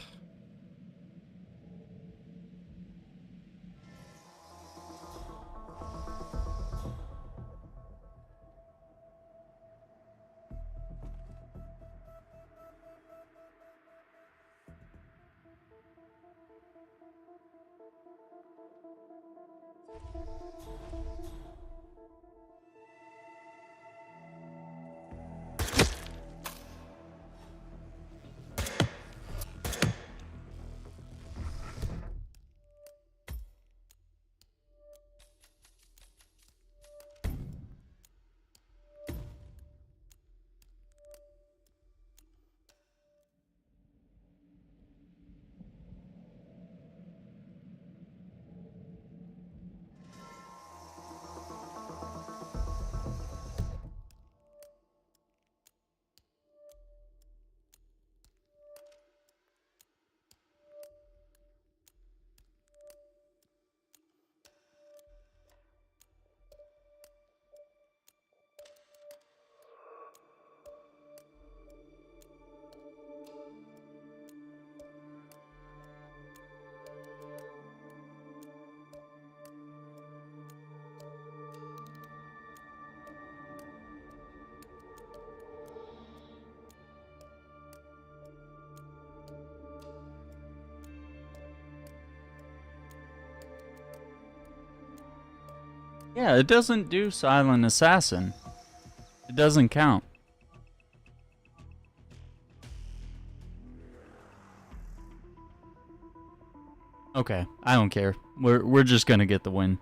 Yeah, it doesn't do silent assassin. It doesn't count. Okay, I don't care. We're just gonna get the win.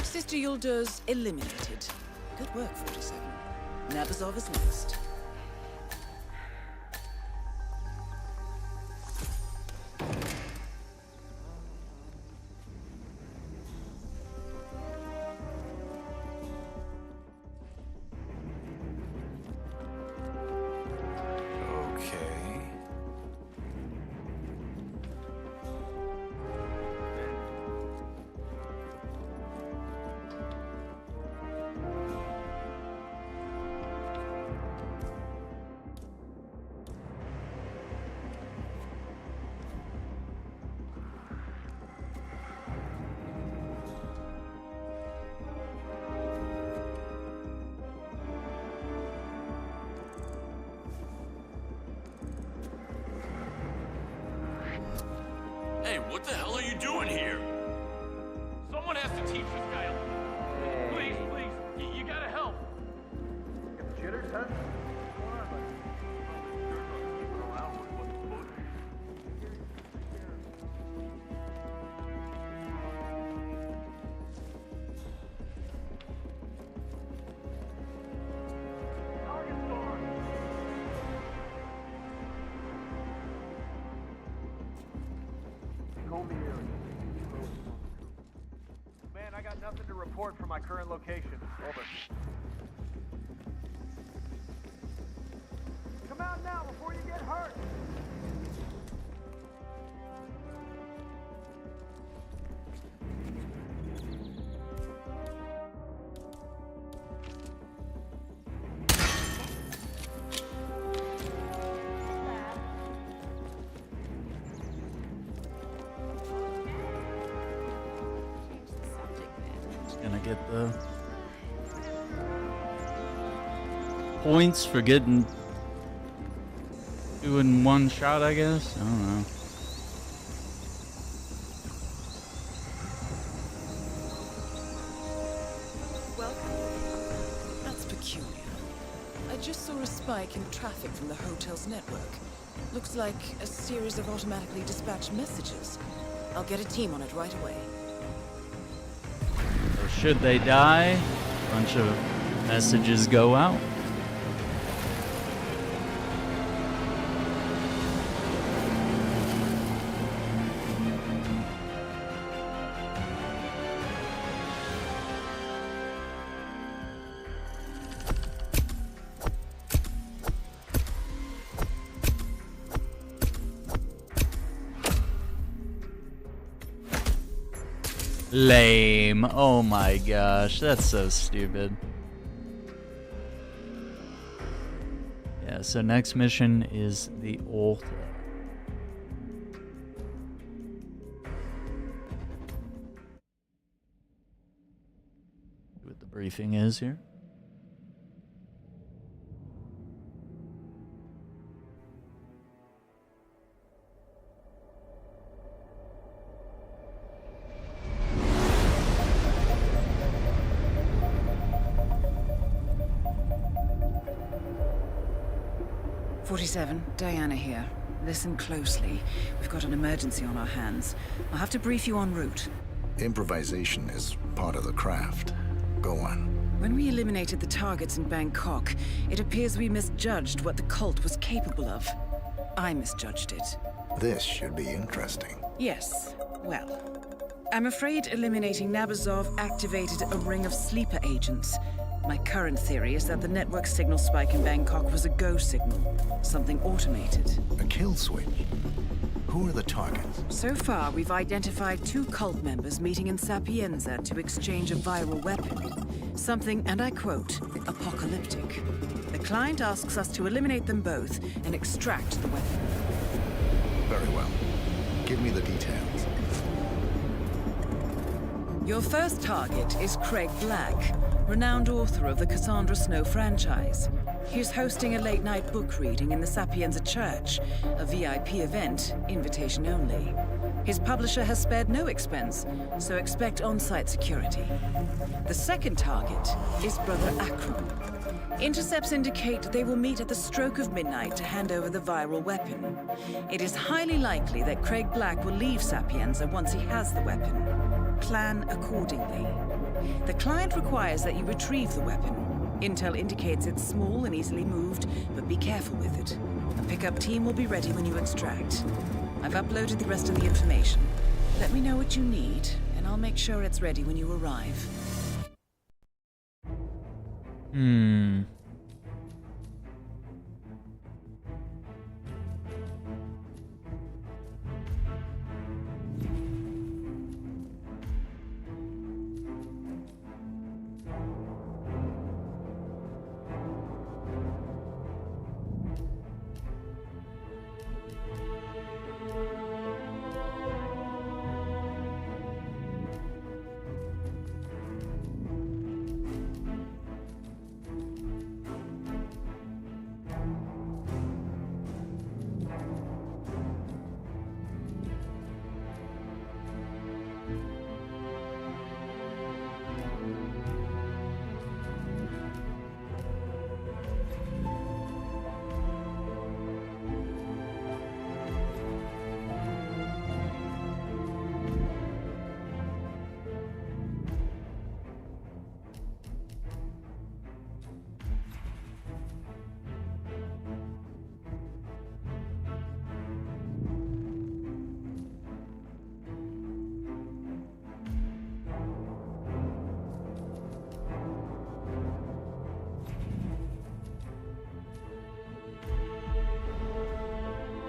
Sister Yulda's eliminated. Good work, 47. Nabazov is next. Hey, what the hell are you doing here? Someone has to teach this guy. Please, please, you gotta help. Get the jitters, huh? Man, I got nothing to report from my current location. Over. Come out now before you get hurt. Gonna get the points for getting 2 in 1 shot, I guess. I don't know. Welcome. That's peculiar. I just saw a spike in traffic from the hotel's network. Looks like a series of automatically dispatched messages. I'll get a team on it right away. Or should they die, a bunch of messages go out. Lame. Oh my gosh, that's so stupid. Yeah, so next mission is the altar. See what the briefing is here. Diana here. Listen closely. We've got an emergency on our hands. I'll have to brief you en route. Improvisation is part of the craft. Go on. When we eliminated the targets in Bangkok, it appears we misjudged what the cult was capable of. I misjudged it. This should be interesting. Yes. Well, I'm afraid eliminating Nabazov activated a ring of sleeper agents. My current theory is that the network signal spike in Bangkok was a go signal. Something automated. A kill switch? Who are the targets? So far, we've identified 2 cult members meeting in Sapienza to exchange a viral weapon. Something, and I quote, apocalyptic. The client asks us to eliminate them both and extract the weapon. Very well. Give me the details. Your first target is Craig Black, renowned author of the Cassandra Snow franchise. He's hosting a late-night book reading in the Sapienza Church, a VIP event, invitation only. His publisher has spared no expense, so expect on-site security. The second target is Brother Akron. Intercepts indicate they will meet at the stroke of midnight to hand over the viral weapon. It is highly likely that Craig Black will leave Sapienza once he has the weapon. Plan accordingly. The client requires that you retrieve the weapon. Intel indicates it's small and easily moved, but be careful with it. A pickup team will be ready when you extract. I've uploaded the rest of the information. Let me know what you need, and I'll make sure it's ready when you arrive.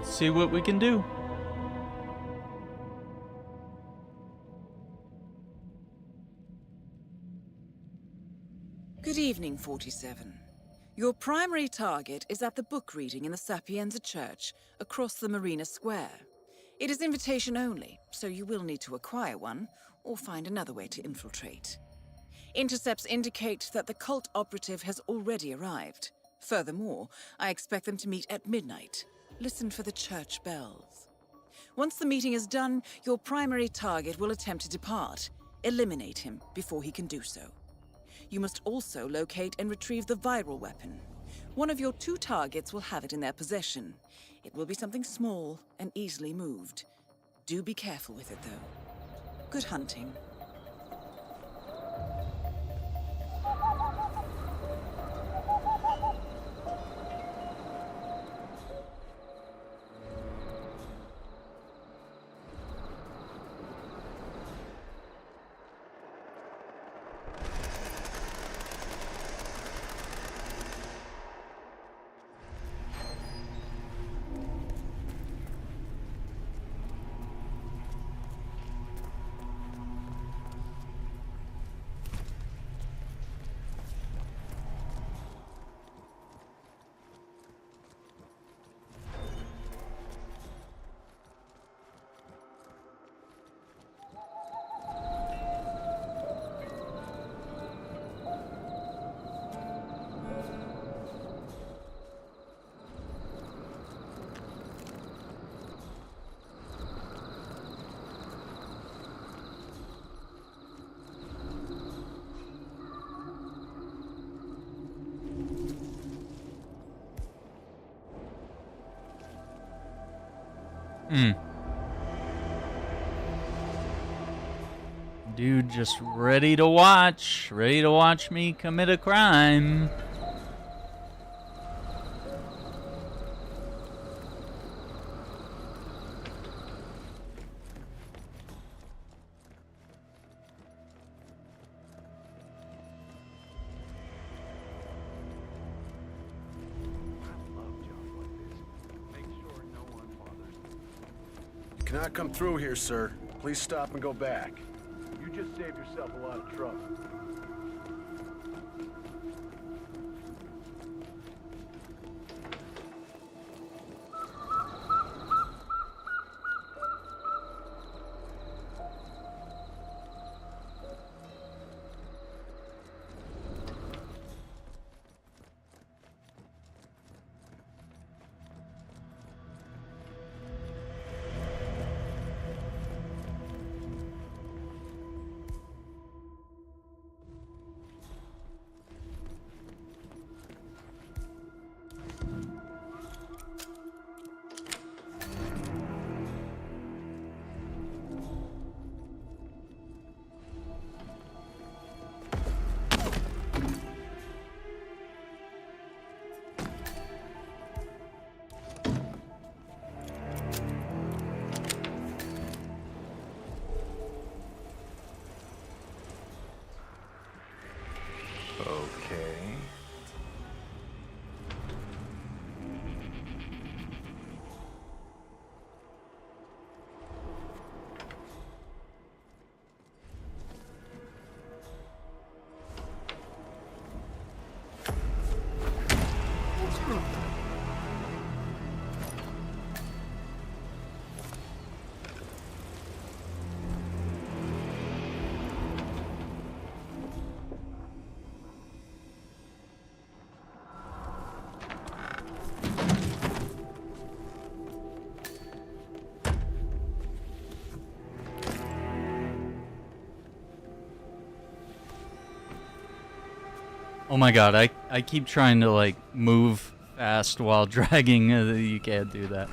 See what we can do. Good evening, 47. Your primary target is at the book reading in the Sapienza Church, across the Marina Square. It is invitation only, so you will need to acquire one, or find another way to infiltrate. Intercepts indicate that the cult operative has already arrived. Furthermore, I expect them to meet at midnight. Listen for the church bells. Once the meeting is done, your primary target will attempt to depart. Eliminate him before he can do so. You must also locate and retrieve the viral weapon. One of your two targets will have it in their possession. It will be something small and easily moved. Do be careful with it, though. Good hunting. Dude, just ready to watch me commit a crime. You cannot come through here, sir. Please stop and go back. You just saved yourself a lot of trouble. Oh my god, I keep trying to like move fast while dragging. You can't do that.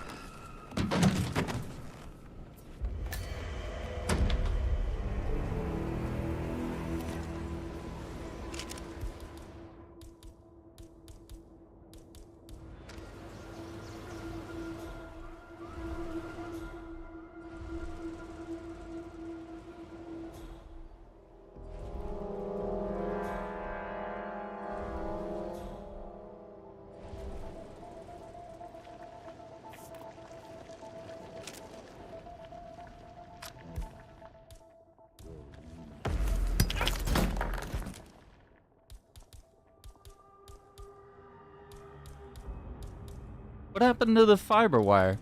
What happened to the fiber wire?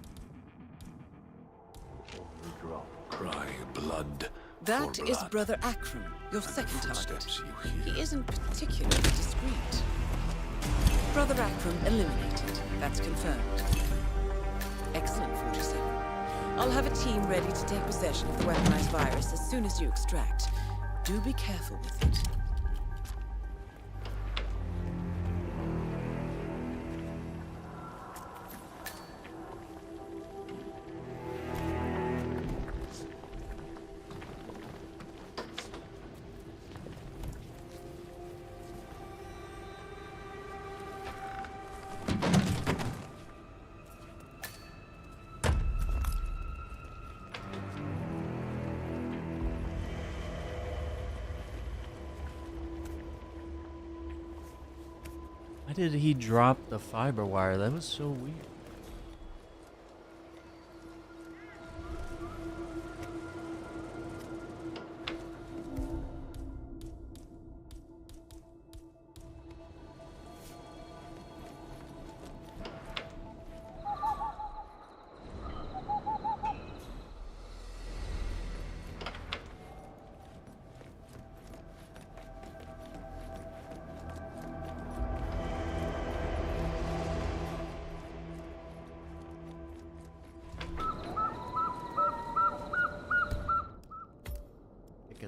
Cry blood. That is Brother Akram, your second target. He isn't particularly discreet. Brother Akram eliminated. That's confirmed. Excellent, 47. I'll have a team ready to take possession of the weaponized virus as soon as you extract. Do be careful with it. Why did he drop the fiber wire? That was so weird.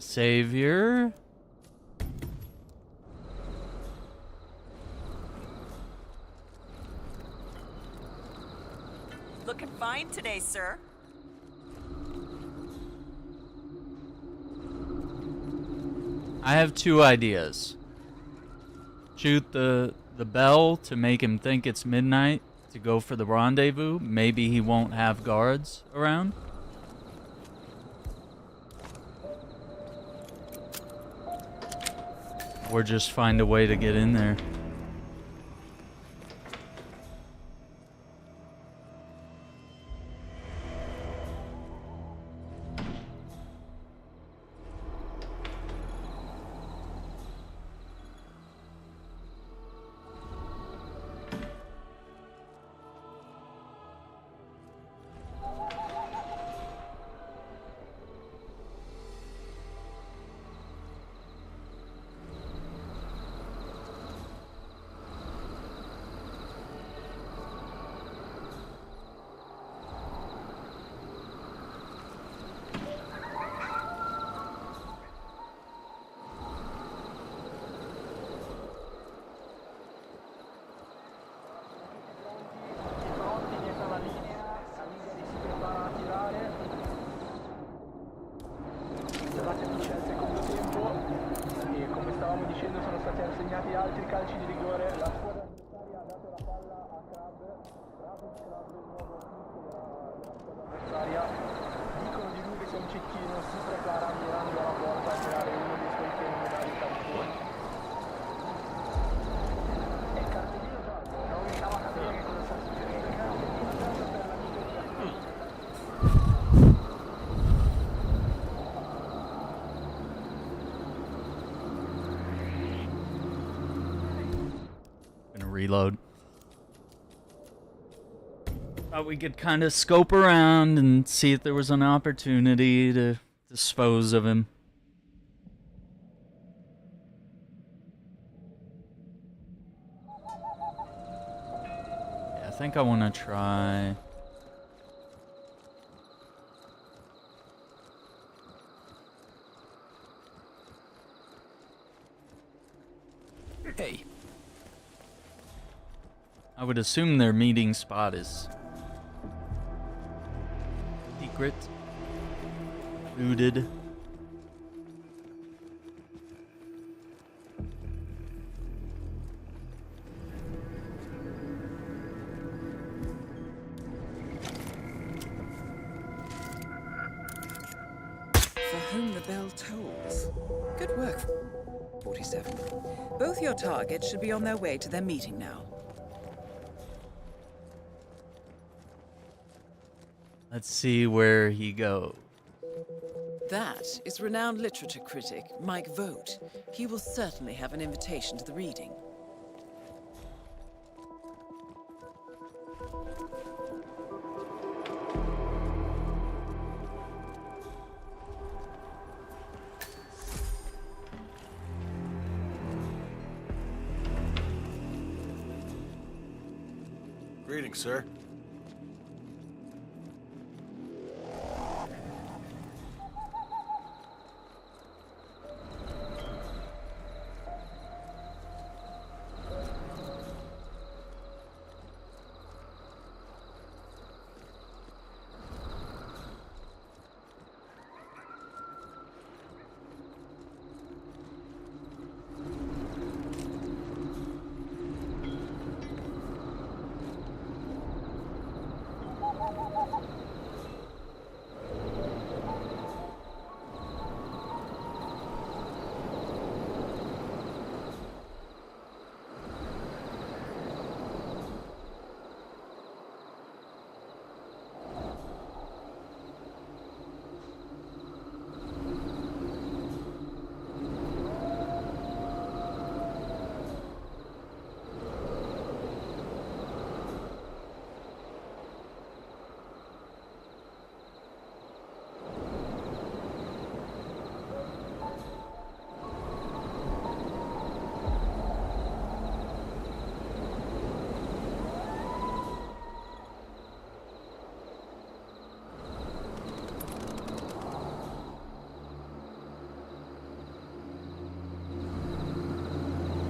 Savior. Looking fine today, sir. I have two ideas. Shoot the bell to make him think it's midnight to go for the rendezvous. Maybe he won't have guards around. Or just find a way to get in there. Reload. Thought we could kind of scope around and see if there was an opportunity to dispose of him. Yeah, I think I want to try. Hey. I would assume their meeting spot is secret, rooted. For whom the bell tolls. Good work, 47. Both your targets should be on their way to their meeting now. Let's see where he goes. That is renowned literature critic Mike Vogt. He will certainly have an invitation to the reading. Greetings, sir.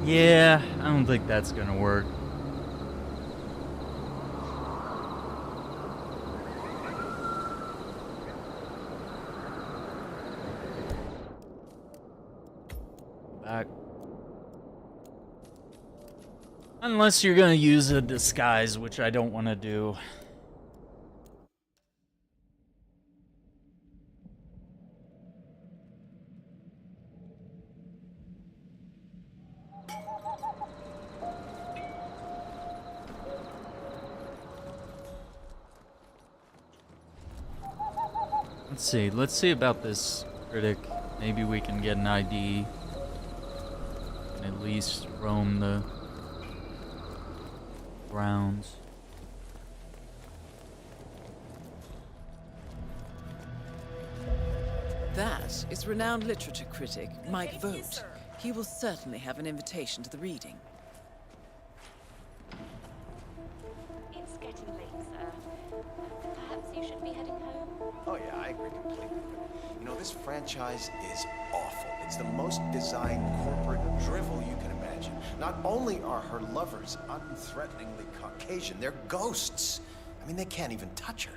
Yeah, I don't think that's gonna work. Back. Unless you're gonna use a disguise, which I don't want to do. Let's see about this critic. Maybe we can get an ID and at least roam the grounds. That is renowned literature critic Mike Vogt. He will certainly have an invitation to the reading. It's getting late, sir. Perhaps you should be heading home. Oh yeah, I agree completely. You know, this franchise is awful. It's the most designed corporate drivel you can imagine. Not only are her lovers unthreateningly Caucasian, they're ghosts. I mean, they can't even touch her.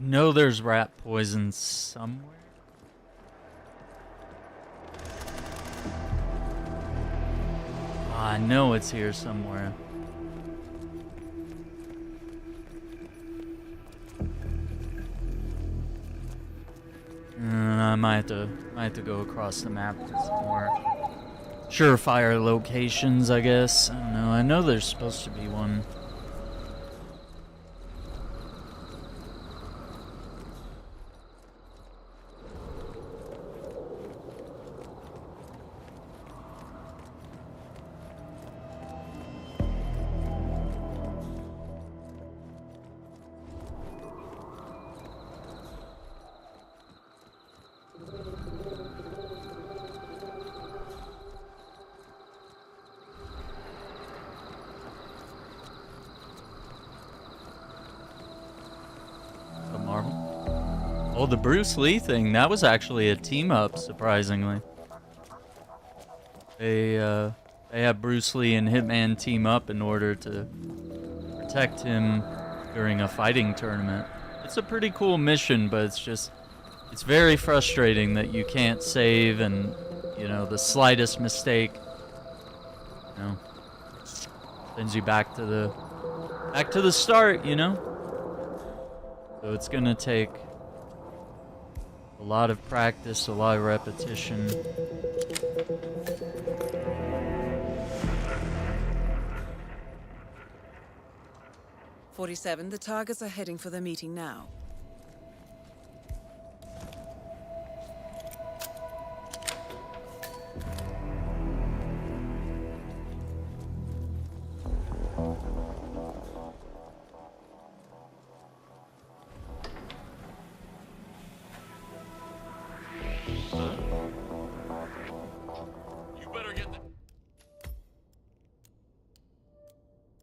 I know there's rat poison somewhere. I know it's here somewhere. I might have to go across the map to some more surefire locations, I guess. I don't know. I know there's supposed to be one. Oh, the Bruce Lee thing, that was actually a team-up, surprisingly. They have Bruce Lee and Hitman team up in order to protect him during a fighting tournament. It's a pretty cool mission, but it's very frustrating that you can't save, and, you know, the slightest mistake, you know, sends you back to the start, you know? So it's gonna take a lot of practice, a lot of repetition. "47, the targets are heading for the meeting now.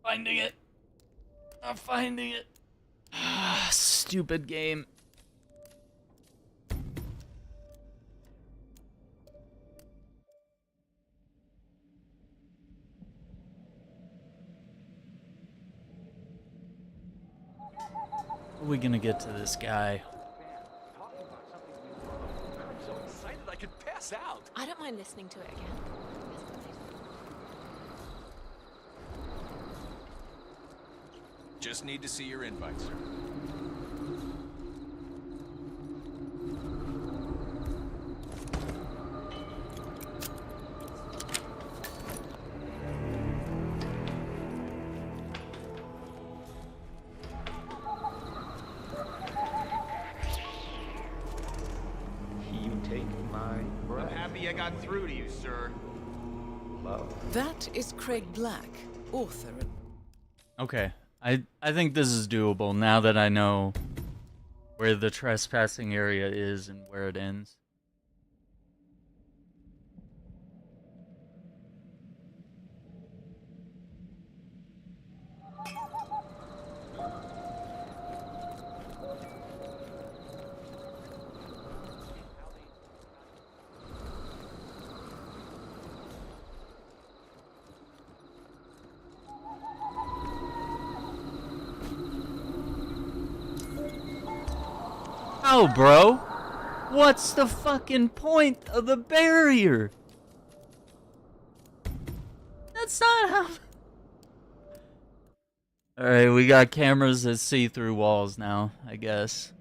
Finding it. I'm finding it. Stupid game. How are we gonna get to this guy? I'm so excited I could pass out. I don't mind listening to it again. Just need to see your invite, sir. You take my breath. I'm happy I got through to you, sir. Love. That is Craig Black, author of... Okay. I think this is doable now that I know where the trespassing area is and where it ends. Oh, bro. What's the fucking point of the barrier? That's not how... Alright, we got cameras that see through walls now, I guess.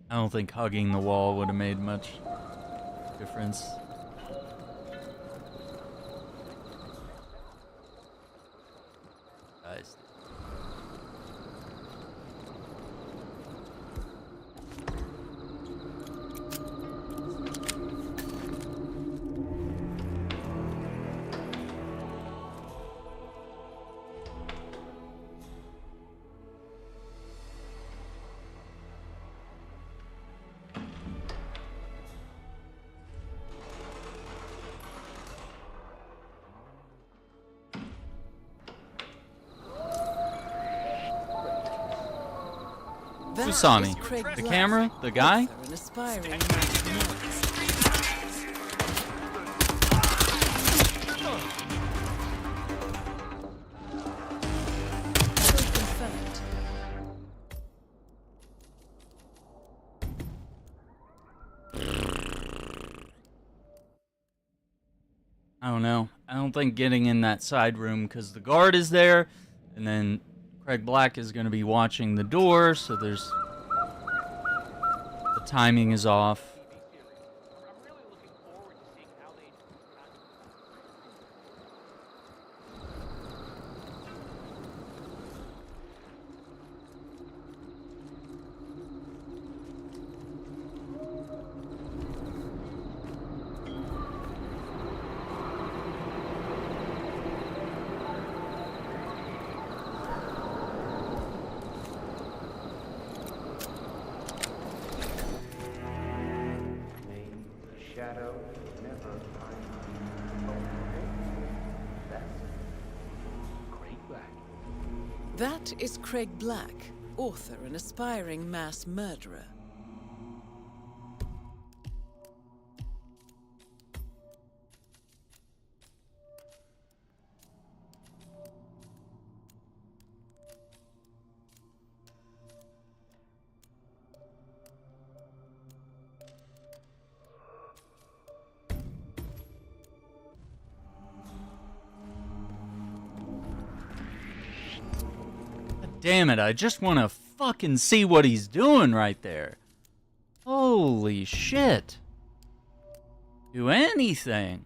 I don't think hugging the wall would have made much difference. Guys. Who saw me? The camera? The guy? An aspiring don't know. I don't think getting in that side room, because the guard is there, and then Craig Black is going to be watching the door, so there's... the timing is off. Shadow never That is Craig Black, author and aspiring mass murderer. Damn it, I just want to fucking see what he's doing right there. Holy shit. Do anything.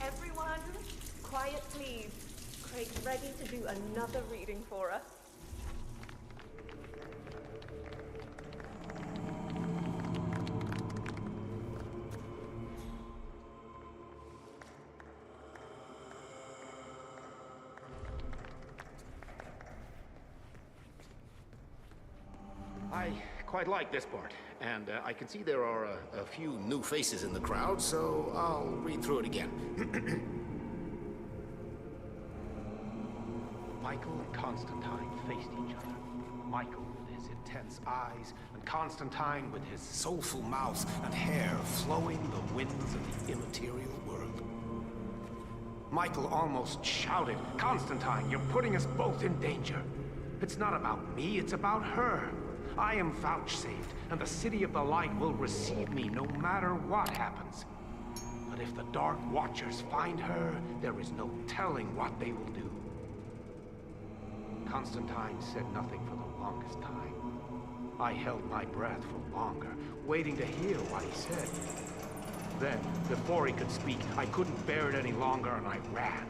Everyone, quiet please. Craig's ready to do another reading for us. I quite like this part, and I can see there are a few new faces in the crowd, so I'll read through it again. Michael and Constantine faced each other. Michael with his intense eyes, and Constantine with his soulful mouth and hair flowing the winds of the immaterial world. Michael almost shouted, "Constantine, you're putting us both in danger. It's not about me, it's about her. I am vouchsafed, and the City of the Light will receive me no matter what happens. But if the Dark Watchers find her, there is no telling what they will do." Constantine said nothing for the longest time. I held my breath for longer, waiting to hear what he said. Then, before he could speak, I couldn't bear it any longer, and I ran.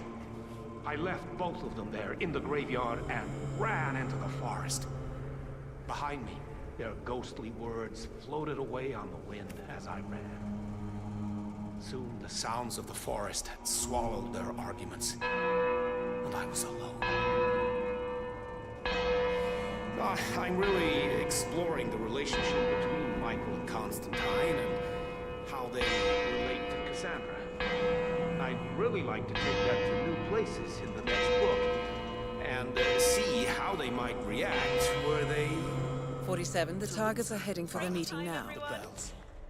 I left both of them there in the graveyard and ran into the forest. Behind me, their ghostly words floated away on the wind as I ran. Soon the sounds of the forest had swallowed their arguments, and I was alone. I'm really exploring the relationship between Michael and Constantine and how they relate to Cassandra. I'd really like to take that to new places in the next book and see how they might react were they... 47, the targets are heading for the meeting now.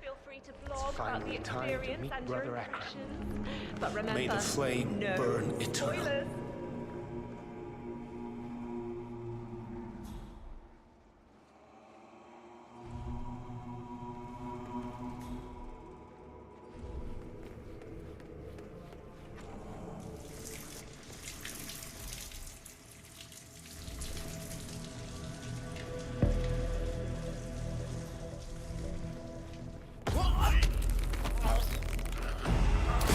Feel free to block talk about finally the time to experience meet and Brother your Akram. impressions. But remember, May the flame no burn eternal. spoilers.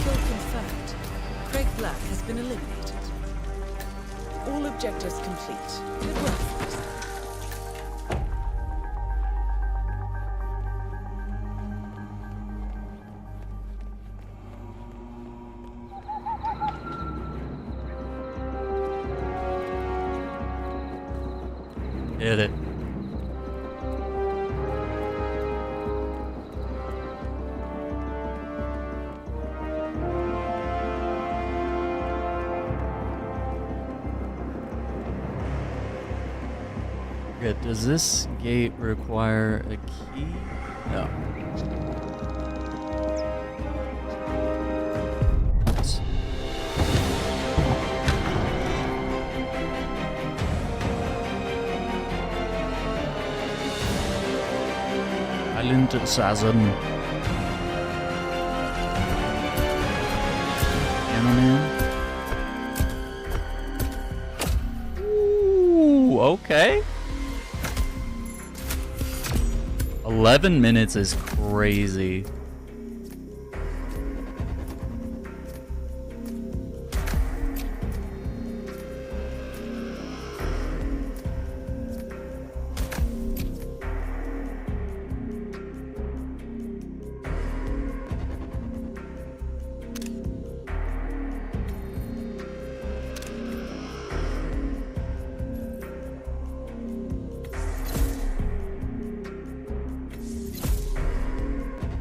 Kill confirmed. Craig Black has been eliminated. All objectives complete. Good work, 47. Hit it. Good. Does this gate require a key? No. Nice. Silent assassin. Cameraman. Ooh, okay. 11 minutes is crazy.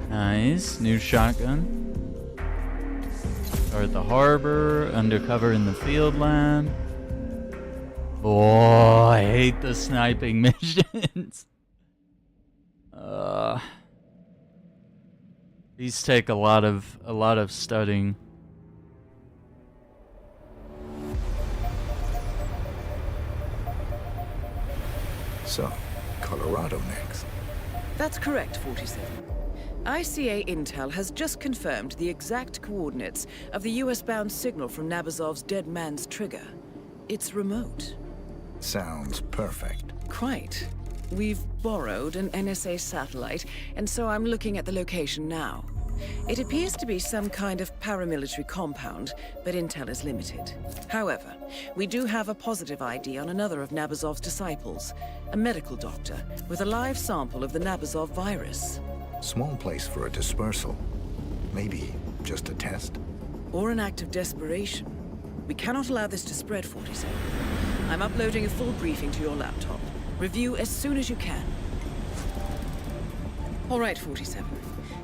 Nice. New shotgun. Start at the harbor. Undercover in the field lab. Oh, I hate the sniping missions. These take a lot of studying. So, Colorado next. That's correct, 47. ICA Intel has just confirmed the exact coordinates of the US-bound signal from Nabazov's dead man's trigger. It's remote. Sounds perfect. Quite. We've borrowed an NSA satellite, and so I'm looking at the location now. It appears to be some kind of paramilitary compound, but intel is limited. However, we do have a positive ID on another of Nabazov's disciples, a medical doctor with a live sample of the Nabazov virus. Small place for a dispersal. Maybe just a test? Or an act of desperation. We cannot allow this to spread, 47. I'm uploading a full briefing to your laptop. Review as soon as you can. All right, 47.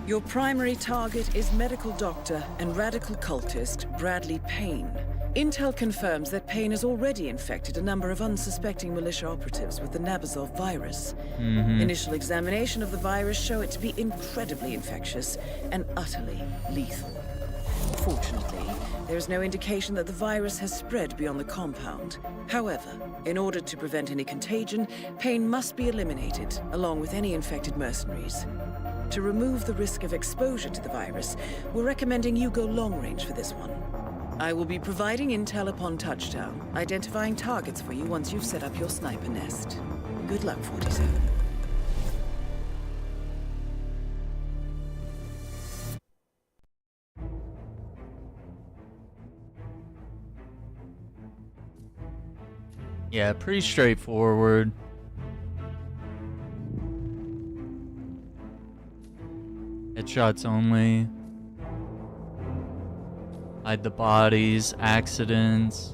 Your primary target is medical doctor and radical cultist Bradley Payne. Intel confirms that Payne has already infected a number of unsuspecting militia operatives with the Nabazov virus. Initial examination of the virus show it to be incredibly infectious and utterly lethal. Fortunately, there is no indication that the virus has spread beyond the compound. However, in order to prevent any contagion, Payne must be eliminated, along with any infected mercenaries. To remove the risk of exposure to the virus, we're recommending you go long range for this one. I will be providing intel upon touchdown, identifying targets for you once you've set up your sniper nest. Good luck, 47. Yeah, pretty straightforward. Headshots only. Hide the bodies, accidents.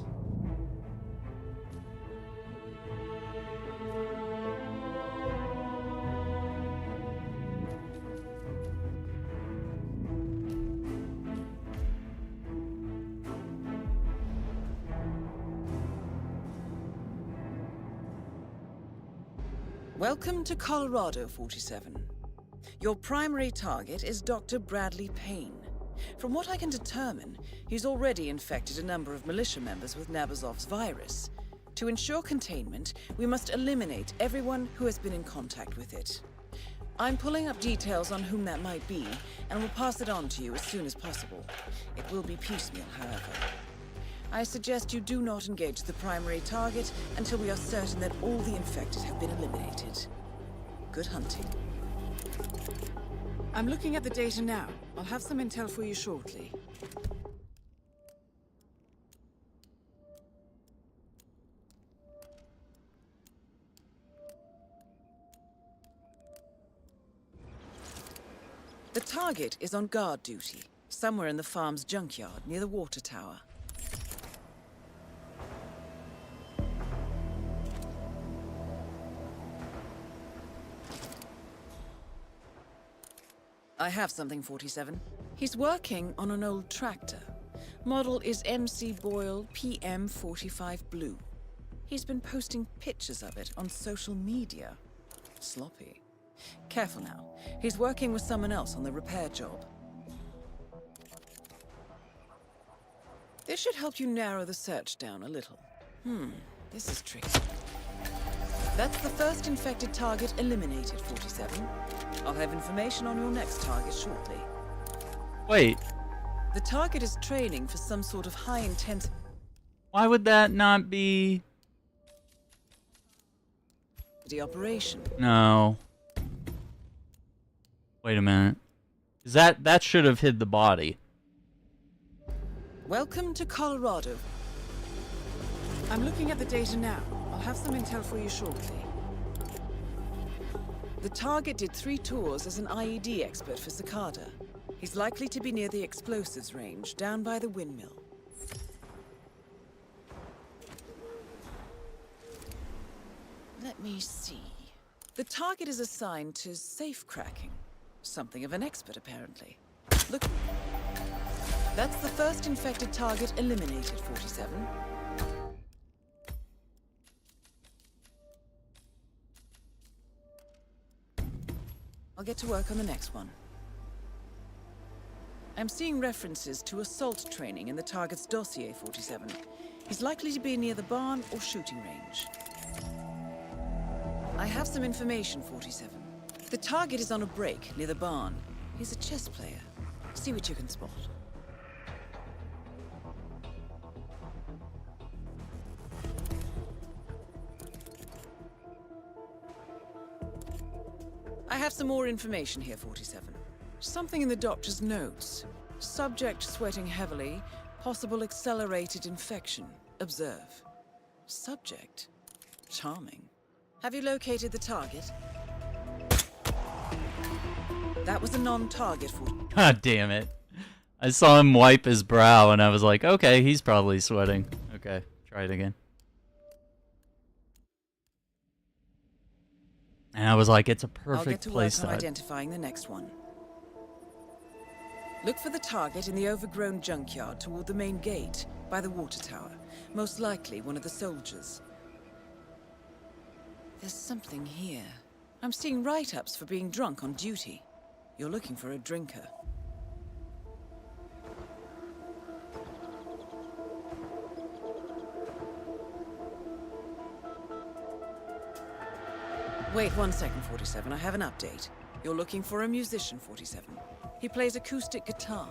Welcome to Colorado, 47. Your primary target is Dr. Bradley Payne. From what I can determine, he's already infected a number of militia members with Nabazov's virus. To ensure containment, we must eliminate everyone who has been in contact with it. I'm pulling up details on whom that might be, and will pass it on to you as soon as possible. It will be piecemeal, however. I suggest you do not engage the primary target until we are certain that all the infected have been eliminated. Good hunting. I'm looking at the data now. I'll have some intel for you shortly. The target is on guard duty, somewhere in the farm's junkyard near the water tower. I have something, 47. He's working on an old tractor. Model is MC Boyle PM45 Blue. He's been posting pictures of it on social media. Sloppy. Careful now. He's working with someone else on the repair job. This should help you narrow the search down a little. This is tricky. That's the first infected target eliminated, 47. I'll have information on your next target shortly. Wait. The target is training for some sort of high-intense... Why would that not be... the operation? No. Wait a minute. Is that should have hid the body. Welcome to Colorado. I'm looking at the data now. I'll have some intel for you shortly. The target did 3 tours as an IED expert for Cicada. He's likely to be near the explosives range, down by the windmill. Let me see. The target is assigned to safe cracking. Something of an expert, apparently. Look. That's the first infected target eliminated, 47. I'll get to work on the next one. I'm seeing references to assault training in the target's dossier, 47. He's likely to be near the barn or shooting range. I have some information, 47. The target is on a break near the barn. He's a chess player. See what you can spot. I have some more information here, 47. Something in the doctor's notes. Subject sweating heavily, possible accelerated infection. Observe. Subject? Charming. Have you located the target? That was a non-target for... God damn it. I saw him wipe his brow and I was like, okay, he's probably sweating. Okay, try it again. And I was like, it's a perfect place I'll get to work on identifying the next one. Look for the target in the overgrown junkyard toward the main gate, by the water tower. Most likely one of the soldiers. There's something here. I'm seeing write-ups for being drunk on duty. You're looking for a drinker. Wait 1 second, 47. I have an update. You're looking for a musician, 47. He plays acoustic guitar.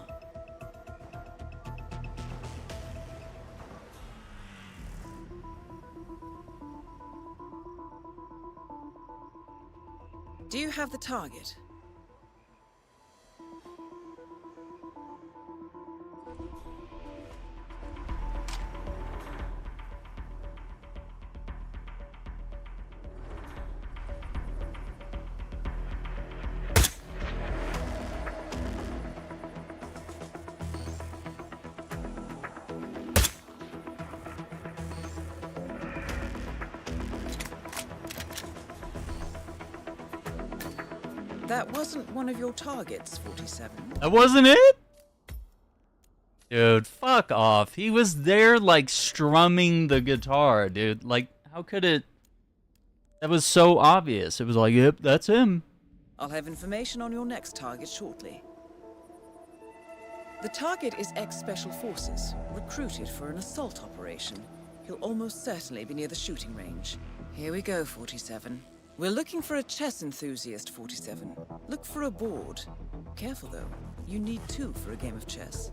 Do you have the target? That wasn't one of your targets, 47. That wasn't it? Dude, fuck off. He was there, like, strumming the guitar, dude. Like, how could it... That was so obvious. It was like, yep, that's him. I'll have information on your next target shortly. The target is ex-Special Forces, recruited for an assault operation. He'll almost certainly be near the shooting range. Here we go, 47. We're looking for a chess enthusiast, 47. Look for a board. Careful, though. You need 2 for a game of chess.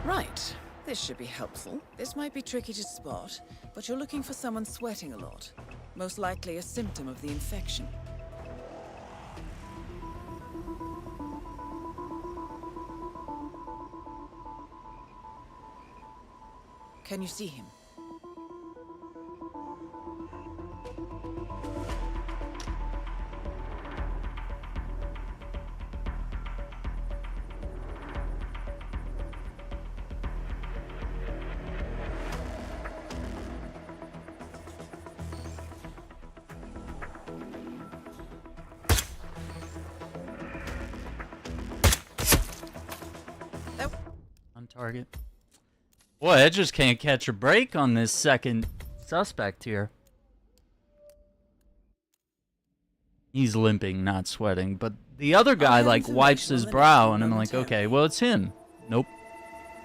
Right. This should be helpful. This might be tricky to spot, but you're looking for someone sweating a lot. Most likely a symptom of the infection. Can you see him? On target. Boy, I just can't catch a break on this second suspect here. He's limping, not sweating, but the other guy like wipes his brow and I'm like, okay, well it's him. Nope.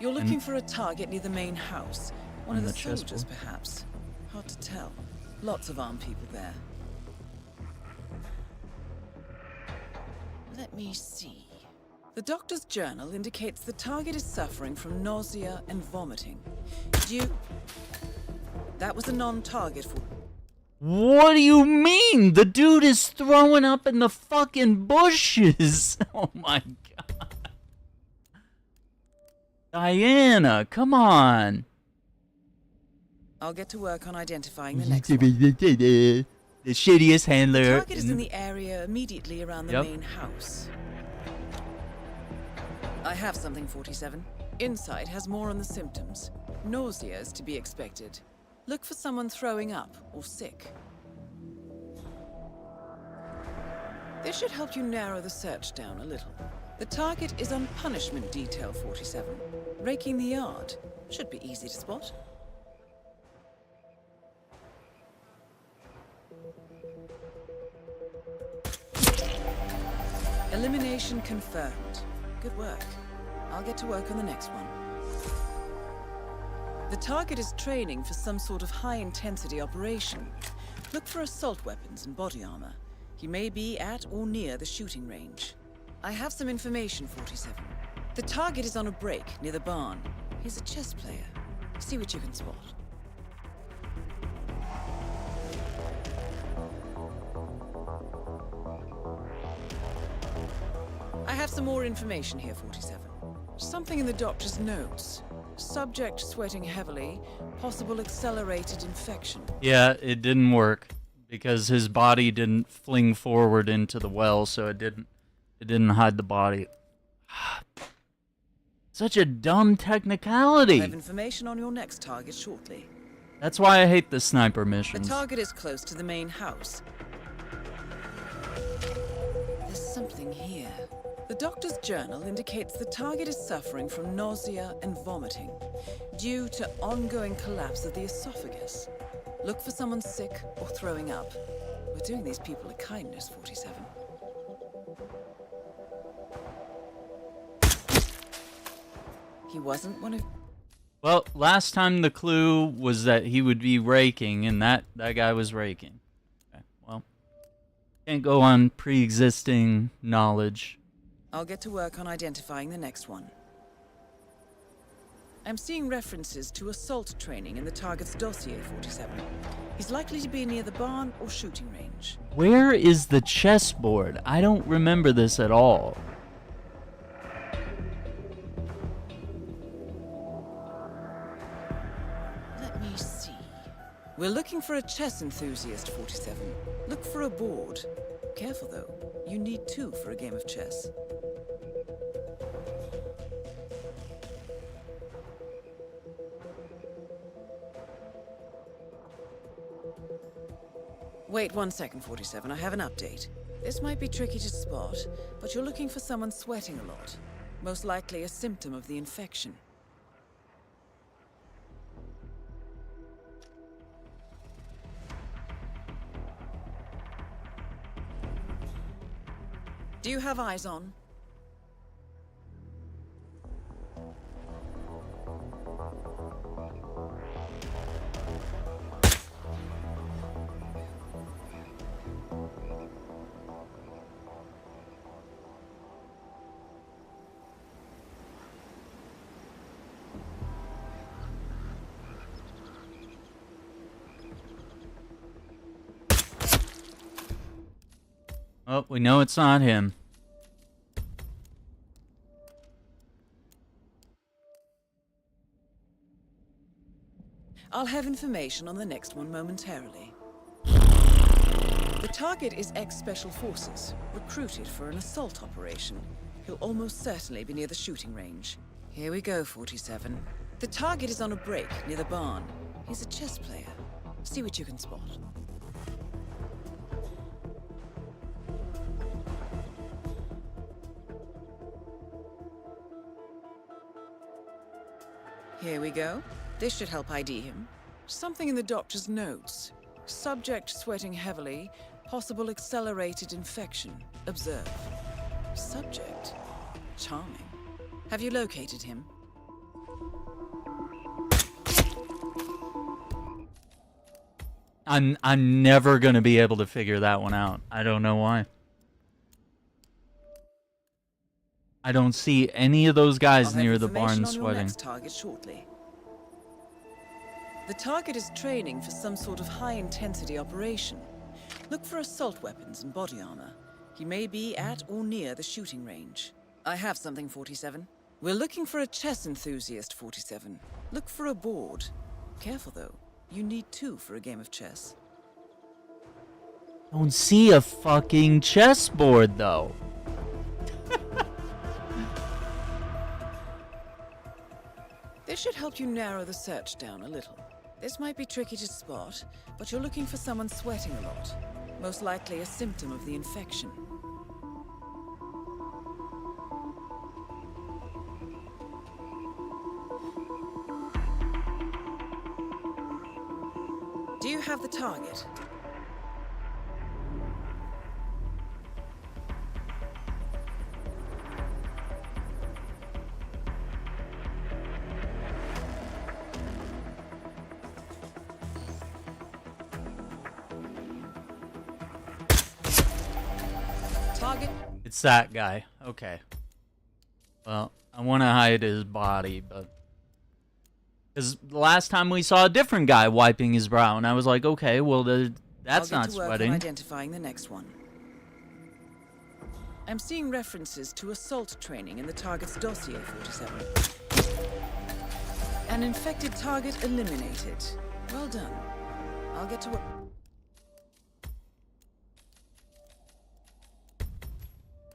You're looking for a target near the main house. One of the soldiers, perhaps. Hard to tell. Lots of armed people there. Let me see. The doctor's journal indicates the target is suffering from nausea and vomiting. That was a non-target for... What do you mean? The dude is throwing up in the fucking bushes. Oh my god. Diana, come on. I'll get to work on identifying the next one. The shittiest handler. The target is in the area immediately around the main house. I have something, 47. Inside has more on the symptoms. Nausea is to be expected. Look for someone throwing up or sick. This should help you narrow the search down a little. The target is on punishment detail 47. Raking the yard. Should be easy to spot. Elimination confirmed. Good work. I'll get to work on the next one. The target is training for some sort of high-intensity operation. Look for assault weapons and body armor. He may be at or near the shooting range. I have some information, 47. The target is on a break near the barn. He's a chess player. See what you can spot. I have some more information here, 47. Something in the doctor's notes. Subject sweating heavily, possible accelerated infection. Yeah, it didn't work because his body didn't fling forward into the well, so it didn't hide the body. Such a dumb technicality. I have information on your next target shortly. That's why I hate the sniper missions. The target is close to the main house. There's something here. The doctor's journal indicates the target is suffering from nausea and vomiting due to ongoing collapse of the esophagus. Look for someone sick or throwing up. We're doing these people a kindness, 47. He wasn't one of... Well, last time the clue was that he would be raking, and that guy was raking. Okay, well, can't go on pre-existing knowledge. I'll get to work on identifying the next one. I'm seeing references to assault training in the target's dossier, 47. He's likely to be near the barn or shooting range. Where is the chessboard? I don't remember this at all. Let me see. We're looking for a chess enthusiast, 47. Look for a board. Careful, though. You need 2 for a game of chess. Wait 1 second, 47. I have an update. This might be tricky to spot, but you're looking for someone sweating a lot. Most likely a symptom of the infection. Do you have eyes on? Oh, we know it's not him. I'll have information on the next one momentarily. The target is ex-Special Forces, recruited for an assault operation. He'll almost certainly be near the shooting range. Here we go, 47. The target is on a break near the barn. He's a chess player. See what you can spot. Here we go. This should help ID him. Something in the doctor's notes. Subject sweating heavily. Possible accelerated infection. Observe. Subject. Charming. Have you located him? I'm never gonna be able to figure that one out. I don't know why. I don't see any of those guys near the barn sweating. Next target shortly. The target is training for some sort of high-intensity operation. Look for assault weapons and body armor. He may be at or near the shooting range. I have something, 47. We're looking for a chess enthusiast, 47. Look for a board. Careful, though. You need 2 for a game of chess. Don't see a fucking chessboard, though. This should help you narrow the search down a little. This might be tricky to spot, but you're looking for someone sweating a lot. Most likely a symptom of the infection. Do you have the target? Target. It's that guy. Okay. Well, I want to hide his body, but... Because the last time we saw a different guy wiping his brow, and I was like, okay, well, that's not sweating. I'll get to work on identifying the next one. I'm seeing references to assault training in the target's dossier, 47. An infected target eliminated. Well done. I'll get to work.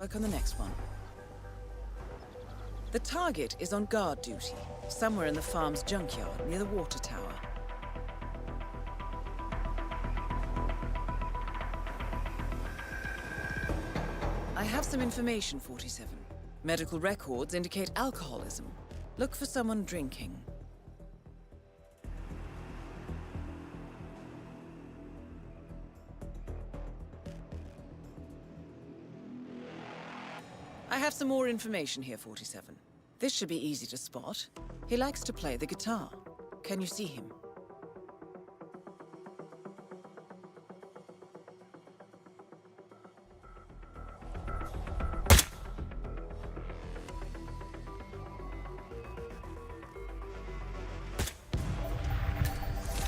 Work on the next one. The target is on guard duty, somewhere in the farm's junkyard near the water tower. I have some information, 47. Medical records indicate alcoholism. Look for someone drinking. I have some more information here, 47. This should be easy to spot. He likes to play the guitar. Can you see him?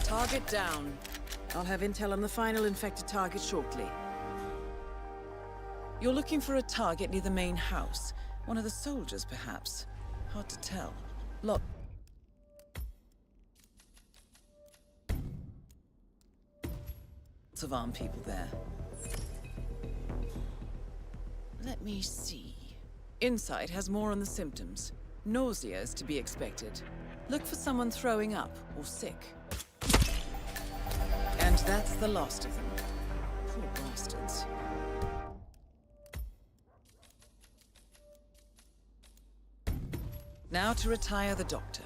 Target down. I'll have intel on the final infected target shortly. You're looking for a target near the main house. One of the soldiers, perhaps. Hard to tell. Lots of armed people there. Let me see. Insight has more on the symptoms. Nausea is to be expected. Look for someone throwing up or sick. And that's the last of them. Poor bastards. Now to retire the doctor.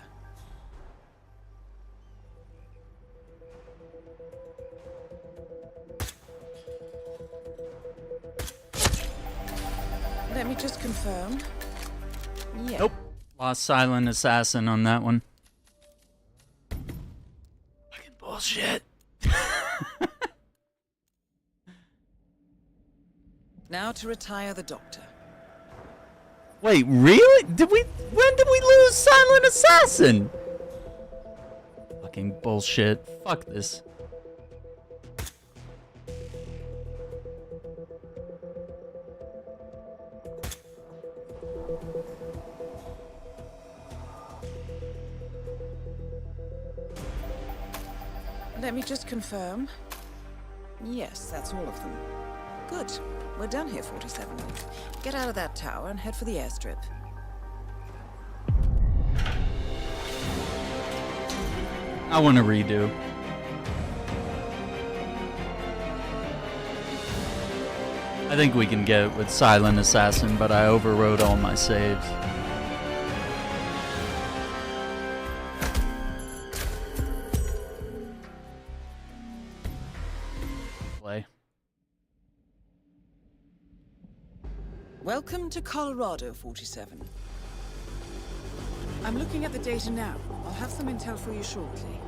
confirm. Yeah. Nope. Lost silent assassin on that one. Fucking bullshit. Now to retire the doctor. Wait, really? When did we lose silent assassin? Fucking bullshit. Fuck this. Let me just confirm. Yes, that's all of them. Good. We're done here, 47. Get out of that tower and head for the airstrip. I want to redo. I think we can get it with silent assassin, but I overrode all my saves. Play. Welcome to Colorado, 47. I'm looking at the data now. I'll have some intel for you shortly.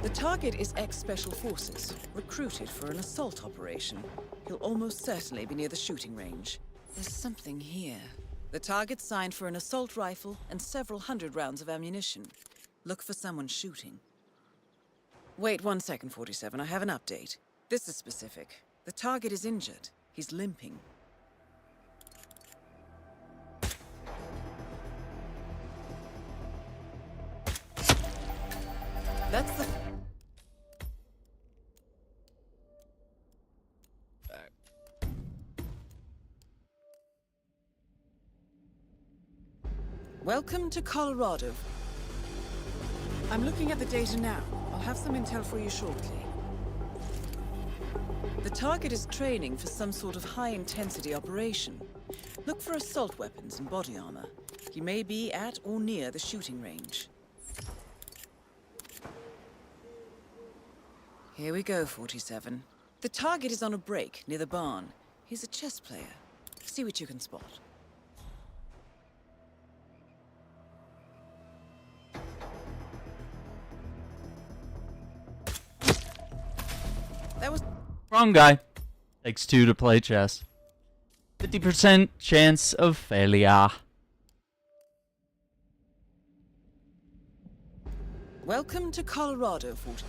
The target is ex-Special Forces, recruited for an assault operation. He'll almost certainly be near the shooting range. There's something here. The target's signed for an assault rifle and several hundred rounds of ammunition. Look for someone shooting. Wait 1 second, 47. I have an update. This is specific. The target is injured. He's limping. That's the... Welcome to Colorado. I'm looking at the data now. I'll have some intel for you shortly. The target is training for some sort of high-intensity operation. Look for assault weapons and body armor. He may be at or near the shooting range. Here we go, 47. The target is on a break near the barn. He's a chess player. See what you can spot. That was... Wrong guy. Takes 2 to play chess. 50% chance of failure. Welcome to Colorado, 40.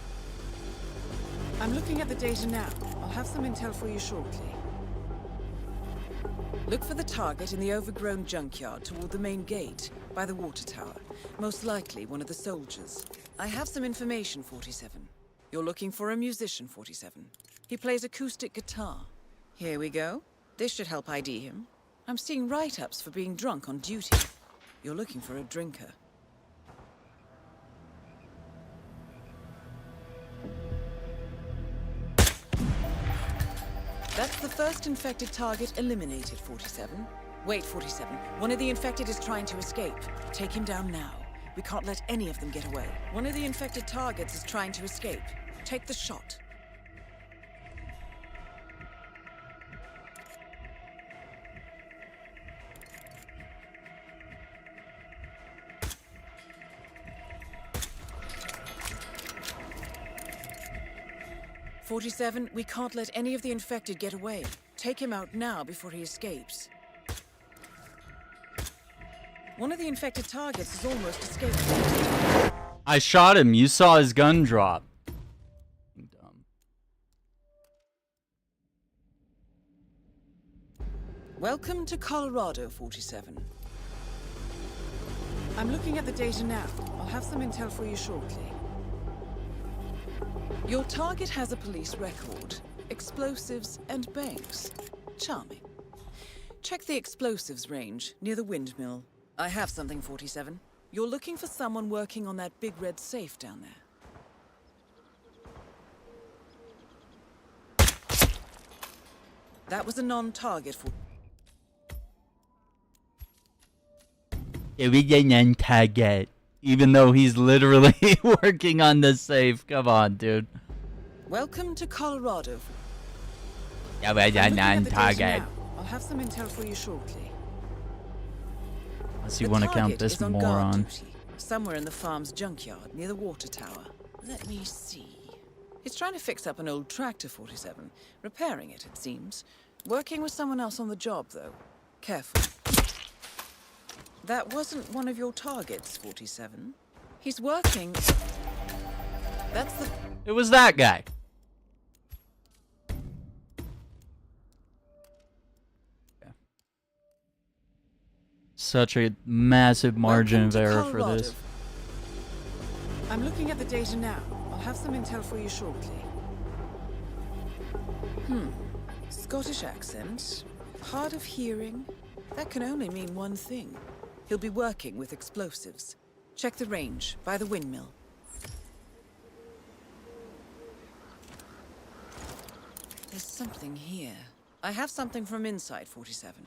I'm looking at the data now. I'll have some intel for you shortly. Look for the target in the overgrown junkyard toward the main gate, by the water tower. Most likely one of the soldiers. I have some information, 47. You're looking for a musician, 47. He plays acoustic guitar. Here we go. This should help ID him. I'm seeing write-ups for being drunk on duty. You're looking for a drinker. That's the first infected target eliminated, 47. Wait, 47. One of the infected is trying to escape. Take him down now. We can't let any of them get away. One of the infected targets is trying to escape. Take the shot. "47, we can't let any of the infected get away. Take him out now before he escapes." One of the infected targets has almost escaped. I shot him. You saw his gun drop. Dumb. Welcome to Colorado, 47. I'm looking at the data now. I'll have some intel for you shortly. Your target has a police record, explosives and banks. Charming. Check the explosives range near the windmill. I have something, 47. You're looking for someone working on that big red safe down there. That was a non-target for... It was a non-target. Even though he's literally working on the safe. Come on, dude. Welcome to Colorado. It was a non-target. I'll have some intel for you shortly. Unless you want to count this on guard moron. duty, somewhere in the farm's junkyard near the water tower. Let me see. He's trying to fix up an old tractor, 47. Repairing it, it seems. Working with someone else on the job, though. Careful. That wasn't one of your targets, 47. He's working... That's the... It was that guy. Yeah. Such a massive margin of error for this. I'm looking at the data now. I'll have some intel for you shortly. Scottish accent, hard of hearing. That can only mean one thing. He'll be working with explosives. Check the range, by the windmill. There's something here. I have something from inside 47.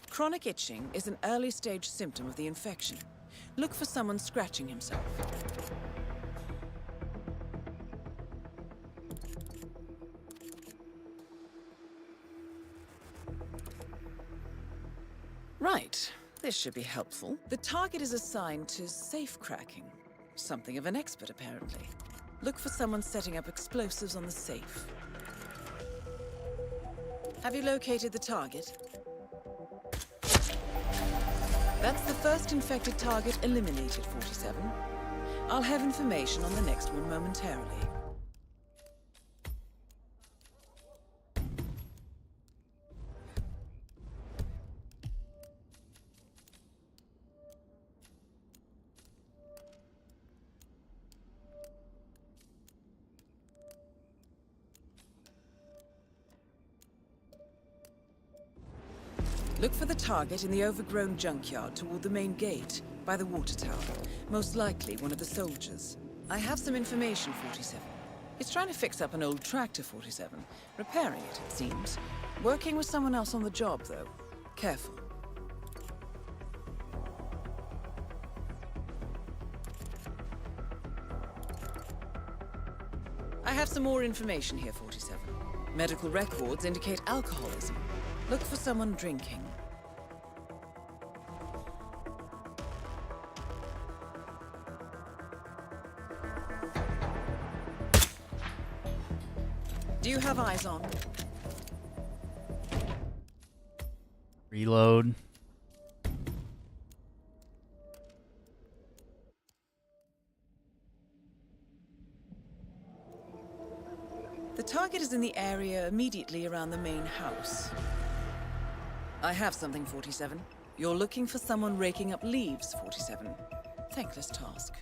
Chronic itching is an early-stage symptom of the infection. Look for someone scratching himself. Right. This should be helpful. The target is assigned to safe cracking. Something of an expert, apparently. Look for someone setting up explosives on the safe. Have you located the target? That's the first infected target eliminated, 47. I'll have information on the next one momentarily. Look for the target in the overgrown junkyard toward the main gate, by the water tower. Most likely one of the soldiers. I have some information, 47. He's trying to fix up an old tractor, 47. Repairing it, it seems. Working with someone else on the job, though. Careful. I have some more information here, 47. Medical records indicate alcoholism. Look for someone drinking. Do you have eyes on? Reload. The target is in the area immediately around the main house. I have something, 47. You're looking for someone raking up leaves, 47. Thankless task.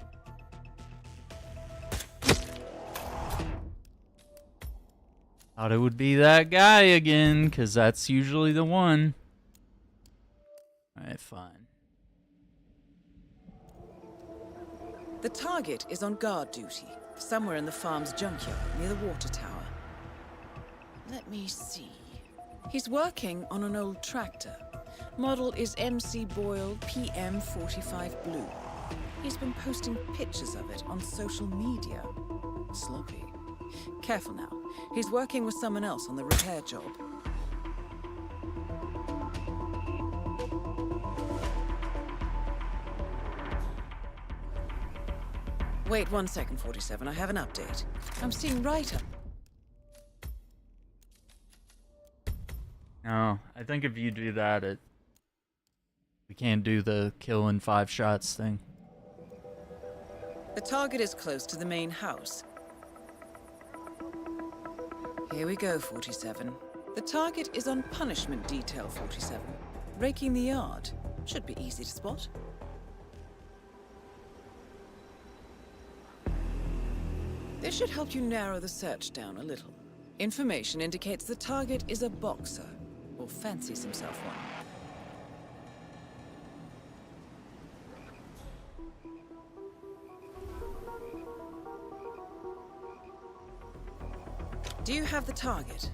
Thought it would be that guy again, because that's usually the one. Alright, fine. The target is on guard duty, somewhere in the farm's junkyard near the water tower. Let me see. He's working on an old tractor. Model is MC Boyle PM45 Blue. He's been posting pictures of it on social media. Sloppy. Careful now. He's working with someone else on the repair job. Wait 1 second, 47. I have an update. I'm seeing right up. No, I think if you do that, we can't do the kill in 5 shots thing. The target is close to the main house. Here we go, 47. The target is on punishment detail, 47. Raking the yard. Should be easy to spot. This should help you narrow the search down a little. Information indicates the target is a boxer, or fancies himself one. Do you have the target?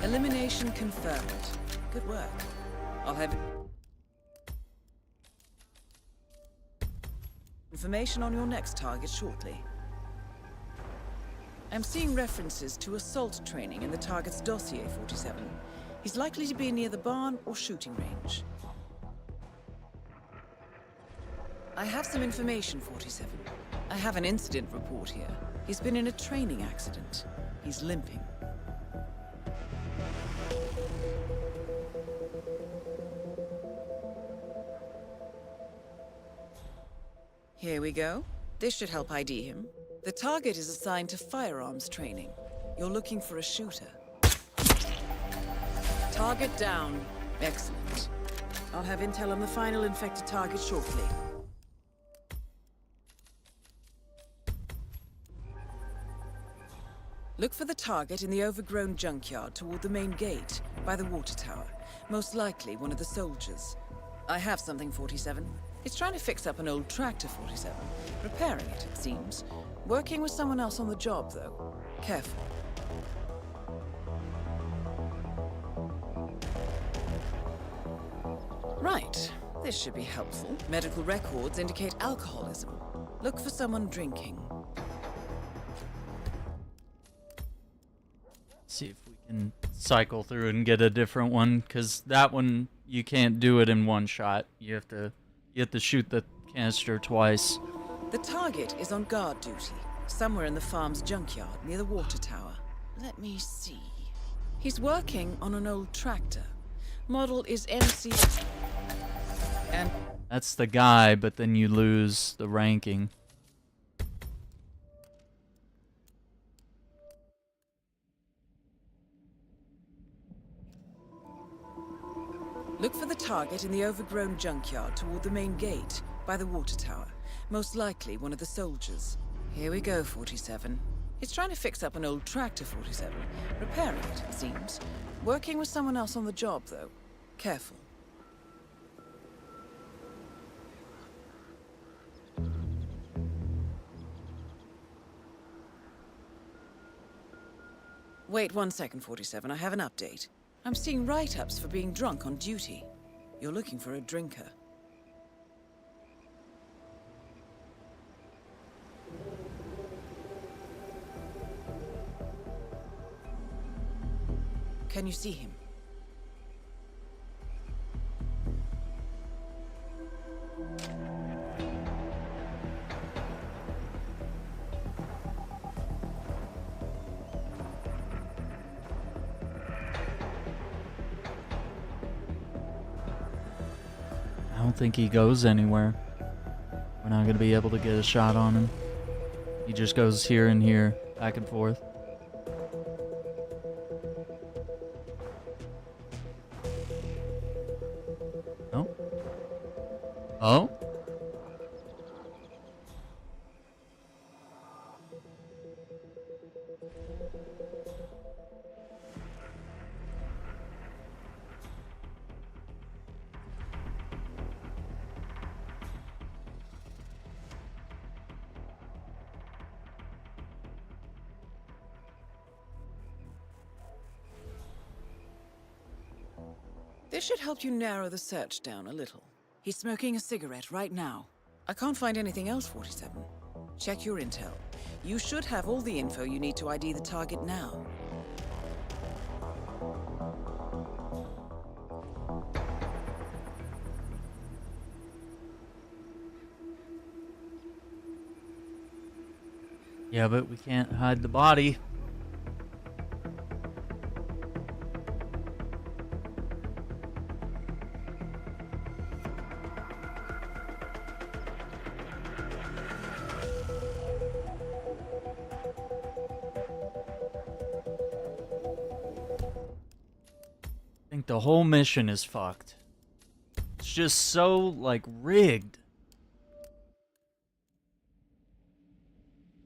Elimination confirmed. Good work. I'll have information on your next target shortly. I'm seeing references to assault training in the target's dossier, 47. He's likely to be near the barn or shooting range. I have some information, 47. I have an incident report here. He's been in a training accident. He's limping. Here we go. This should help ID him. The target is assigned to firearms training. You're looking for a shooter. Target down. Excellent. I'll have intel on the final infected target shortly. Look for the target in the overgrown junkyard toward the main gate, by the water tower. Most likely one of the soldiers. I have something, 47. He's trying to fix up an old tractor, 47. Repairing it, it seems. Working with someone else on the job, though. Careful. Right. This should be helpful. Medical records indicate alcoholism. Look for someone drinking. See if we can cycle through and get a different one, because that one you can't do it in one shot. You have to shoot the canister twice. The target is on guard duty, somewhere in the farm's junkyard near the water tower. Let me see. He's working on an old tractor. Model is MC. And that's the guy, but then you lose the ranking. Look for the target in the overgrown junkyard toward the main gate, by the water tower. Most likely one of the soldiers. Here we go, 47. He's trying to fix up an old tractor, 47. Repairing it, it seems. Working with someone else on the job, though. Careful. Wait 1 second, 47. I have an update. I'm seeing write-ups for being drunk on duty. You're looking for a drinker. Can you see him? I don't think he goes anywhere. We're not gonna be able to get a shot on him. He just goes here and here, back and forth. Oh? Oh? This should help you narrow the search down a little. He's smoking a cigarette right now. I can't find anything else, 47. Check your intel. You should have all the info you need to ID the target now. Yeah, but we can't hide the body. I think the whole mission is fucked. It's just so, like, rigged.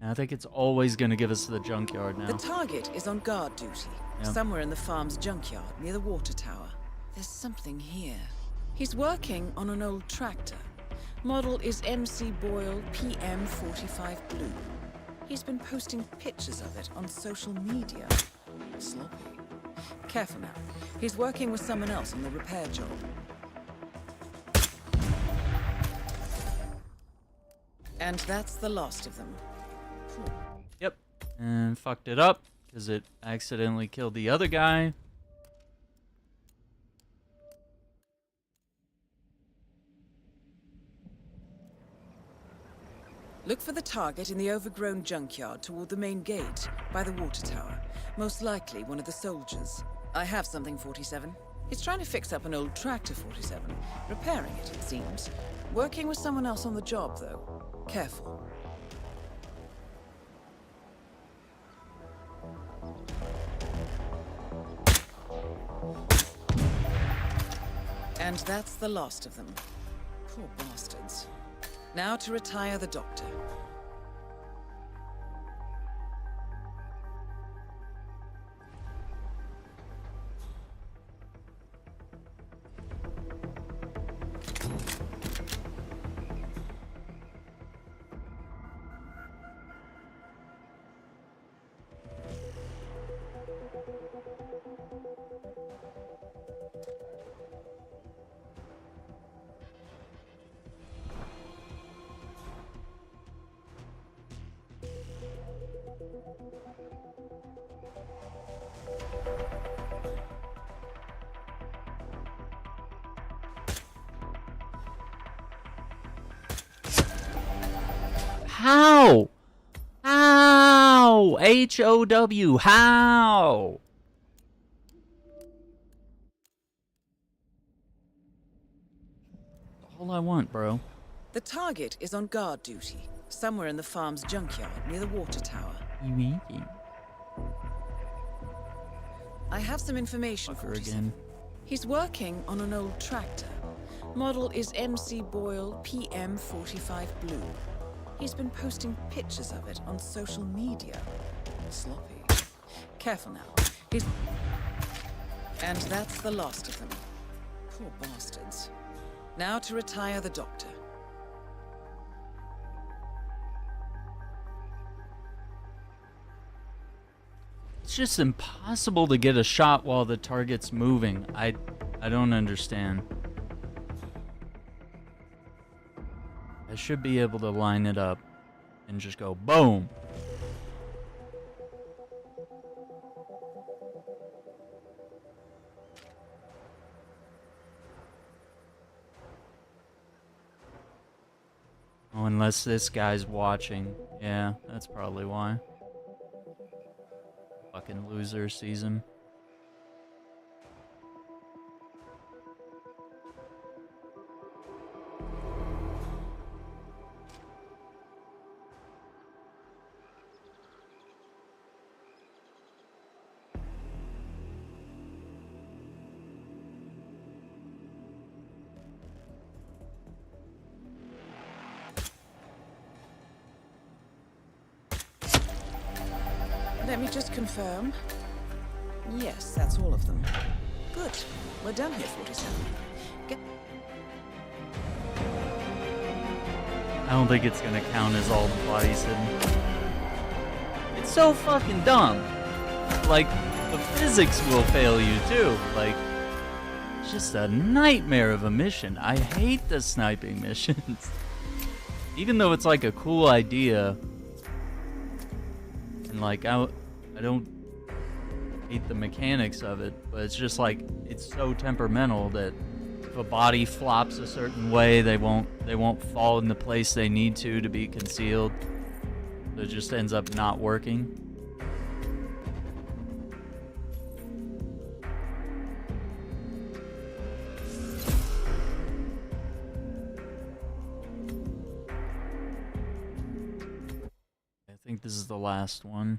And I think it's always gonna give us the junkyard now. The target is on guard duty, somewhere in the farm's junkyard near the water tower. There's something here. He's working on an old tractor. Model is MC Boyle PM45 Blue. He's been posting pictures of it on social media. Sloppy. Careful now. He's working with someone else on the repair job. And that's the last of them. Yep. And fucked it up because it accidentally killed the other guy. Look for the target in the overgrown junkyard toward the main gate, by the water tower. Most likely one of the soldiers. I have something, 47. He's trying to fix up an old tractor, 47. Repairing it, it seems. Working with someone else on the job, though. Careful. And that's the last of them. Poor bastards. Now to retire the doctor. How? How? H-O-W. How? All I want, bro. The target is on guard duty, somewhere in the farm's junkyard near the water tower. You mean? I have some information for you. Again. He's working on an old tractor. Model is MC Boyle PM45 Blue. He's been posting pictures of it on social media. Sloppy. Careful now. He's... And that's the last of them. Poor bastards. Now to retire the doctor. It's just impossible to get a shot while the target's moving. I don't understand. I should be able to line it up and just go boom. Oh, unless this guy's watching. Yeah, that's probably why. Fucking loser sees him. Let me just confirm. Yes, that's all of them. Good. We're done here, 47. Get... I don't think it's gonna count as all the bodies hidden. It's so fucking dumb. Like, the physics will fail you too. Like, it's just a nightmare of a mission. I hate the sniping missions. Even though it's like a cool idea. And like, I don't hate the mechanics of it, but it's just like, it's so temperamental that if a body flops a certain way, they won't fall in the place they need to be concealed. So it just ends up not working. I think this is the last one.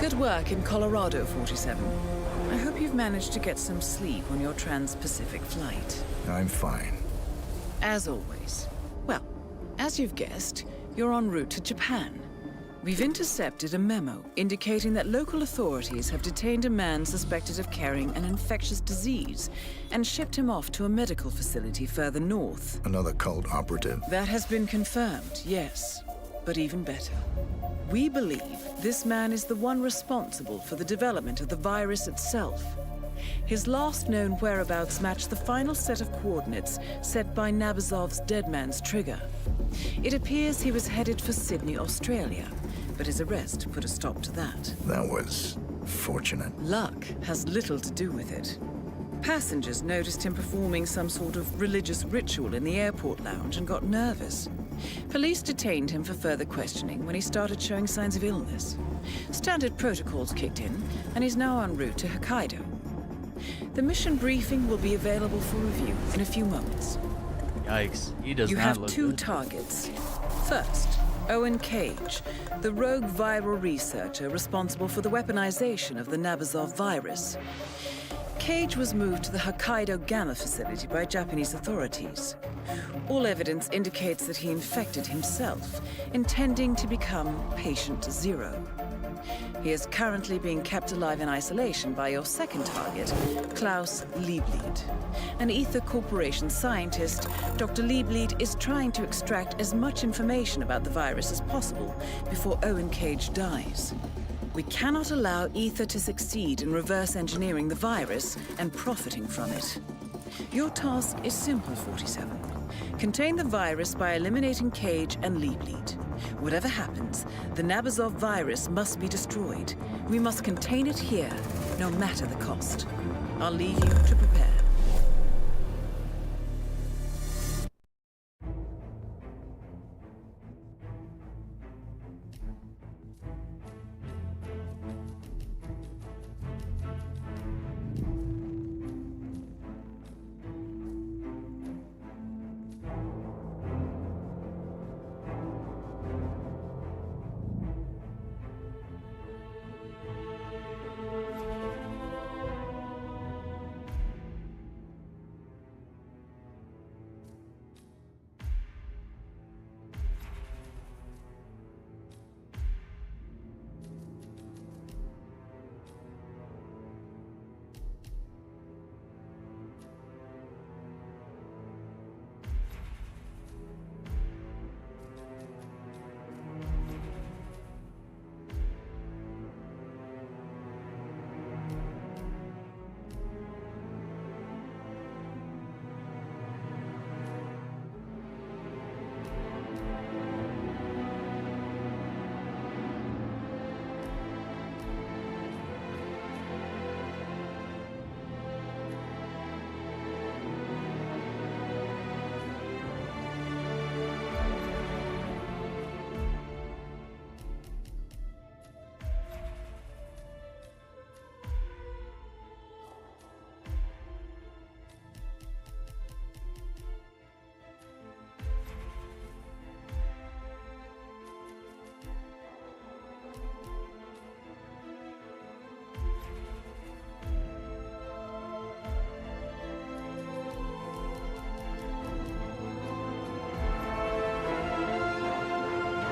Good work in Colorado, 47. I hope you've managed to get some sleep on your trans-Pacific flight. I'm fine. As always. Well, as you've guessed, you're en route to Japan. We've intercepted a memo indicating that local authorities have detained a man suspected of carrying an infectious disease and shipped him off to a medical facility further north. Another cult operative. That has been confirmed, yes. but even better. We believe this man is the one responsible for the development of the virus itself. His last known whereabouts match the final set of coordinates set by Nabazov's Dead Man's trigger. It appears he was headed for Sydney, Australia, but his arrest put a stop to that. That was fortunate. Luck has little to do with it. Passengers noticed him performing some sort of religious ritual in the airport lounge and got nervous. Police detained him for further questioning when he started showing signs of illness. Standard protocols kicked in, and he's now en route to Hokkaido. The mission briefing will be available for review in a few moments. Yikes, he does You not have look two good. targets. First, Owen Cage, the rogue viral researcher responsible for the weaponization of the Nabazov virus. Cage was moved to the Hokkaido Gamma facility by Japanese authorities. All evidence indicates that he infected himself, intending to become Patient Zero. He is currently being kept alive in isolation by your second target, Klaus Liebleed. An Ether Corporation scientist, Dr. Liebleed is trying to extract as much information about the virus as possible before Owen Cage dies. We cannot allow Ether to succeed in reverse engineering the virus and profiting from it. Your task is simple, 47. Contain the virus by eliminating Cage and Liebleed. Whatever happens, the Nabazov virus must be destroyed. We must contain it here, no matter the cost. I'll leave you to prepare.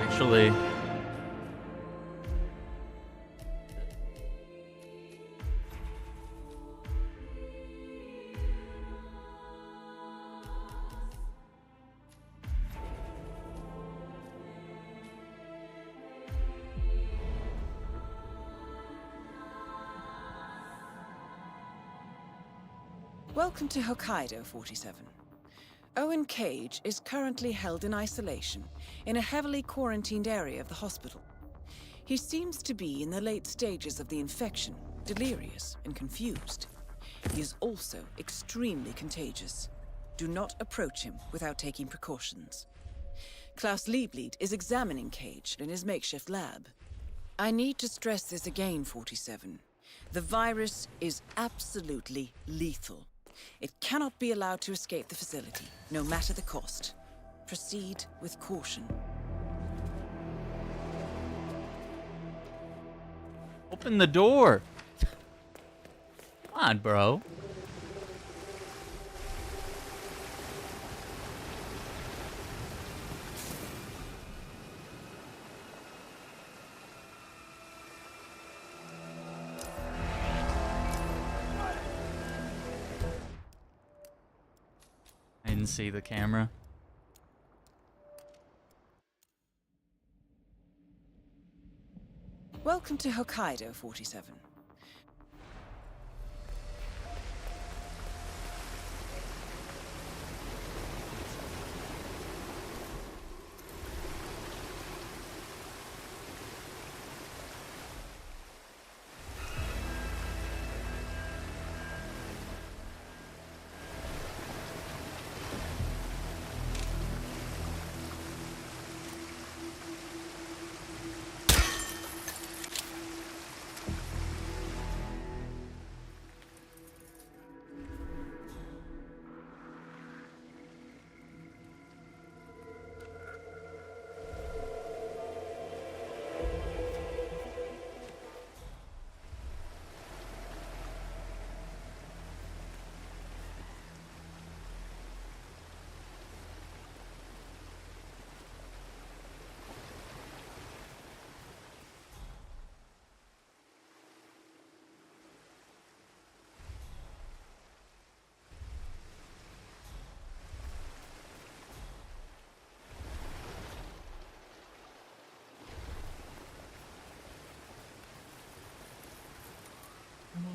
Actually, Welcome to Hokkaido, 47. Owen Cage is currently held in isolation in a heavily quarantined area of the hospital. He seems to be in the late stages of the infection, delirious and confused. He is also extremely contagious. Do not approach him without taking precautions. Klaus Liebleed is examining Cage in his makeshift lab. I need to stress this again, 47. The virus is absolutely lethal. It cannot be allowed to escape the facility, no matter the cost. Proceed with caution. open the door. Come on, bro. I didn't see the camera. Welcome to Hokkaido, 47.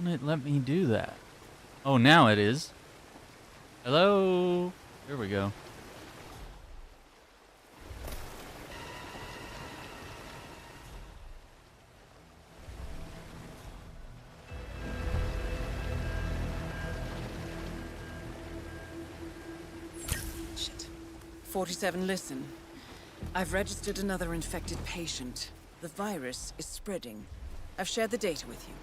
Won't it let me do that? Oh, now it is. Hello? There we go. Shit. 47, listen. I've registered another infected patient. The virus is spreading. I've shared the data with you.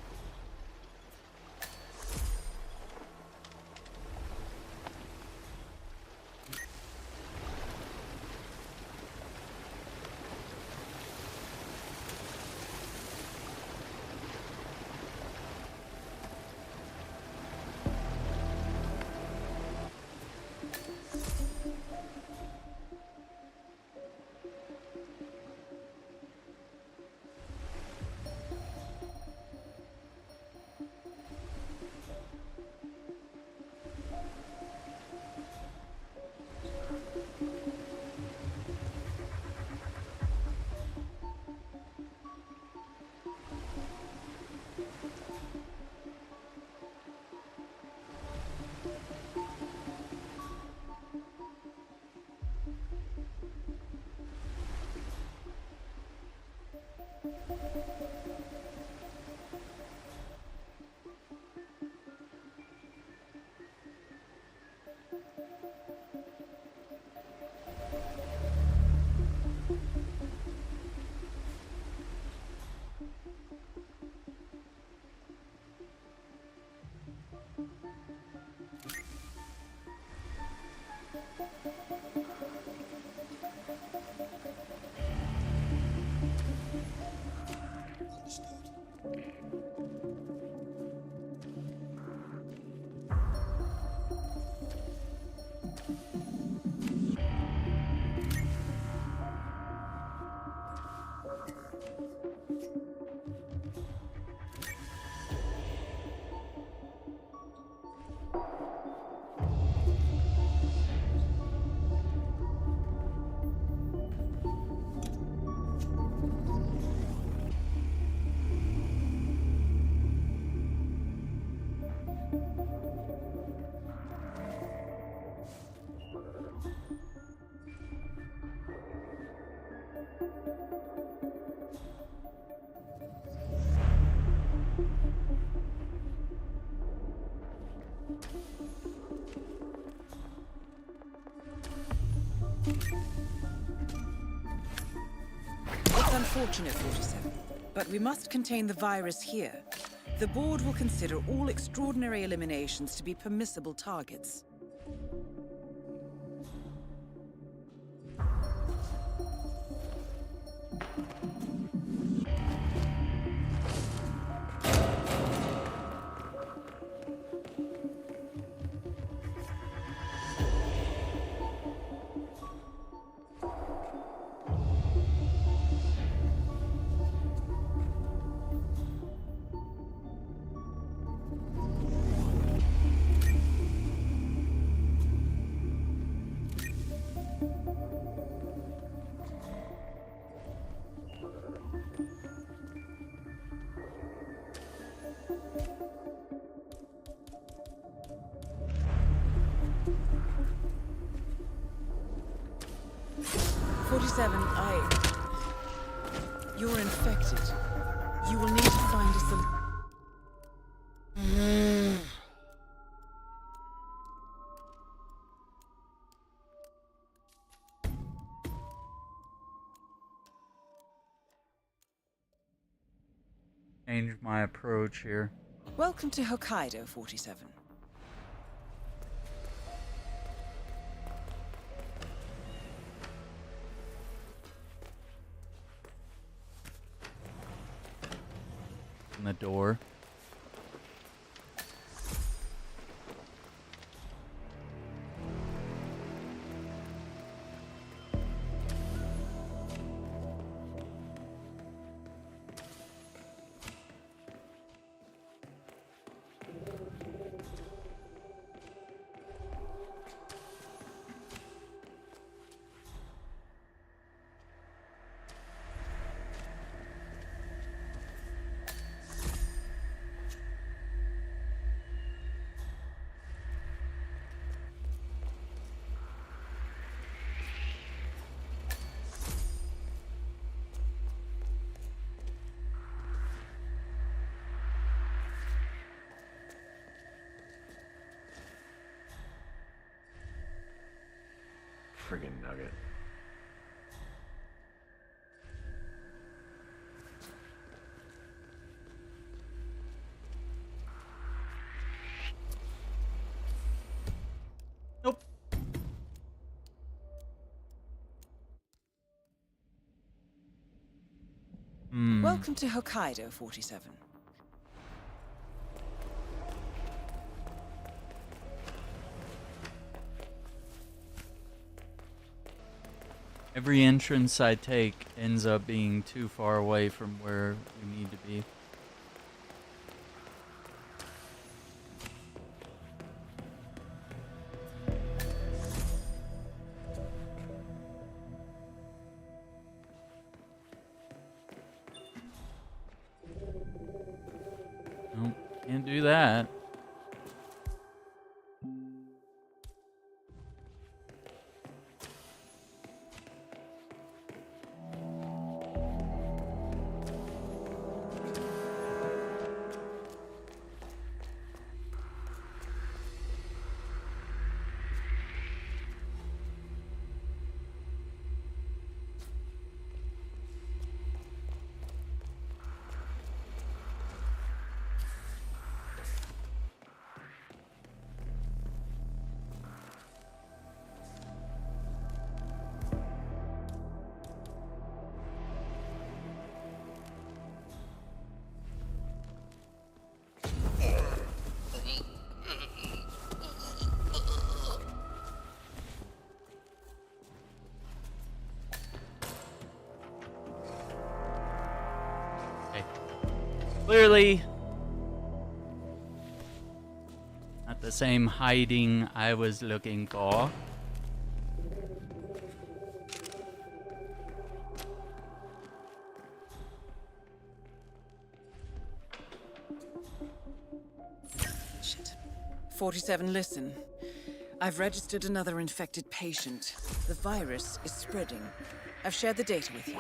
It's unfortunate, 47, but we must contain the virus here. The board will consider all extraordinary eliminations to be permissible targets. 47, You're infected. You will need to find a solution. Change my approach here. Welcome to Hokkaido, 47. The door. Friggin' nugget. Nope. Welcome to Hokkaido, 47. Every entrance I take ends up being too far away from where we need to be. Nope, can't do that. Clearly, not the same hiding I was looking for. Shit. 47, listen. I've registered another infected patient. The virus is spreading. I've shared the data with you.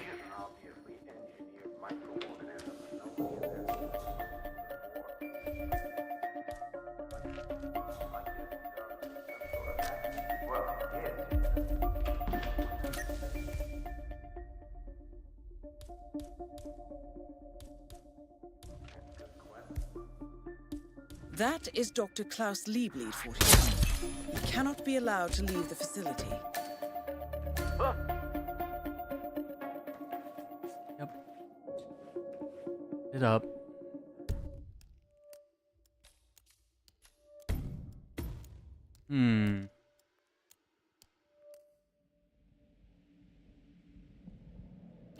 That is Dr. Klaus Liebleed, 47. He cannot be allowed to leave the facility. Yep. It up.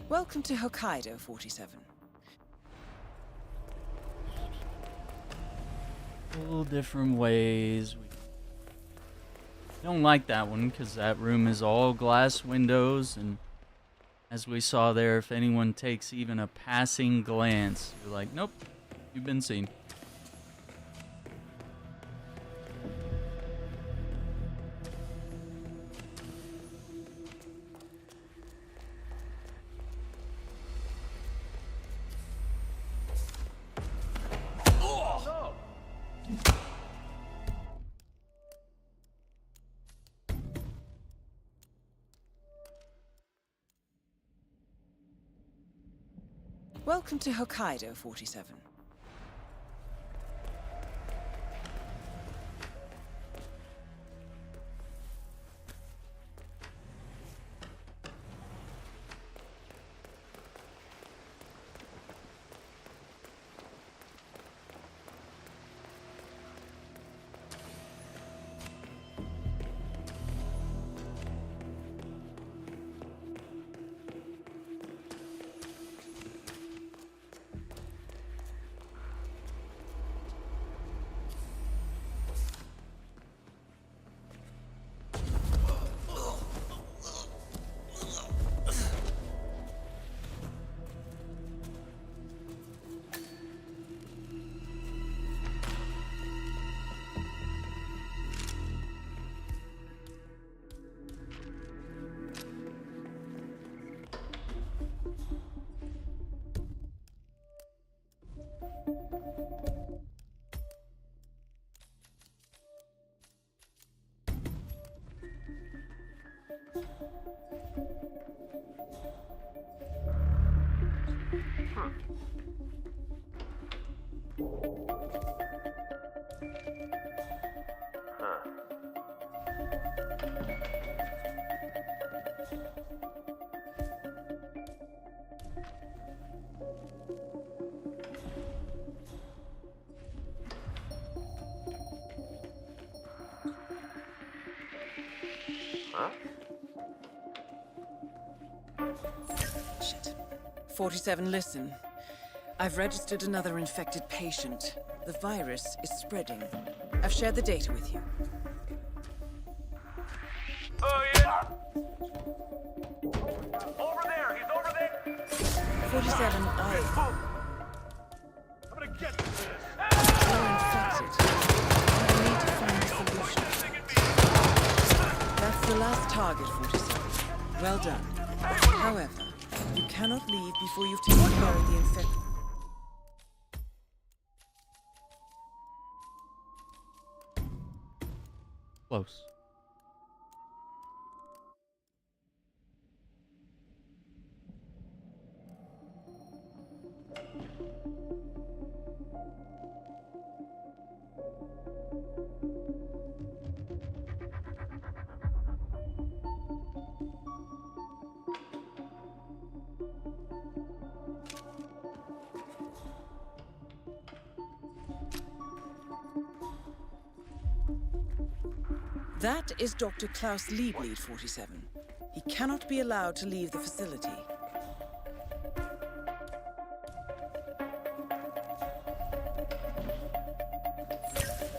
Welcome to Hokkaido, 47. All different ways. Don't like that one because that room is all glass windows, and as we saw there, if anyone takes even a passing glance, you're like, nope, you've been seen. Welcome to Hokkaido, 47. Shit. 47, listen. I've registered another infected patient. The virus is spreading. I've shared the data with you. Oh, yeah! Over there! He's over there! 47, I'm gonna get this! You're infected. I need to find a solution. That's the last target, 47. Well done. However, you cannot leave before you've taken care of the infected. Close. That is Dr. Klaus Liebleed, 47. He cannot be allowed to leave the facility.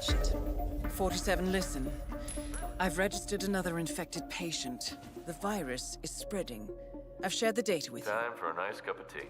Shit. 47, listen. I've registered another infected patient. The virus is spreading. I've shared the data with you. Time for a nice cup of tea.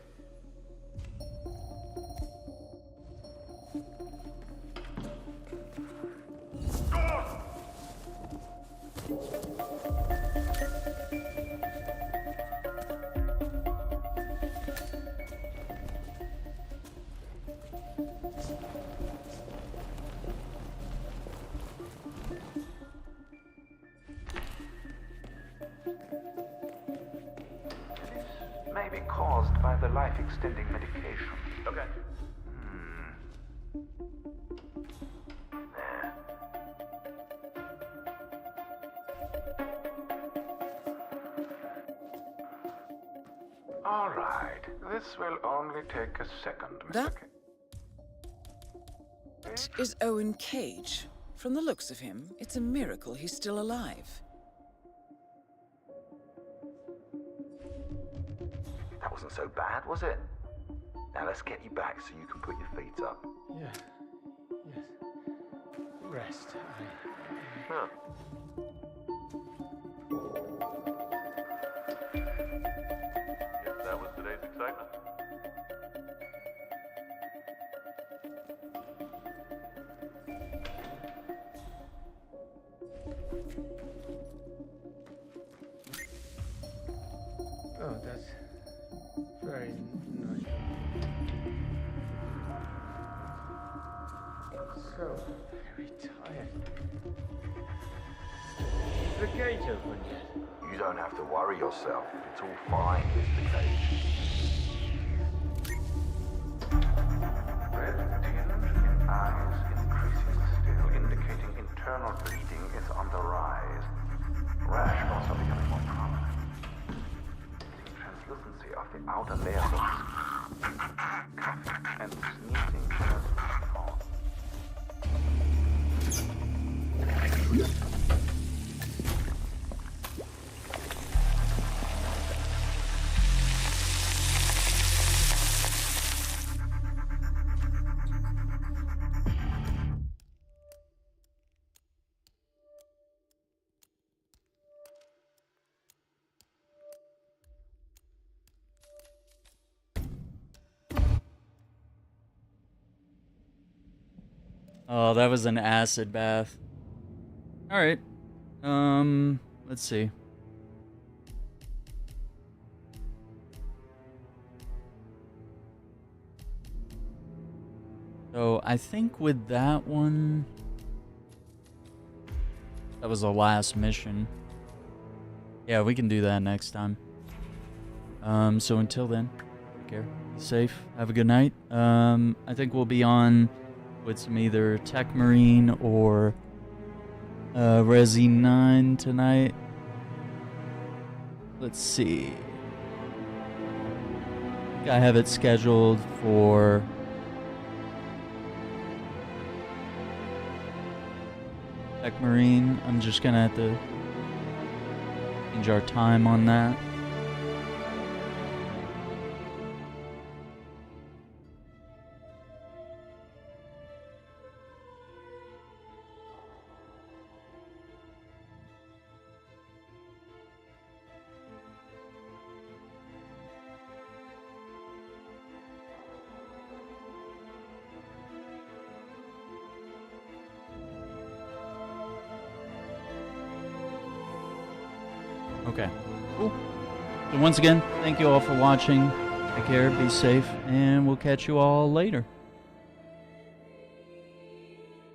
May be caused by the life-extending medication. Okay. All right. This will only take a second, Mr. That is Owen Cage. From the looks of him, it's a miracle he's still alive. That wasn't so bad, was it? Now let's get you back so you can put your feet up. Yeah. Yes. Rest. Huh. Guess that was today's excitement. Oh, that's very nice. So very tired. Is the gate open yet? You don't have to worry yourself. It's all fine, Mr. Cage. internal bleeding is on the rise. Rash also becoming more prominent. The translucency of the outer layers of skin, coughing and sneezing has fallen. Oh, that was an acid bath. Alright. Let's see. So, I think with that one... That was the last mission. Yeah, we can do that next time. So until then, take care. Be safe. Have a good night. I think we'll be on with some either Tech Marine or Resi 9 tonight. Let's see. I think I have it scheduled for Tech Marine. I'm just gonna have to change our time on that. Okay, cool. So once again, thank you all for watching. Take care, be safe, and we'll catch you all later.